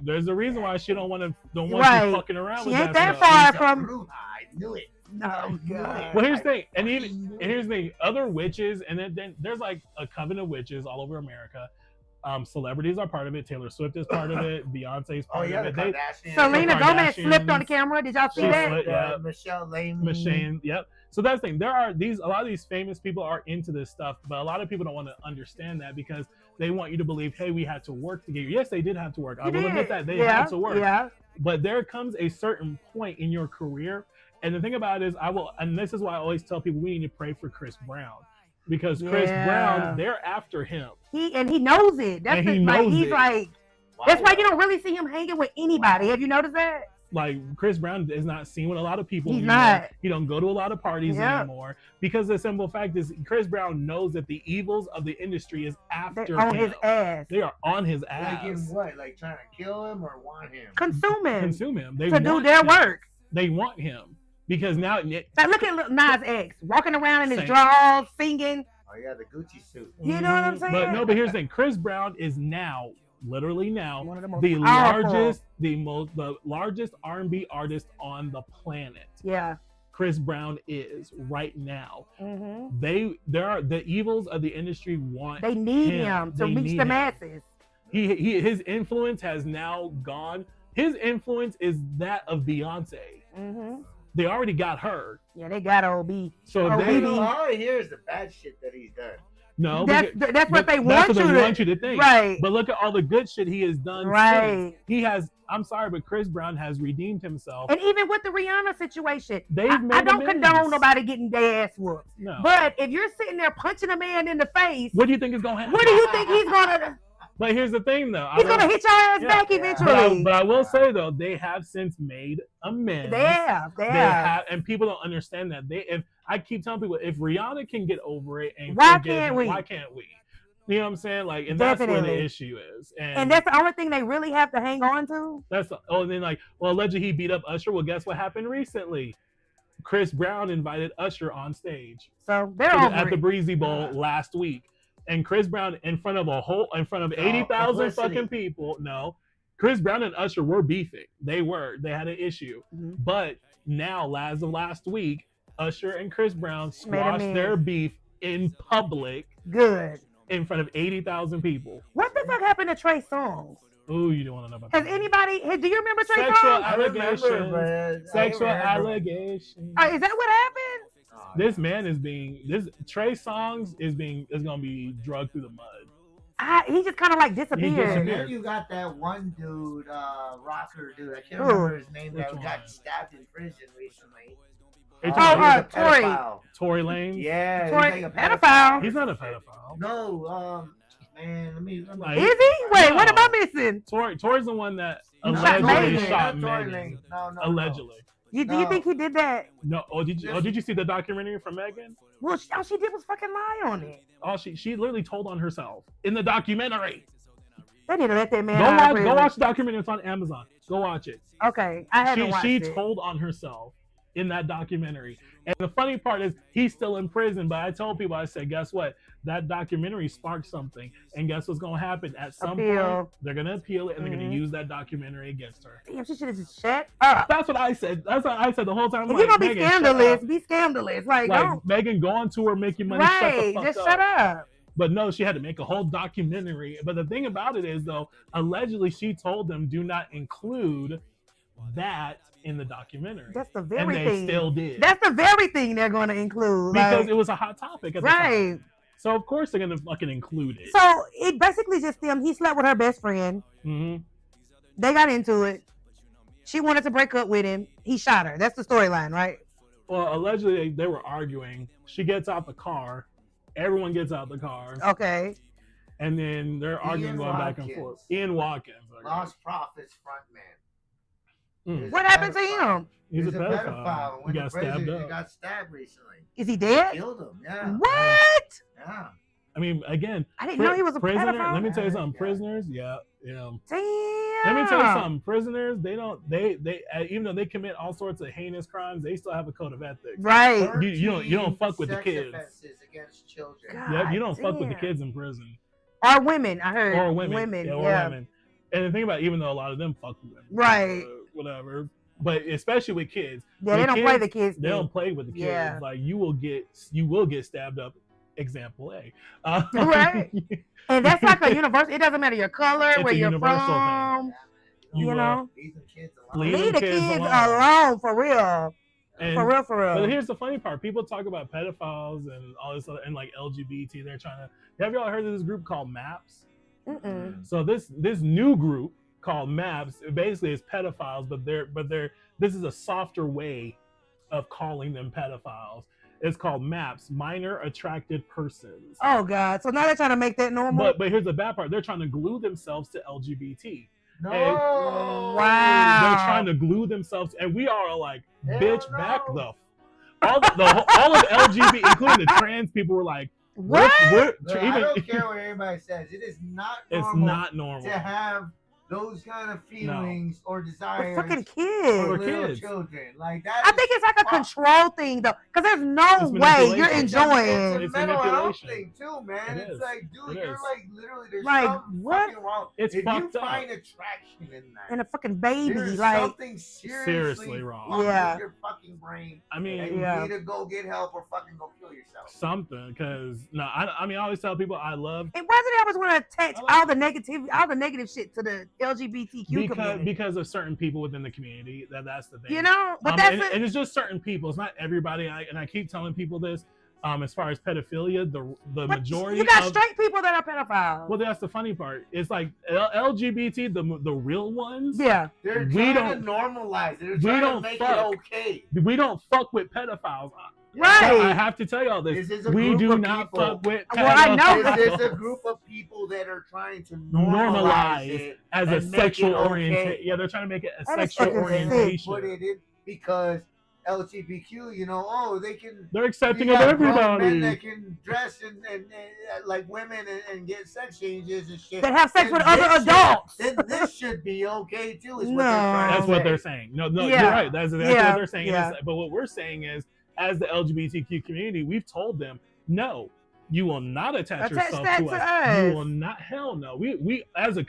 There's a reason why she don't want Right. you fucking around She with ain't that that stuff. far from. I knew it. No, God. Well, here's the thing, and here's the thing. Other witches, and then there's like a coven of witches all over America. Celebrities are part of it. Taylor Swift is part of it. Beyonce's part Oh yeah, of the it. Kardashians. Selena Gomez Kardashians. slipped on the camera. Did y'all see that? Yeah. Michelle Lame. Machine, yep. So that's the thing. There are a lot of these famous people are into this stuff, but a lot of people don't want to understand that because they want you to believe, hey, we had to work together. Yes, they did have to work. I will admit that they had to work. Yeah. But there comes a certain point in your career, and the thing about it is, and this is why I always tell people we need to pray for Chris Brown, because Chris Brown, they're after him. He knows it. That's And he knows he's it. like. That's why you don't really see him hanging with anybody. Have you noticed that? Like Chris Brown is not seen with a lot of people. He's anymore. not. He don't go to a lot of parties anymore because the simple fact is Chris Brown knows that the evils of the industry is after They're on him. his ass. They are on his Like ass. in what? Like trying to kill him or want him? Consume him. Consume him. They to do want their him. work. They want him because now. Like, look at Lil Nas X walking around in his Same. drawers, singing. Oh yeah, the Gucci suit. You know what I'm saying? But here's the thing: Chris Brown is now, literally now, One of the most the powerful. the largest R&B artist on the planet. Yeah. Chris Brown is right now. Mm-hmm. The evils of the industry want. They need him. him to They reach need the him. masses. His influence has now gone. His influence is that of Beyonce. Mm-hmm. They already got her. Yeah, they got OB. So Oh, they really? All I hear is the bad shit that he's done. no. That's what they want you to. want you to think. Right. But look at all the good shit he has done. Right. Since. He has. I'm sorry, but Chris Brown has redeemed himself. And even with the Rihanna situation, They've made I don't amends. condone nobody getting their ass whooped. No. But if you're sitting there punching a man in the face, What do you think is going to happen? what do you think he's gonna? But here's the thing, though. He's gonna hit your ass back eventually. But I will say though, they have since made amends. They have. And people don't understand that. If I keep telling people, if Rihanna can get over it, and Why forgive can't him, we? why can't we? You know what I'm saying? Like, and that's where Definitely. the issue is. And that's the only thing they really have to hang on to. And then allegedly he beat up Usher. Well, guess what happened recently? Chris Brown invited Usher on stage So they're at over the it. Breezy Bowl last week. And Chris Brown in front of 80,000 publicity. fucking people. No, Chris Brown and Usher were beefing. They had an issue. Mhm. But now, as of last week, Usher and Chris Brown Made squashed amends. their beef in public Good. in front of 80,000 people. What the fuck happened to Trey Songz? Ooh, you don't want to know about Has that. anybody? Do you remember Trey Sexual Songz? allegations. Sexual allegations. Is that what happened? This man is Trey Songz is gonna be drugged through the mud. He just kind of like disappeared. disappeared. And then you got that one dude, rocker dude. I can't Who? remember his name. Which That one? got stabbed in prison recently. Hey, He Tory- was a Tory. pedophile. Tory Lane. Yeah, Tory- he's like a pedophile. He's not a pedophile. No, man, let me. Like- Is he? Wait, No. what am I missing? Tory's the one that He shot allegedly Megan. shot Not Tory Megan. Lane. No. Allegedly. Do you No. think he did that? No. Did you see the documentary from Megan? Well, all she did was fucking lie on it. She literally told on herself in the documentary. They need to let that man out of Go prison. watch the documentary. It's on Amazon. Go watch it. Okay, I haven't watched She it. told on herself in that documentary. And the funny part is he's still in prison. But I told people, I said, guess what? That documentary sparked something. And guess what's going to happen? At some Appeal. point, they're going to appeal it and they're going Mhm. to use that documentary against her. Damn, she should have just shut up. That's what I said. That's what I said the whole time. If you're gonna be Megan, shut scandalous, up. be scandalous. Like, Like, don't. Megan, go on tour, make your money, shut the Right, fuck just up. shut up. But no, she had to make a whole documentary. But the thing about it is, though, allegedly she told them do not include that in the documentary. That's the and very they thing. still did. That's the very thing they're going to include. Because like, it was a hot topic at the time. right. So of course they're gonna fucking include it. So it basically just them. He slept with her best friend. hmm They got into it. She wanted to break up with him. He shot her. That's the storyline, right? Well, allegedly they were arguing. She gets out the car. Everyone gets out the car. Okay. And then they're arguing, Ian going back and Watkins. forth. Ian Watkins. Okay. Lost Profits frontman. What happened to him? He's a pedophile. He got stabbed up. He got stabbed recently. Is he dead? Killed him. Yeah. What? Yeah. I mean, again, I didn't know he was a prisoner. pedophile. Let me tell you something. Prisoners, yeah. Damn. Let me tell you something. Prisoners, they even though they commit all sorts of heinous crimes, they still have a code of ethics. Right. You don't fuck with the kids. Against children. Yep, you don't fuck with the kids in prison. Or women, I heard. Or women. Yeah, women. And the thing about it, even though a lot of them fuck with women. Right. Whatever. But especially with kids. Yeah, they don't play the kids. They don't play with the kids. Yeah. Like you will get stabbed up. Example A. Right. And that's like a universal. It doesn't matter your color, It's where a you're universal from. thing. You know. Leave the kids alone. Leave the kids alone for real. And, for real. But here's the funny part: people talk about pedophiles and all this other, and like LGBT. They're trying to. Have y'all heard of this group called MAPS? Mm-mm. So this new group called MAPS basically is pedophiles, but this is a softer way of calling them pedophiles. It's called MAPS, minor attracted persons. Oh God! So now they're trying to make that normal. But here's the bad part: they're trying to glue themselves to LGBT. No. Wow. They're trying to glue themselves, and we are like, bitch, no. back the all of LGBT, including the trans people, were like, what? Look, I don't care what anybody says. It is not normal. It's not normal to have those kind of feelings or desires For fucking for kids. little kids. children. Like that. I think it's like a control thing though, because there's no It's way you're manipulation. It's enjoying. a It's mental health manipulation. thing too, man. It It's is. like, dude, It you're is. like literally there's Like, something what? fucking wrong. It's if fucked you up. find attraction in that, And a fucking baby, there's like something seriously wrong. wrong Yeah. with your fucking brain. I mean, And you Yeah. need to go get help or fucking go kill yourself. something, because I mean, I always tell people I love and why do they always want to attach all the negative shit to the LGBTQ community? because of certain people within the community. That's the thing. You know, but that's and it's just certain people. It's not everybody. And I keep telling people this. As far as pedophilia, the but majority you got of, straight people that are pedophiles. well, that's the funny part. It's like LGBT, the real ones. Yeah. They're We trying don't- to normalize it. They're we trying to don't make fuck. it okay. We don't fuck with pedophiles. Right. I have to tell y'all this. This is a We group do of not people. fuck with Well, I know pedophiles. that. This is a group of people that are trying to Normalize normalize it as a and make sexual it okay. orientation. Yeah, they're trying to make it a That is sexual fucking sick. orientation. Put it in because LGBTQ, they can. They're accepting you of got grown everybody. Men that can dress and like women and get sex changes and shit. That have sex Then with other this adults. Then this should be okay too. Is what No. they're trying to That's what say. they're saying. No, Yeah. you're right. That's exactly Yeah. what they're saying. Yeah. But what we're saying is, as the LGBTQ community, we've told them, no, you will not attach yourself that to to us. us. You will not. Hell no. We as a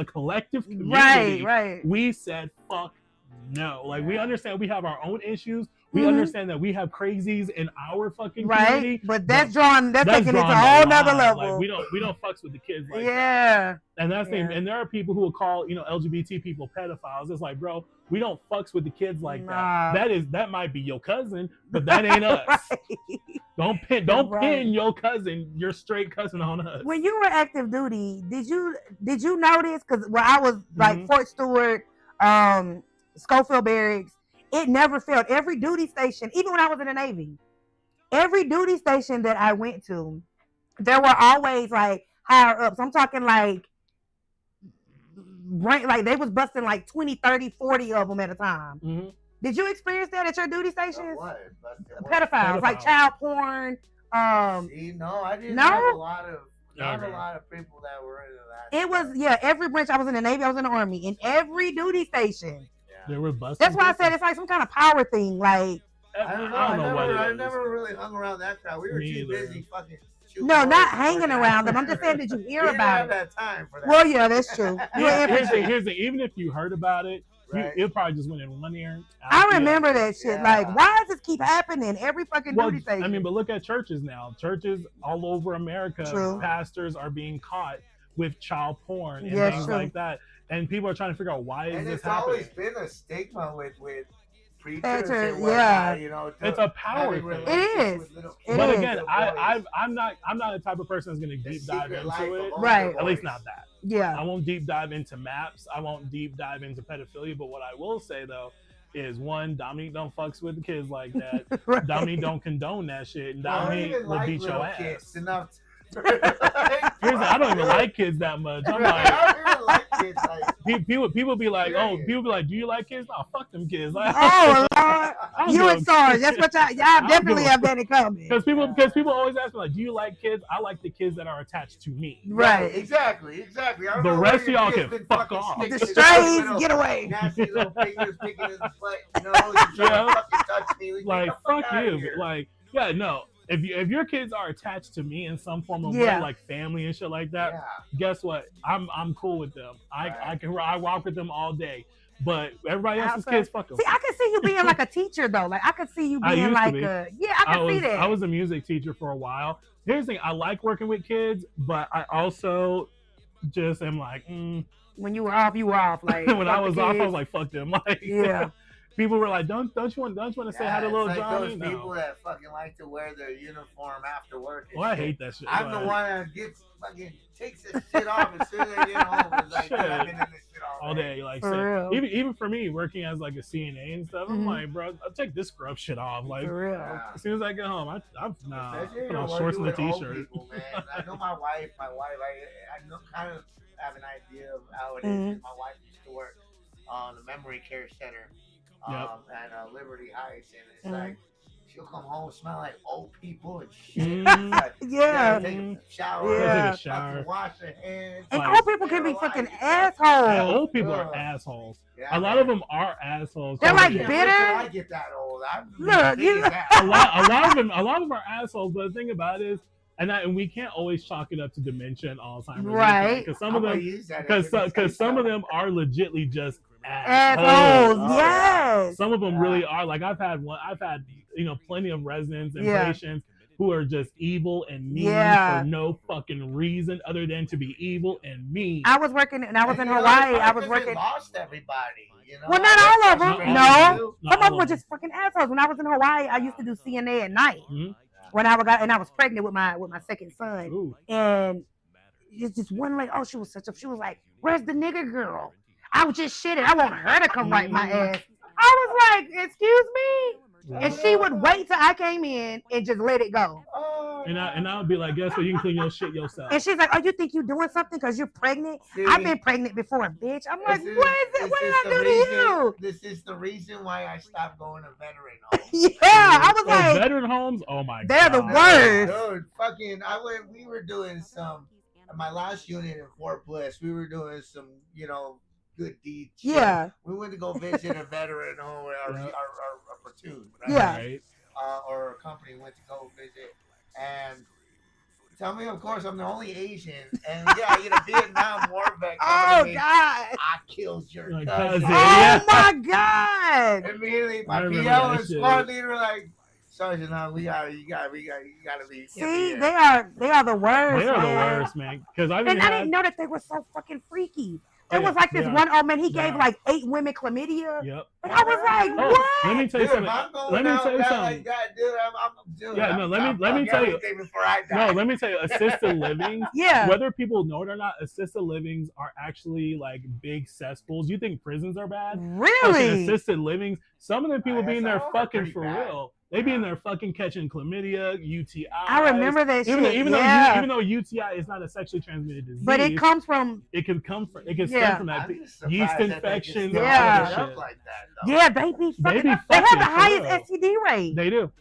collective community, Right. we said fuck no. Like we understand we have our own issues. We understand that we have crazies in our fucking community. Right. But that's taking it to a drawn the whole nother line. level. Like, we don't fucks with the kids like that. Yeah. And that's the Yeah. and there are people who will call LGBT people pedophiles. It's like, bro, we don't fucks with the kids like Nah. that. That might be your cousin, but that ain't us. Right. Don't Right. pin your cousin, your straight cousin on us. When you were active duty, did you notice? Because when I was like Mhm. Fort Stewart, Schofield Barracks, it never failed. Every duty station, even when I was in the Navy, every duty station that I went to, there were always like higher ups. I'm talking like they was busting like 20, 30, 40 of them at a time. Mhm. Did you experience that at your duty stations? What? Pedophiles, like child porn. See, no, I didn't No? have a lot of Okay. a lot of people that were into that. It was, every branch. I was in the Navy, I was in the Army, in every duty station. They were busting. That's why I people. said it's like some kind of power thing. Like, I don't know. I never really hung around that crowd. We were Me too either. busy fucking shooting. no, boys not and hanging working out. around them. I'm just saying, did you We hear didn't about have it? that time for that. Well, yeah, that's true. You were infantry. Here's the even if you heard about it, Right. it probably just went in one ear. out I the remember other. that shit. Yeah. Like, why does this keep happening? Every fucking Well, duty station. I mean, but look at churches now. Churches all over America, True. pastors are being caught with child porn and Yeah, things true. like that. And people are trying to figure out why is And this it's happening. always been a stigma with preachers Preachers, and whatnot, yeah. It's a power thing. It is. But is. again, I'm not the type of person that's going to deep dive into it. Right. At least not that. Yeah. I won't deep dive into maps. I won't deep dive into pedophilia. But what I will say though is, one, Dominique don't fucks with the kids like that. Right. Dominique don't condone that shit, and Dominique will beat your ass. Enough. Here's I don't even like kids that much. I'm like, I don't even like kids. Like, people be like, oh, people be like, do you like kids? No, fuck them kids. Like, oh Lord, you and Sarge. That's what y'all definitely have that in common. Because people always ask me like, do you like kids? I like the kids that are attached to me. Right. Exactly. The rest of y'all can fuck off. The strays, get away. Nasty little fingers picking his butt. No, you trying to fucking touch me. Like, fuck you. Like, yeah, no. If your kids are attached to me in some form of way, like family and shit like that, guess what? I'm cool with them. I rock with them all day. But everybody else's kids, fuck them. See, I can see you being like a teacher though. Like I could see you being like I can see that. I was a music teacher for a while. Here's the thing: I like working with kids, but I also just am like, when you were off, you were off. Like when I was off, I was like, fuck them. Like, yeah. People were like, "Don't you want to say hi to little like Johnny?" Those people that fucking like to wear their uniform after work. Well, I hate that shit. I'm the one that takes this shit off as soon as I get home. It's like, I've been in this shit all day. Like, so, even for me, working as like a CNA and stuff, I'm like, bro, I'll take this scrub shit off. Like, as soon as I get home, I'm put on shorts and a t-shirt. People, man. I know my wife. I know kind of have an idea of how it is. My wife used to work on the memory care center. At Liberty Heights, and it's like she'll come home smell like old people and shit. Like, take a shower, wash her hands. And old people can be fucking assholes. Yeah, old people are assholes. A lot of them are assholes. They're like bitter. I get that old. A lot of them are assholes. But the thing about it is, and we can't always chalk it up to dementia and Alzheimer's, right? Because some of them are legitly just assholes. Yes. Some of them really are. Like I've had plenty of residents and patients who are just evil and mean for no fucking reason other than to be evil and mean. I was working and I was in Hawaii. I was working. Lost everybody. You know? Well, not all of them. No, some of them were just fucking assholes. When I was in Hawaii, I used to do CNA at night. When I was pregnant with my second son. Ooh. And it's just one like, she was like, "Where's the nigger girl?" I was just shitting. I want her to come wipe my ass. I was like, "Excuse me," and she would wait till I came in and just let it go. And I would be like, "Guess what? You can clean your shit yourself." And she's like, "Oh, you think you're doing something because you're pregnant? See, I've been pregnant before, bitch." I'm like, "What did I do to you?" This is the reason why I stopped going to veteran homes. Yeah, I was like, veteran homes. Oh my god, they're the worst. Dude, fucking, we were doing some. My last unit in Fort Bliss, we were doing some, good deeds. Yeah. We went to go visit a veteran home, our platoon, right? Yeah. Right. Or a company went to go visit. And tell me, of course, I'm the only Asian. And I get a Vietnam War vet. Oh, God. I killed your cousin. Oh, my God. Immediately, my PO and squad leader like, Sergeant, you gotta be. See, they are the worst. They are the worst, man. Because I didn't know that they were so fucking freaky. There was like this one old man. He gave like 8 women chlamydia. Yep. And I was like, what? Let me tell you something. Let me tell you something. Like that, dude, let me tell you. No, let me tell you. Assisted living. Yeah. Whether people know it or not, assisted livings are actually like big cesspools. You think prisons are bad? Really? Assisted livings. Some of them people be in there fucking for real. They be in there fucking catching chlamydia, UTI. I remember that shit. Even though UTI is not a sexually transmitted disease, but it comes from. It can stem from that yeast infections. Yeah. Like that, yeah, they be fucking. They have the highest STD rate. They do.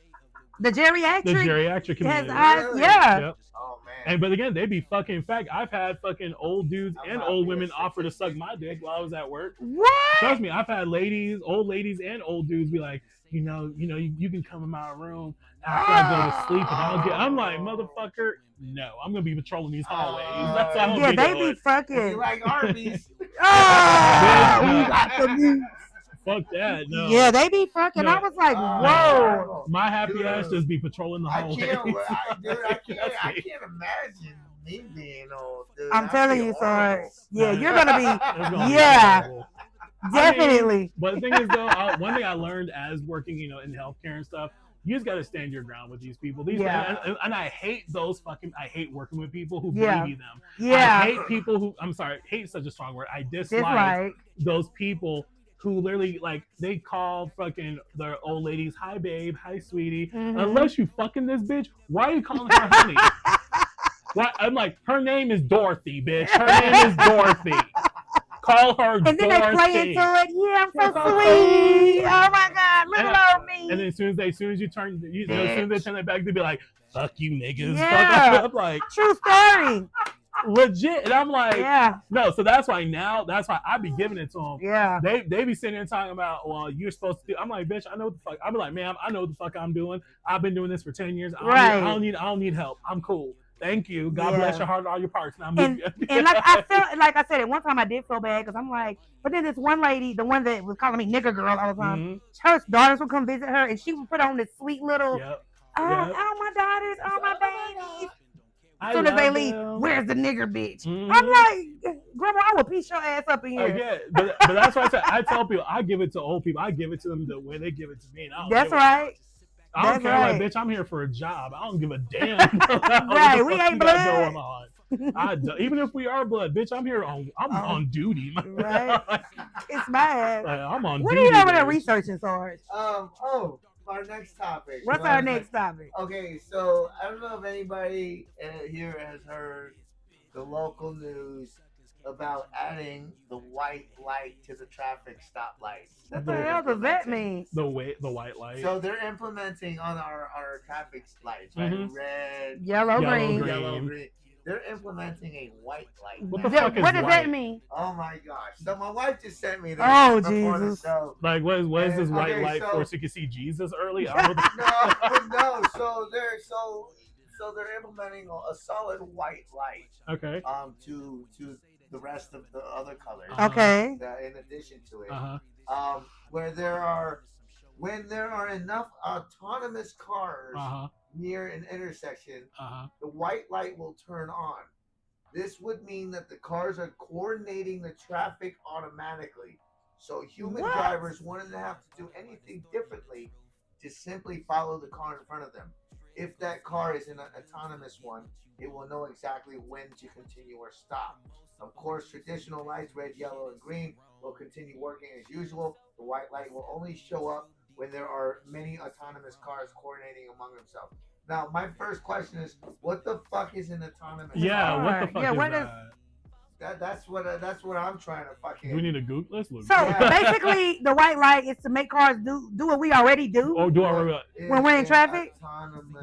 The geriatric community. Yeah. Yep. Oh man. But again, they be fucking fat. I've had fucking old dudes and old women offer to suck my dick while I was at work. What? Trust me, I've had old ladies and old dudes be like, you can come in my room after I go to sleep and I'm like, motherfucker, no, I'm gonna be patrolling these hallways. That's how they be fucking. You like Arby's? We got the meat. Fuck that, no. Yeah, they be fucking. I was like, whoa. My happy ass just be patrolling the hallways. I can't imagine me being old, dude. I'm telling you, Sarge. Yeah, you're gonna be. Yeah. Definitely. But the thing is, though, one thing I learned as working, in healthcare and stuff, you just got to stand your ground with these people. And I hate I hate working with people who baby them. Yeah. I hate people who, hate is such a strong word. I dislike those people who literally, they call fucking their old ladies, hi, babe, hi, sweetie. Mm-hmm. Unless you fucking this bitch, why are you calling her honey? Why? I'm like, her name is Dorothy, bitch. Her name is Dorothy. Call her And then they play Dorothy. into it. Yeah, I'm so That's so sweet. Oh my God, little old me. And then as soon as you turn, as soon as they turn their back, they be like, "Fuck you, niggas." Yeah. I'm like, True story. legit, and I'm like, Yeah. no. So that's why I be giving it to them. Yeah. They be sitting there talking about, well, you're supposed to do. I'm like, bitch, I know what the fuck. I be like, ma'am, I know what the fuck I'm doing. I've been doing this for 10 years. I don't need help. I'm cool. Thank you. God bless your heart and all your parts. And like I felt, like I said, at one time I did feel bad because I'm like, but then this one lady, the one that was calling me nigger girl all the time, her daughters would come visit her and she would put on this sweet little, oh my daughters, oh my babies. As soon as they leave, where's the nigger bitch? I'm like, Grandma, I will piece your ass up in here. Yeah, but that's why I said, I tell people, I give it to old people. I give it to them the way they give it to me. And That's right. I don't care, like, bitch, I'm here for a job. I don't give a damn. Right, we ain't blood. Even if we are blood, bitch, I'm here on duty. Right. It's bad. Like, I'm on what duty. What are you over there researching, Sarge? Our next topic. What's our next topic? Okay, so I don't know if anybody here has heard the local news about adding the white light to the traffic stoplights. What the hell does that mean? The white light. So they're implementing on our traffic lights, right? Red, yellow, green. They're implementing a white light. What the fuck is What does white? that mean? Oh my gosh! So my wife just sent me this. Oh before Jesus! The show. Like what is this white light for? So you can see Jesus early? No. So they're implementing a solid white light. Okay. To the rest of the other colors. Okay. In addition to it, when there are enough autonomous cars near an intersection, the white light will turn on. This would mean that the cars are coordinating the traffic automatically. So human drivers wouldn't have to do anything differently, just simply follow the car in front of them. If that car is an autonomous one, it will know exactly when to continue or stop. Of course, traditional lights, red, yellow, and green, will continue working as usual. The white light will only show up when there are many autonomous cars coordinating among themselves. Now, my first question is, what the fuck is an autonomous car? What the fuck is that? That's what I'm trying to fucking. Do we need a Google? Let's look. So basically, the white light is to make cars do what we already do. Or do when we're in traffic?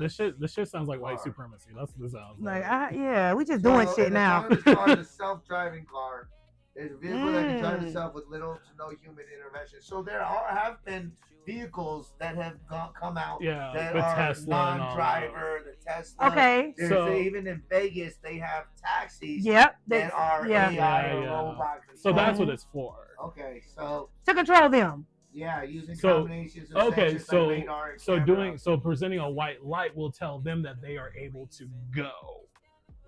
This shit sounds like white supremacy. That's what this sounds like. Yeah, we just doing shit now. Autonomous car is a self-driving car. It's a vehicle that can drive itself with little to no human intervention. So there have been vehicles that have come out that are Tesla non-driver, the Tesla. Okay. Even in Vegas, they have taxis that are AI or robot controlled. So that's what it's for. Okay, so to control them. Yeah, using combinations of sensors like radar and camera. Presenting a white light will tell them that they are able to go.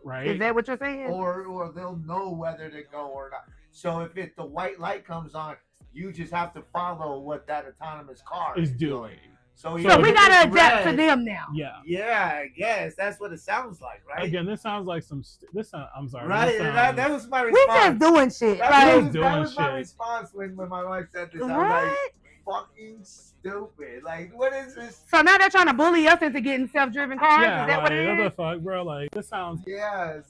Right? Is that what you're saying? Or they'll know whether to go or not. So if the white light comes on, you just have to follow what that autonomous car is doing. So we gotta adapt to them now. Yeah, I guess that's what it sounds like, right? Again, this sounds like I'm sorry. Right, that was my response. We just doing shit. That was my response when my wife said this. I was like, fucking stupid. Like, what is this? So now they're trying to bully us into getting self-driven cars? Yeah, is that what it is? What the fuck, bro? Like, this sounds...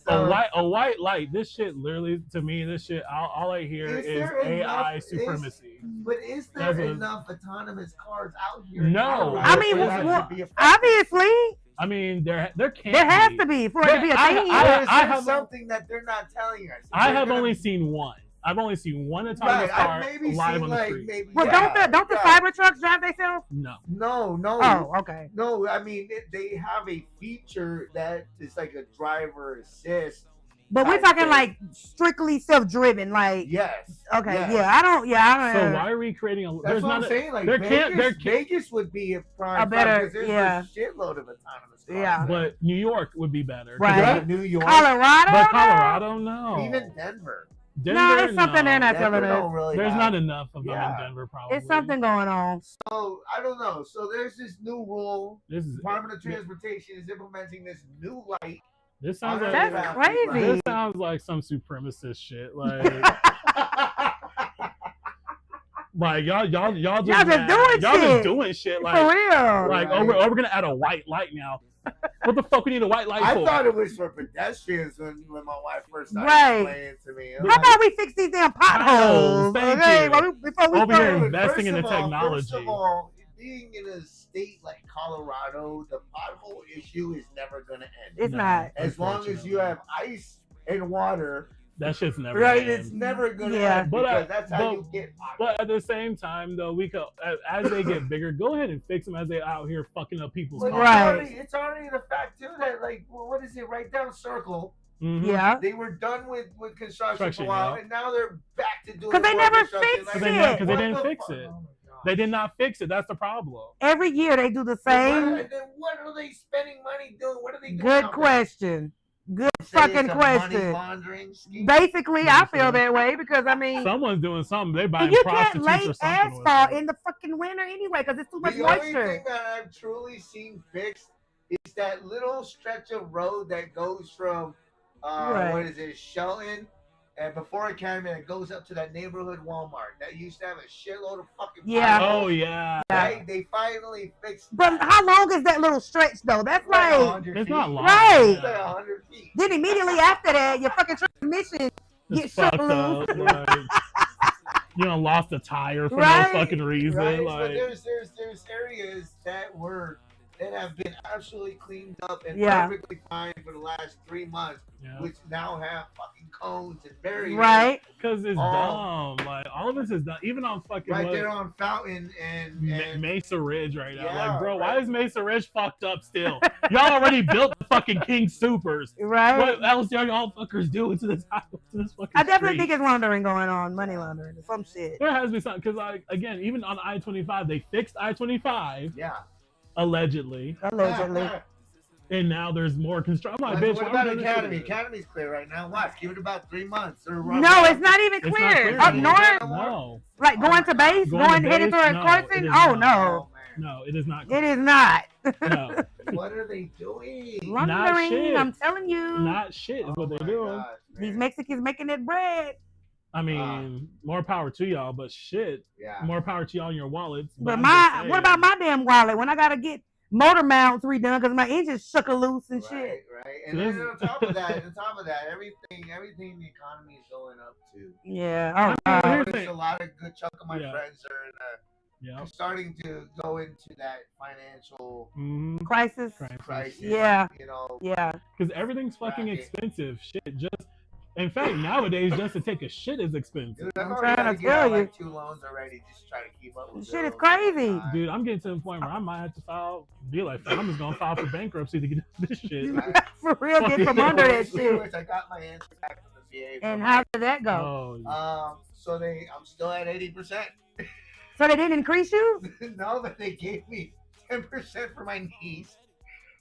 So a white light. This shit, literally, to me, all I hear is AI supremacy. But is there enough autonomous cars out here? No. I mean, obviously. I mean, there can't. There has to be for it to be a thing. I have something that they're not telling us. I have only seen one. I've only seen one autonomous car live on the street. Well, don't the cyber trucks drive themselves? No. Oh, okay. No, I mean they have a feature that is like a driver assist. But we're talking like strictly self-driven, like. Yes. Okay. Yeah. I don't. So why are we creating a? That's what I'm saying. Like Vegas would be a prime. Better. There's a shitload of autonomous cars. Yeah. But New York would be better. Right. New York. Colorado. But Colorado, no. Even Denver. No, it's something they're not telling us. Really there's not enough of them in Denver, probably. It's something going on. So, I don't know. So, there's this new rule. The Department of Transportation is implementing this new light. This sounds like... That's crazy. This sounds like some supremacist shit. Like... Like y'all just doing shit. Y'all just doing shit. Like, for real. Like, we're gonna add a white light now. What the fuck we need a white light I for? thought it was for pedestrians when my wife first started explaining to me. How about we fix these damn potholes? Thank Okay, you. before we Over here start. investing in the technology. First of all, being in a state like Colorado, the pothole issue is never going to end. It's not. As long as you have ice and water, that shit's never right. gonna It's end. never gonna Yeah. end because that's how you get potholes. But at the same time, though, we could, as they get bigger, go ahead and fix them as they out here fucking up people's cars. Right. It's already the fact too that like, well, what is it? Right down Circle. Mm-hmm. Yeah. They were done with construction for a while, and now they're back to doing. Because they never construction. fixed Like, it. Because they didn't fix it. Oh my God. They did not fix it. That's the problem. Every year they do the same. And then what are they spending money doing? What are they doing? Good out there? question. Good Say fucking it's a money question. laundering scheme? Basically, I feel that way because I mean, Someone's doing something. They buying and you can't prostitutes lay or something. with asphalt it. in the fucking winter anyway because it's too much The only moisture. thing that I've truly seen fixed is that little stretch of road that goes from Right. what is it, Shelton, and before Academy that goes up to that neighborhood Walmart that used to have a shitload of fucking Yeah. potholes. Oh yeah. Right? They finally fixed But that. how long is that little stretch though? That's Like like 100 It's feet. not long. Right. It's like 100 feet. then immediately after that, your fucking transmission It's gets shut fucked loose. up. Like, you know, lost a tire for Right. no fucking reason. Right? But Like, there's areas that have been absolutely cleaned up and Yeah. perfectly fine for the last 3 months, yeah. which now have fucking cones and barriers. Right. Because it's Oh. dumb. Like all of this is done. Even on fucking Right what, there on Fountain and Mesa Ridge right now. Yeah, Like, bro, why right. is Mesa Ridge fucked up still? Y'all already built the fucking King Supers. Right. What else are y'all fuckers doing to this fucking I definitely street? think it's laundering going on, money laundering or some shit. There has to be something because, like, again, even on I-25, they fixed I-25 yeah. allegedly, Allegedly. and now there's more construction. I'm like, What bitch, about why we doing this Academy? shit? Academy's clear right now. Watch, give it about 3 months. Or No, it's not even It's not clear. clear Up yet. north, No, like going to base, Going to going headed base? towards No, Carson. it is Oh not. no, no, it is not. it is not. No, What are they doing? Laundering, shit. I'm telling you. not shit is what they're my doing. gosh, These man. Mexicans making that bread. I mean, more power to y'all, but shit, Yeah. more power to y'all in your wallets. But I'm my, just saying. what about my damn wallet when I gotta get motor mounts redone because my engine shook a loose and shit. Right. And then on top of that, everything in the economy is going up too. Yeah. Oh, Here's the There's thing. a lot of good chunk of my Yeah. friends are in Yeah. starting to go into that financial Mm-hmm. crisis. crisis. Yeah. You know. Yeah. Because everything's fucking Right. expensive. Shit, just in fact, nowadays, just to take a shit is expensive. Dude, I've I'm already trying got to to get out tell you. like 2 loans already, just trying to keep up with Shit is bills. crazy. God. Dude, I'm getting to the point where I might have to be like, I'm just gonna file for bankruptcy to get this shit. For real, get from under that shit. Which I got my answer back from the VA. And how did that go? Oh, So I'm still at 80%. So they didn't increase you? No, but they gave me 10% for my knees.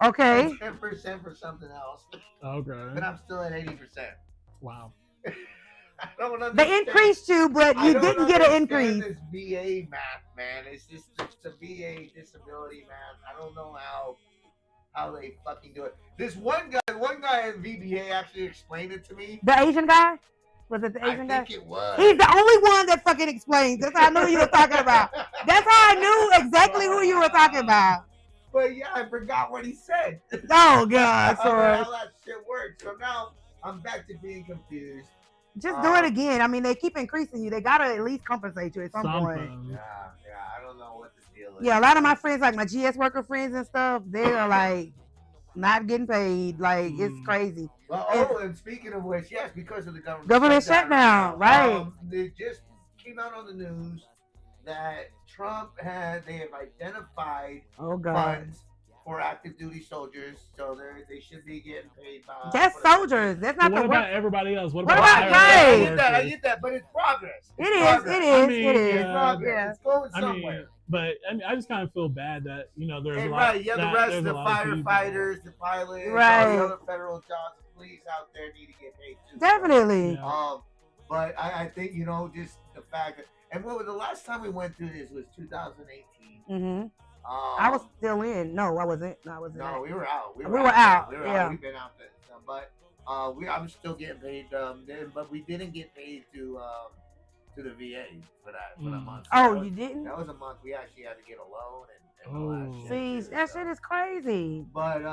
Okay. And 10% for something else. But okay. I'm still at 80%. Wow. I don't understand. They increased you, but I you don't didn't get an understand increase. This VA math, man. It's a VA disability math. I don't know how they fucking do it. This one guy at VBA actually explained it to me. The Asian guy? Was it the I Asian guy? think it was. He's the only one that fucking explains. That's how I knew you were talking about. That's how I knew exactly who you were talking about. But yeah, I forgot what he said. Oh God, How sorry. that shit works. So now I'm back to being confused. Just do it again. I mean, they keep increasing you. They gotta at least compensate you at some point. Something. Yeah, I don't know what the deal is. Yeah, a lot of my friends, like my GS worker friends and stuff, they are like not getting paid. Like it's crazy. Well, and speaking of which, yes, because of the Government shutdown, right? It just came out on the news that they have identified Oh God. funds for active duty soldiers, so they should be getting paid by. That's soldiers. That's not But what the about work. everybody else? What What about about IRS right? I workers? get that, but it's progress. It It's is. progress. It is. I mean, It It's is. yeah. progress. Yeah. It's going I somewhere. mean, but I just kind of feel bad that there's And a lot. right, yeah, the that rest there's of a the lot of people. firefighters, the pilots, all Right. the other federal jobs, the police out there need to get paid too. Definitely. Yeah. But I think just the fact that, and what was the last time we went through this was 2018. Mm-hmm. I was still in. No, I wasn't. No, I wasn't. No, we were out. We were out, We were yeah. out. We've been out there. But I'm still getting paid. But we didn't get paid to the VA for that month. Oh, That you was- didn't? That was a month we actually had to get a loan and all that shit. See, too, that so. shit is crazy. But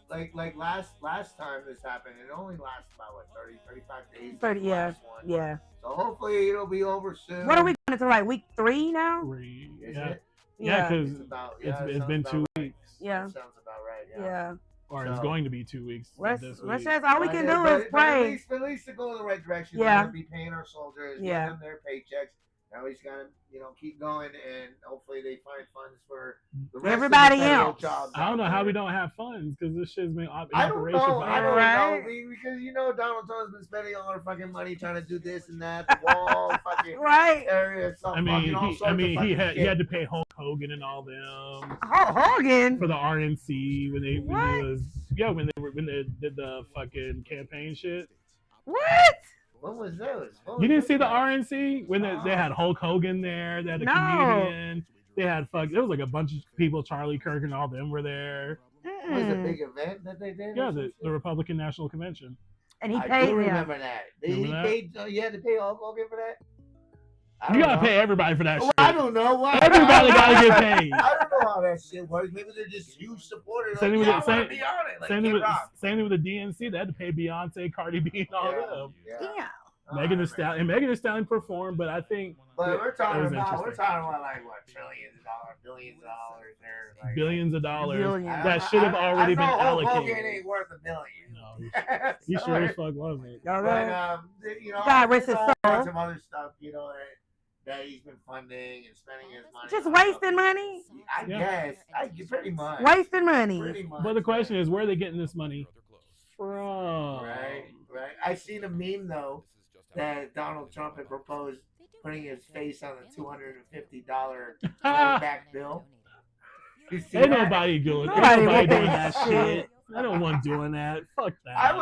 like last time this happened, it only lasts about what 35 days. 30, yeah, yeah. So hopefully it'll be over soon. What are we going into like week 3 now? 3, Is yeah. it? Yeah, because it's been 2 weeks. Yeah. That sounds about right. Yeah. Or it's going to be 2 weeks. Let's this just week. all we can do is pray. At least to go in the right direction. Yeah. We're gonna be paying our soldiers, getting them their paychecks. Now we just gotta, keep going, and hopefully they find funds for the rest everybody of the else. Jobs I don't know how we don't have funds because this shit's been in I operation. don't know, Right? because Donald Trump's been spending all our fucking money trying to do this and that, the wall, fucking Right. area, he had to pay Hulk Hogan and all them. Hogan For the RNC when they did the fucking campaign shit. What? When was those? You didn't see the RNC when they had Hulk Hogan there, they had a comedian, they had there was like a bunch of people, Charlie Kirk and all them were there. It was a big event that they did. Yeah, the Republican National Convention. And he paid. I do remember that. Paid. You had to pay Hulk Hogan for that. You gotta pay everybody for that shit. I don't know why. Everybody gotta get paid. I don't know how that shit works. Maybe they're just huge supporters. Same thing with the DNC. They had to pay Beyonce, Cardi B, and all them. Yeah. Megan Thee Stallion performed, but I think. But we're talking about like what, trillions of dollars, billions of dollars there. Like, billions of dollars billions. that should have already been allocated. Hogan ain't worth $1 billion. No, he sure as fuck wasn't. God rest his soul. Bunch of other stuff, that he's been funding and spending his money. Just wasting money. I guess. Pretty much. Wasting money. Pretty much. But the question is, where are they getting this money from? Right. I seen a meme though that Donald Trump had proposed putting his face on a $250 back bill. Ain't nobody doing that shit. I don't want doing that. Fuck that. I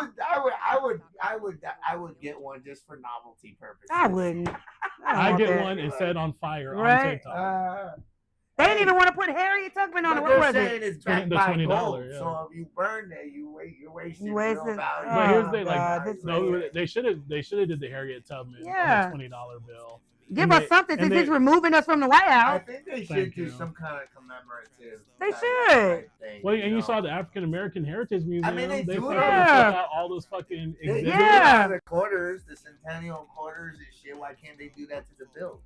would get one just for novelty purposes. I wouldn't. I get one and set on fire on TikTok. They didn't even want to put Harriet Tubman on it. What was it? It's backed by $20, gold. Yeah. So if you burn it, you're wasting You real wasted- value. But here's the God, they should have did the Harriet Tubman Yeah. on the $20 bill. Give us something since he's removing us from the White I House. think they should do some kind of commemorative. They type thing, Well, and you saw the African American Heritage Museum. I mean, they do fucking it. took out all those fucking They do exhibits. it the quarters, the centennial quarters and shit. Why can't they do that to the bill?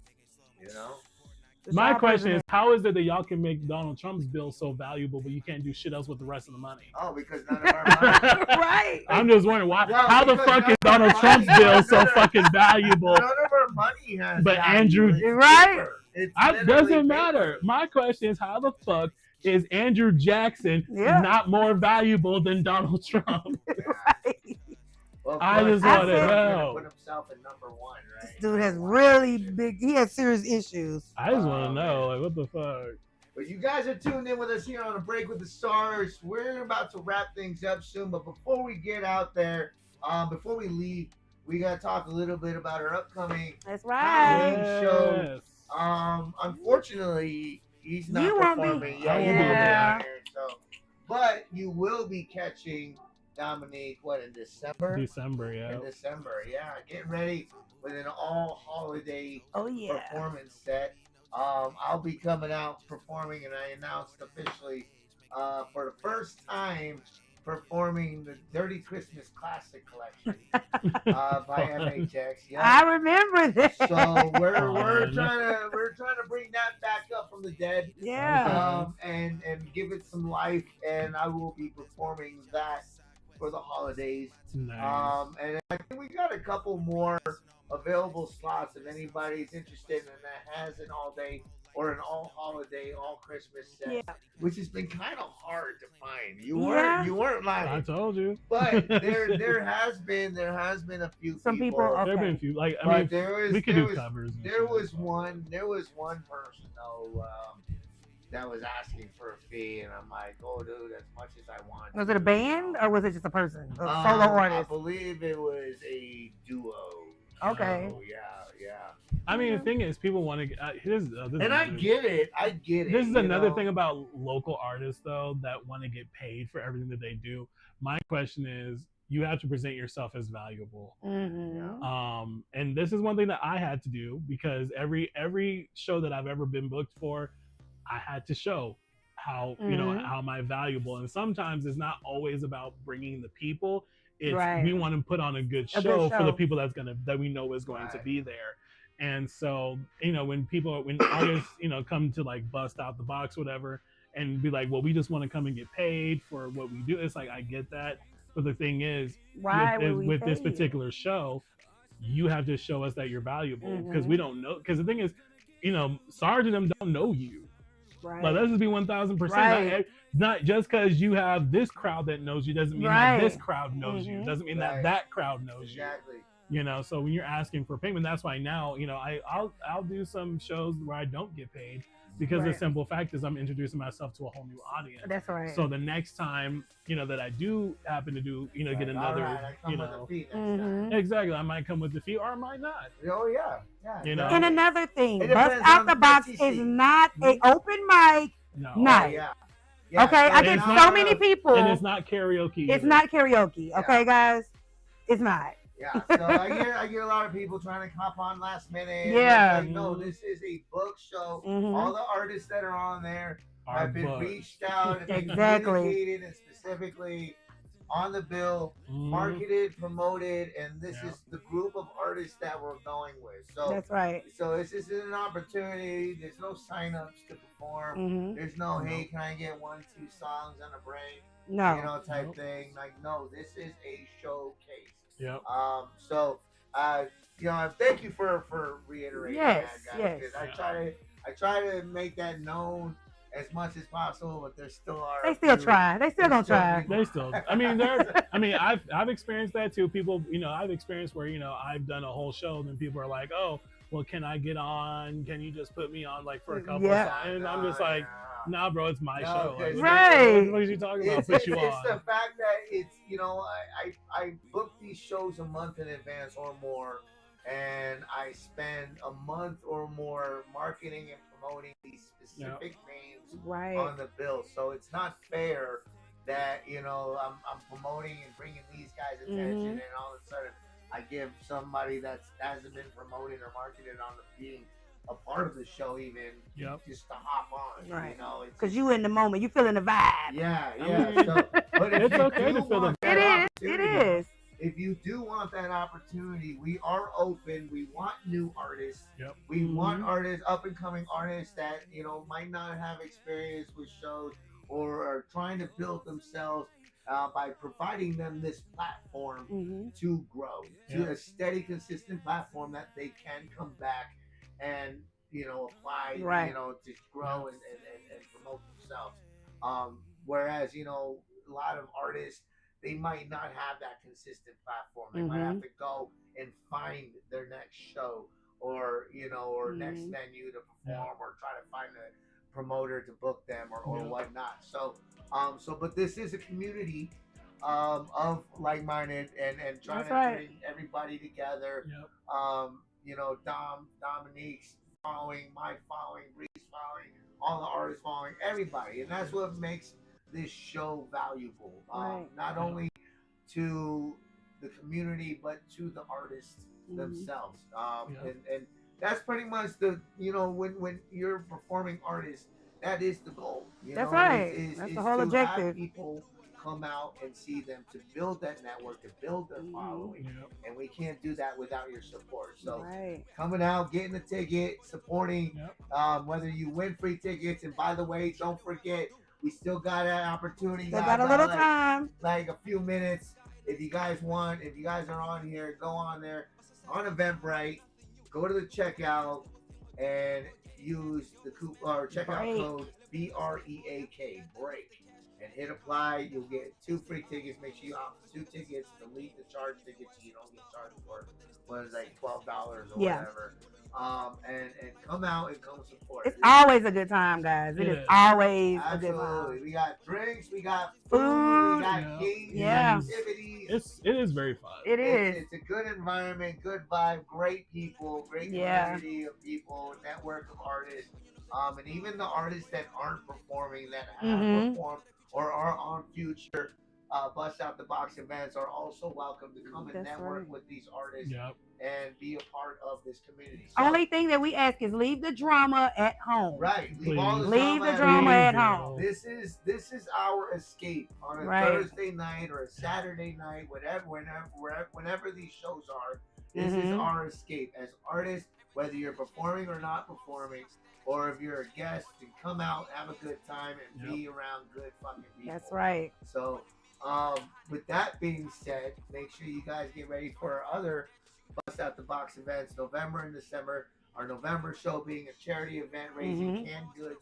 My question is, how is it that y'all can make Donald Trump's bill so valuable, but you can't do shit else with the rest of the money? Oh, because none of our money. Right. I'm just wondering why. Well, how the fuck is Donald Trump's bill so fucking valuable? None of our money has. But value. Andrew, It's right? paper. It's It literally doesn't matter. paper. My question is, how the fuck is Andrew Jackson not more valuable than Donald Trump? Well, I just want to I know. Put himself at number 1, right? This dude has really big. He has serious issues. I just want to know, like, what the fuck? But you guys are tuned in with us here on A Break with the Stars. We're about to wrap things up soon, but before we get out there, before we leave, we gotta talk a little bit about our upcoming That's right. show. Unfortunately, he's not You won't be- performing. I won't be Yeah. Here, but you will be catching Dominique. In December? December, yeah. In December, yeah. Getting ready with an all-holiday performance set. I'll be coming out performing, and I announced officially for the first time performing the Dirty Christmas Classic Collection by MHX. Yeah. I remember this. So we're trying to bring that back up from the dead. Yeah. And give it some life, and I will be performing that for the holidays. Nice. And I think we got a couple more available slots if anybody's interested and that has an all day or an all holiday, all Christmas set, which has been kind of hard to find. You weren't lying. I told you. But there has been a few Some people. Okay. There have been a few. Like, I mean, we could do covers. There was one person though that was asking for a fee, and I'm like, oh, dude, as much as I want. Was it a band or was it just a person, a solo artist? I believe it was a duo. Okay. So, yeah. I mean, the thing is, people want to. I get it. This is another thing about local artists, though, that want to get paid for everything that they do. My question is, you have to present yourself as valuable. Mm-hmm. And this is one thing that I had to do because every show that I've ever been booked for, I had to show how you know how am I valuable. And sometimes it's not always about bringing the people. It's we want to put on a good show for the people that we know is going to be there. And so, you know, when artists, you know, come to like bust out the box, whatever, and be like, well, we just want to come and get paid for what we do. It's like, I get that. But the thing is, with this particular show, you have to show us that you're valuable, because we don't know. Because the thing is, you know, Sarge and them don't know you. Right. Like, let's just be 1,000%. Not just because you have this crowd that knows you doesn't mean that this crowd knows you. It doesn't mean that crowd knows you. You know, so when you're asking for payment, that's why now, you know, I'll do some shows where I don't get paid, because the simple fact is I'm introducing myself to a whole new audience. That's right. So the next time, you know, that I do happen to do, you know, get another, you know, exactly, I might come with the fee or I might not. Oh yeah, you know. And another thing, Bust Out the Box is not an open mic night. Yeah, okay, I get so many people, and it's not karaoke. It's not karaoke. Okay, guys, it's not. Yeah, so I get a lot of people trying to hop on last minute. Yeah. Like, no, this is a book show. All the artists that are on there have been reached out and communicated and specifically on the bill, marketed, promoted, and this is the group of artists that we're going with. So that's right. So this is an opportunity. There's no sign-ups to perform. There's no, hey, can I get 1-2 songs on a break? No. You know, type thing. Like, no, this is a showcase. Yep. So, you know, thank you for reiterating that, guys. Because I try to make that known as much as possible, but there still are. They still try. They still gonna try. They still. I mean, I've experienced that too. People, you know, I've experienced where, you know, I've done a whole show and then people are like, oh, well, can I get on? Can you just put me on like for a couple of songs? And I'm just like, nah, bro, it's my show. Like, what are you talking about? It's the fact that it's, you know, I book these shows a month in advance or more, and I spend a month or more marketing and promoting these specific names on the bill. So it's not fair that, you know, I'm promoting and bringing these guys attention, and all of a sudden I give somebody that hasn't been promoted or marketed on the being a part of the show even just to hop on, you know, because you in the moment, you feeling the vibe. Yeah. So, but it's okay to feel the vibe. It is. If you do want that opportunity, we are open. We want new artists. We want artists, up and coming artists that, you know, might not have experience with shows or are trying to build themselves by providing them this platform to grow, to a steady, consistent platform that they can come back and, you know, apply, you know, to grow and promote themselves. Whereas, you know, a lot of artists, they might not have that consistent platform. They might have to go and find their next show or, you know, or next venue to perform or try to find a promoter to book them or whatnot. So, but this is a community of like-minded and trying to bring everybody together. You know, Dominique's following, my following, Bree's following, all the artists following, everybody. And that's what makes this show valuable. Not only to the community, but to the artists themselves. And that's pretty much the, you know, when you're performing artists, that is the goal. You that's know, right. That's the whole to objective. Have people come out and see them, to build that network, to build their following. And we can't do that without your support. So coming out, getting the ticket, supporting, whether you win free tickets. And by the way, don't forget, we still got that opportunity. Still got a little time. Like a few minutes. If you guys want, if you guys are on here, go on there on Eventbrite, go to the checkout and use the checkout code BREAK, break, and hit apply. You'll get 2 free tickets. Make sure you opt for 2 tickets. Delete the charge tickets so you don't get charged for what is like $12 or whatever. And come out and come support. It's always a good time, guys. It is always a good time. We got drinks, we got food, we got games, activities. It is very fun. It's a good environment, good vibe, great people, great community of people, network of artists, and even the artists that aren't performing, that have performed or are on future Bust Out the Box events are also welcome to come and network with these artists and be a part of this community. So, Only thing that we ask is leave the drama at home. right. Please. Leave the drama at home. This is our escape on a Thursday night or a Saturday night, whenever these shows are. This is our escape as artists, whether you're performing or not performing, or if you're a guest, and come out, have a good time, and be around good fucking people. That's right. So, with that being said, make sure you guys get ready for our other Bust Out the Box events, November and December. Our November show being a charity event raising canned goods,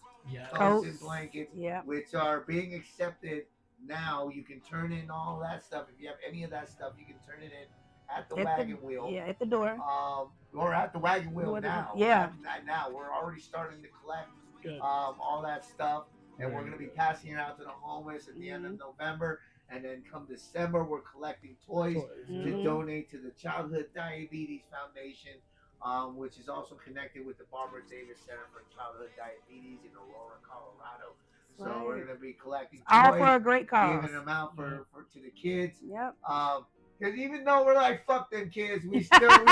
coats and blankets, which are being accepted now. You can turn in all that stuff. If you have any of that stuff, you can turn it in at the wagon wheel. Yeah, at the door. Or at the wagon wheel now. Yeah. Now we're already starting to collect all that stuff, and we're going to be passing it out to the homeless at the end of November. And then come December, we're collecting toys to donate to the Childhood Diabetes Foundation, which is also connected with the Barbara Davis Center for Childhood Diabetes in Aurora, Colorado. So we're going to be collecting toys, all for a great cause, giving them out for to the kids. Yep. Because even though we're like, fuck them kids, we still love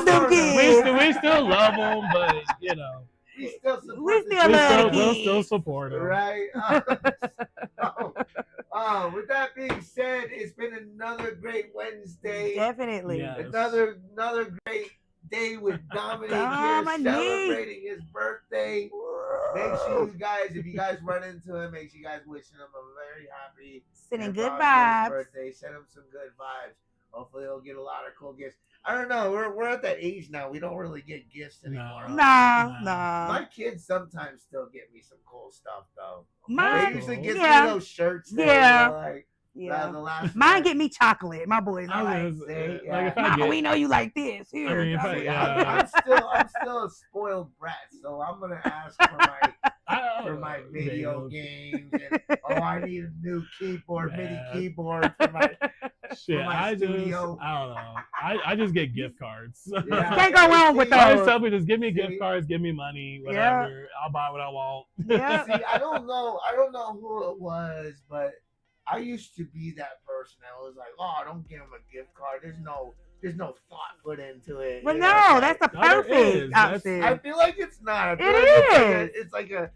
them kids. We still love them, but you know. We still support we'll still support them. Right? With that being said, it's been another great Wednesday. Definitely. Yes. Another great day with Dominic here celebrating his birthday. Make sure you guys, if you guys run into him, make sure you guys wishing him a very happy sending good vibes birthday. Send him some good vibes. Hopefully he'll get a lot of cool gifts. I don't know. We're at that age now. We don't really get gifts anymore. Nah. My kids sometimes still get me some cool stuff though. Mine, they usually get me those shirts. Mine get me chocolate. My boys. Mama, we know you like this. Here. I'm still a spoiled brat, so I'm gonna ask for my video games. And, I need a new keyboard, MIDI keyboard for my. Shit, I don't know. I just get gift cards. Can't go wrong with those. I always tell me, just give me gift cards, give me money, whatever. I'll buy what I want. Yeah. See, I don't know who it was, but I used to be that person that was like, oh, don't give him a gift card. There's no thought put into it. But no, that's the perfect option. I feel like it's not. It is. It's like a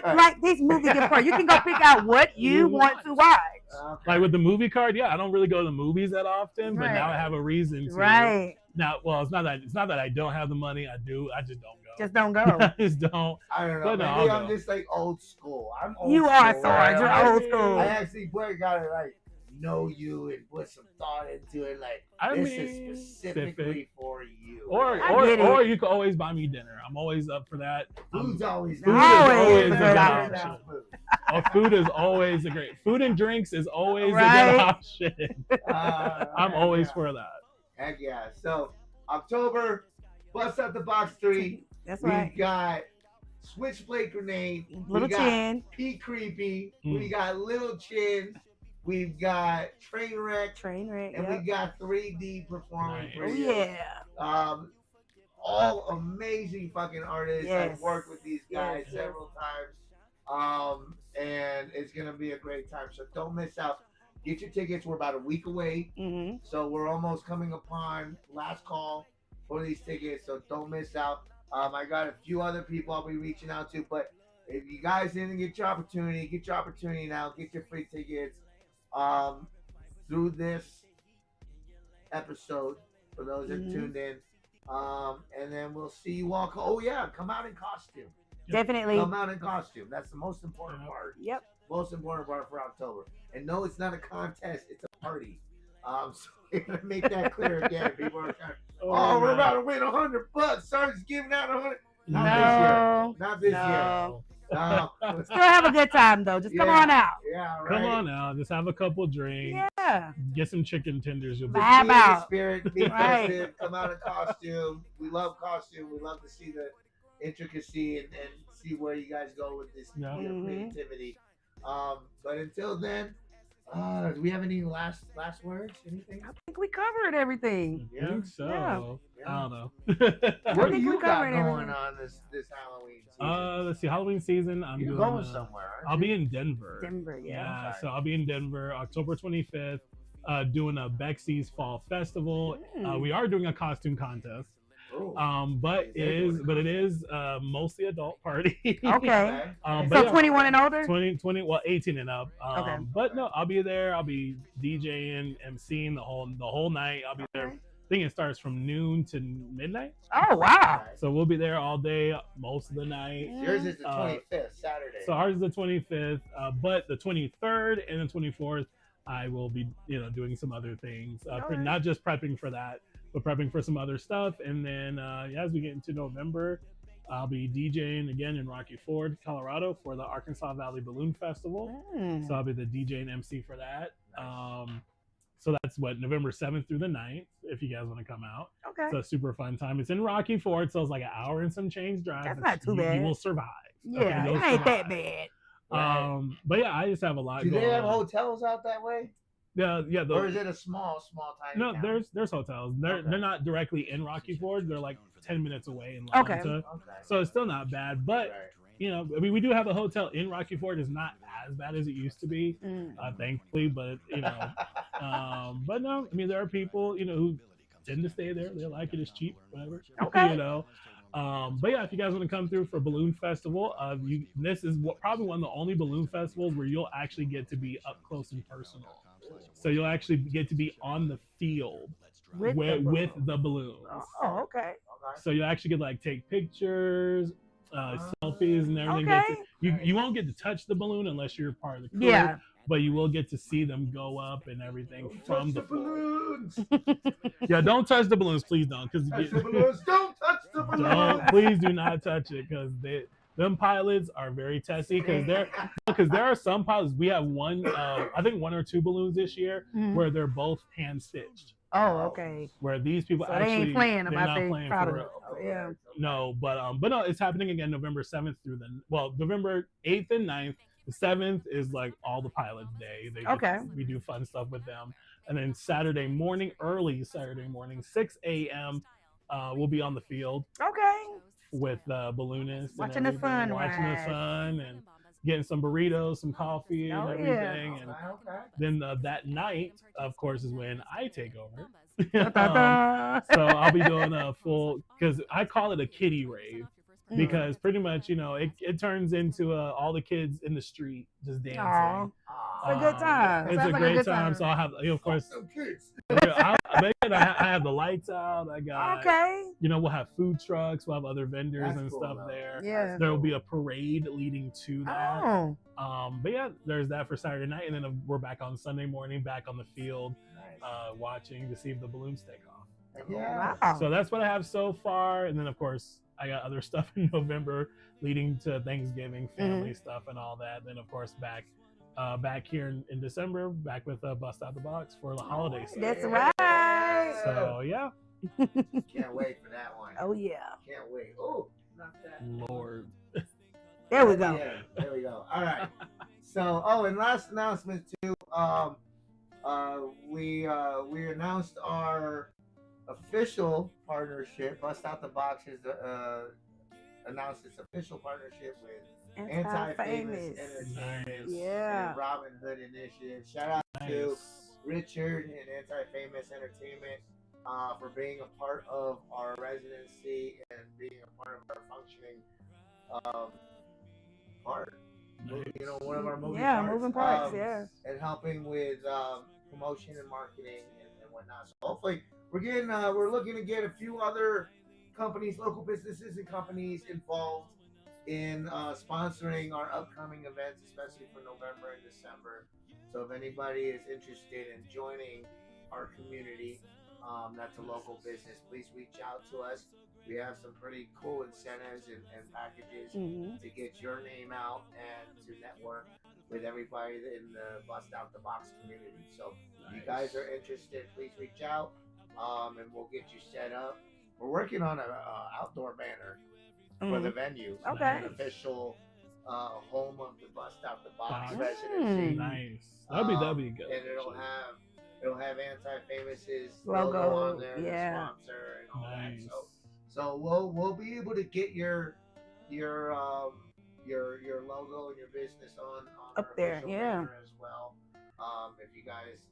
like this movie gift card. You can go pick out what you want to watch. Like with the movie card, I don't really go to the movies that often, but now I have a reason to. Right. Now, well, it's not that I don't have the money. I do. I just don't go. Just don't go. I just don't. I don't know. Maybe I'm just like old school. I'm old you school. Are, Sarge. You're old school. I actually gotta like know you and put some thought into it. Like this is specifically for you. Or you can always buy me dinner. I'm always up for that. Food's always a good option. Food is always a great. Food and drinks is always a good option. I'm always for that. Heck yeah! So October, Bust Out the Box 3. That's right. We got Switchblade Grenade. Little we got Chin. P Creepy. We got Little Chin. We've got Trainwreck. And we got 3D performing. Oh yeah. All amazing fucking artists. Yes. I've worked with these guys several times. And it's gonna be a great time. So don't miss out. Get your tickets. We're about a week away. So we're almost coming upon last call for these tickets. So don't miss out. I got a few other people I'll be reaching out to, but if you guys didn't get your opportunity now. Get your free tickets through this episode for those that tuned in. And then we'll see you all. Come out in costume. Definitely. Come out in costume. That's the most important part. Yep. Most important part for October. And no, it's not a contest. It's a party. So we're going to make that clear again. People are trying, we're about to win $100. Sarge is giving out 100. Not this year. No. Still have a good time, though. Just come on out. Yeah, right. Come on out. Just have a couple drinks. Yeah. Get some chicken tenders. You'll be out. Spirit, be festive. Come out in costume. We love costume. We love to see the intricacy and see where you guys go with this creativity. But until then, do we have any last words? Anything? I think we covered everything. I think so. Yeah. I don't know. What do you got going on this Halloween season? Let's see. Halloween season. You're going somewhere. I'll be in Denver. Yeah. So I'll be in Denver October 25th doing a Bexy's Fall Festival. We are doing a costume contest. But it is mostly adult party. Okay. But So yeah, 21 and older? 20, well, 18 and up. Okay. But no, I'll be there. I'll be DJing, MCing the whole night. I'll be there. I think it starts from noon to midnight. Oh, wow. So we'll be there all day, most of the night. Yours is the 25th, Saturday. So ours is the 25th, but the 23rd and the 24th, I will be, doing some other things. Not just prepping for that, but prepping for some other stuff. And then as we get into November, I'll be DJing again in Rocky Ford, Colorado for the Arkansas Valley Balloon Festival. So I'll be the DJ and MC for that. So that's November 7th through the 9th, if you guys want to come out. Okay. It's a super fun time. It's in Rocky Ford, so it's like an hour and some change drive. That's not too bad. You will survive. Yeah, okay, it ain't that bad. But yeah, I just have a lot Do going they have on. hotels out that way? Yeah. Or is it a small tiny No, town? there's hotels. They're not directly in Rocky Ford. They're like 10 minutes away in Okay. Atlanta. So it's still not bad. But we do have a hotel in Rocky Ford. It's not as bad as it used to be, thankfully. But but no, I mean there are people who tend to stay there. They like it. It's cheap, whatever. Okay. But yeah, if you guys want to come through for Balloon Festival, this is probably one of the only balloon festivals where you'll actually get to be up close and personal. So you'll actually get to be on the field with the balloons. Oh, okay. So you actually get take pictures, selfies, and everything. Okay. You won't get to touch the balloon unless you're part of the crew. Yeah. But you will get to see them go up and everything from the balloons. Yeah, don't touch the balloons, please don't. Don't touch the balloons. Please do not touch it because them pilots are very testy because there are some pilots. We have one, I think one or two balloons this year where they're both hand stitched. Oh, okay. Where these people so actually they ain't playing they're about not playing for real. Yeah. No, but no, it's happening again November 7th through November 8th and 9th. The 7th is like all the pilots' day. We do fun stuff with them. And then early Saturday morning, 6 a.m., we'll be on the field. Okay. With balloonists. Watching the sun. Watching the sun and getting some burritos, some coffee and everything. Yeah. And then that night, of course, is when I take over. So I'll be doing a full, because I call it a kiddie rave. Because pretty much, it turns into all the kids in the street just dancing. Aww. It's a good time. It's a great time. So I'll have, of course, I have the lights out. I got, we'll have food trucks. We'll have other vendors and stuff there. Yeah. There will be a parade leading to that. Oh. But yeah, there's that for Saturday night. And then we're back on Sunday morning, back on the field, watching to see if the balloons take off. Yeah. Wow. So that's what I have so far. And then, of course, I got other stuff in November leading to Thanksgiving, family stuff and all that. Then, of course, back here in December, back with Bust Out the Box for the holiday season. That's right. So, yeah. Can't wait for that one. Oh, yeah. Can't wait. Oh, not that. Lord. There we go. Yeah, there we go. All right. So, and last announcement, too. We announced our official partnership. Bust Out the Box has announced its official partnership with Anti-Famous Entertainment and Robin Hood Initiative. Shout out to Richard and Anti-Famous Entertainment for being a part of our residency and being a part of our functioning part. Nice. One of our moving parts. parts. Moving parts, and helping with promotion and marketing and whatnot. So hopefully we're looking to get a few other companies, local businesses and companies involved in sponsoring our upcoming events, especially for November and December. So if anybody is interested in joining our community, that's a local business, please reach out to us. We have some pretty cool incentives and packages to get your name out and to network with everybody in the Bust Out the Box community. So if you guys are interested, please reach out and we'll get you set up. We're working on an outdoor banner for the venue. Okay. An official home of the Bust Out the Box residency. Nice. That'll be good. And it'll have Anti-Famous's logo on there, the yeah. sponsor and all Nice. that. So we'll be able to get your logo and your business on up our there, official yeah. banner as well. If you guys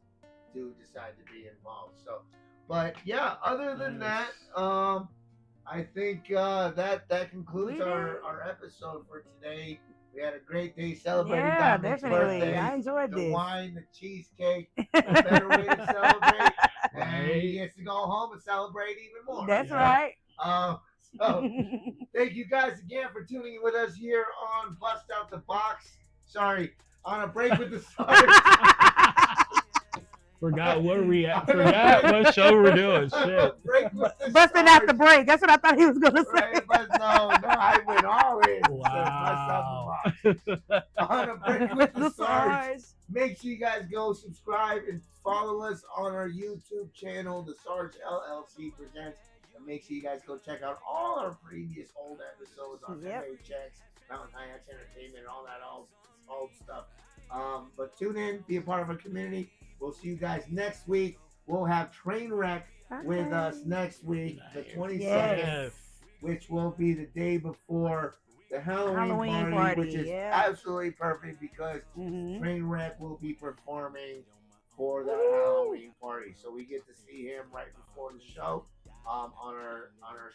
do decide to be involved. So, but yeah, other than that, I think that concludes our episode for today. We had a great day celebrating DMINQ's birthday. I enjoyed the this. Wine, the cheesecake, a better way to celebrate. And he gets to go home and celebrate even more. That's right. So thank you guys again for tuning in with us here on Bust Out the Box. Sorry, on a break with the Sarge. Forgot what show we're doing. Shit. Busting out the break. That's what I thought he was gonna say. Right, but no, I went all in. Wow. On a break with the Sarge. Make sure you guys go subscribe and follow us on our YouTube channel, The Sarge LLC Presents. And make sure you guys go check out all our previous old episodes on Checks, Mountain High X Entertainment, all that old stuff. But tune in, be a part of our community. We'll see you guys next week. We'll have Trainwreck with us next week, the 22nd, which will be the day before the Halloween party, which is absolutely perfect because Trainwreck will be performing for the Halloween party. So we get to see him right before the show on our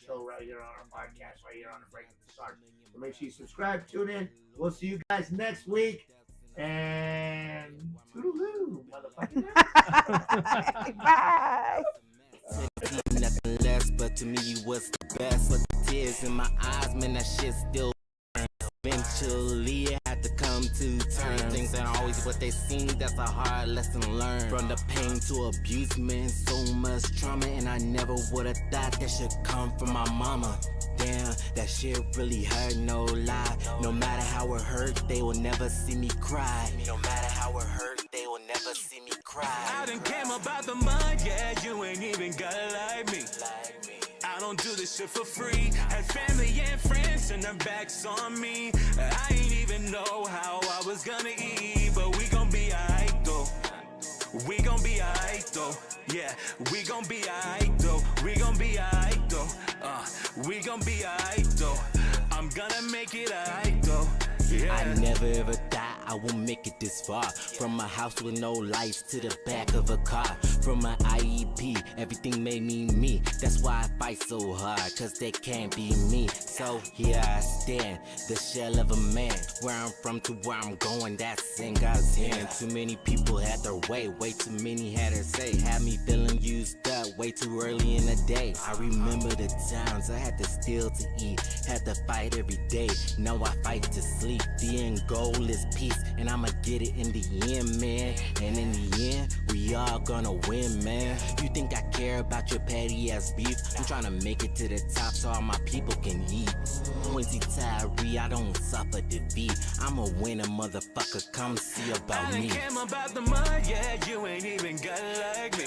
show right here on our podcast, right here on the Break with the Sarge. So make sure you subscribe, tune in. We'll see you guys next week. And toodaloo, motherfucker. Bye. Nothing less, but to me you was the best. But the tears in my eyes, man, that shit still burn. Eventually it had to come to terms. Things ain't always what they seem, that's a hard lesson learned. From the pain to abuse, man, so much trauma. And I never would've thought that should come from my mama. Damn, that shit really hurt, no lie. No matter how it hurt, they will never see me cry. No matter how it hurt, they will never see me cry. I done came about the mud, yeah, you ain't even gotta like me. I don't do this shit for free. Had family and friends and their backs on me. I ain't even know how I was gonna eat, but we gon' be alright though. We gon' be alright though. Yeah, we gon' be alright though. We gon' be alright though. We gon' be alright though. I'm gonna make it alright though. Yeah. I never ever thought I would make it this far. From a house with no lights to the back of a car. From an IEP, everything made me me. That's why I fight so hard, cause they can't be me. So here I stand, the shell of a man. Where I'm from to where I'm going, that's in God's hand. Too many people had their way too many had their say. Had me feeling used up way too early in the day. I remember the times I had to steal to eat, had to fight every day. Now I fight to sleep. The end goal is peace, and I'ma get it in the end, man. And in the end, we all gonna win, man. You think I care about your petty ass beef? I'm trying to make it to the top so all my people can eat. Quincy Tyree, I don't suffer defeat. I'm a winner, motherfucker, come see about me. I came about the mud, yeah, you ain't even gotta like me.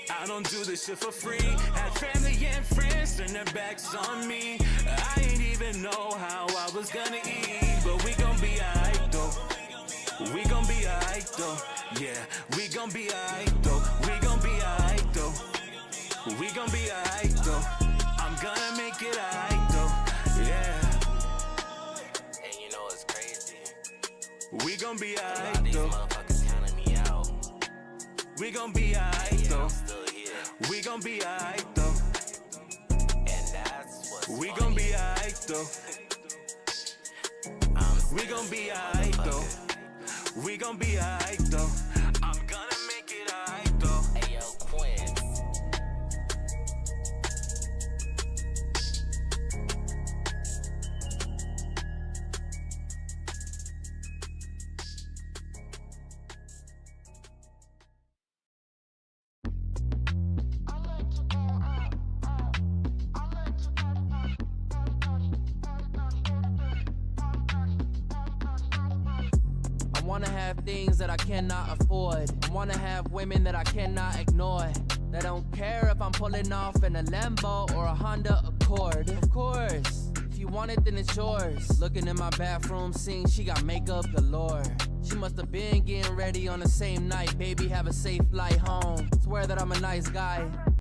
I don't do this shit for free. Had family and friends and their backs on me. I ain't even know how I was gonna eat, but we gon' be alright though. We gon' be alright though. Yeah, we gon' be alright though. We gon' be alright though. We gon' be alright though. I'm gonna make it alright though. Yeah. And you know it's crazy. We gon' be A lot of alright these though. motherfuckers counting me out. We gon' be alright though. I'm still here. We gon' be alright though. And that's what's We funny. gon' be alright though. I'm We still gon' be here, alright though. motherfucker. We gon' be alright though. I'm gonna make it alright though. Hey, yo, Quinn. I wanna have things that I cannot afford. I wanna have women that I cannot ignore. They don't care if I'm pulling off in a Lambo or a Honda Accord. Of course, if you want it, then it's yours. Looking in my bathroom scene, she got makeup galore. She must have been getting ready on the same night. Baby, have a safe flight home. Swear that I'm a nice guy.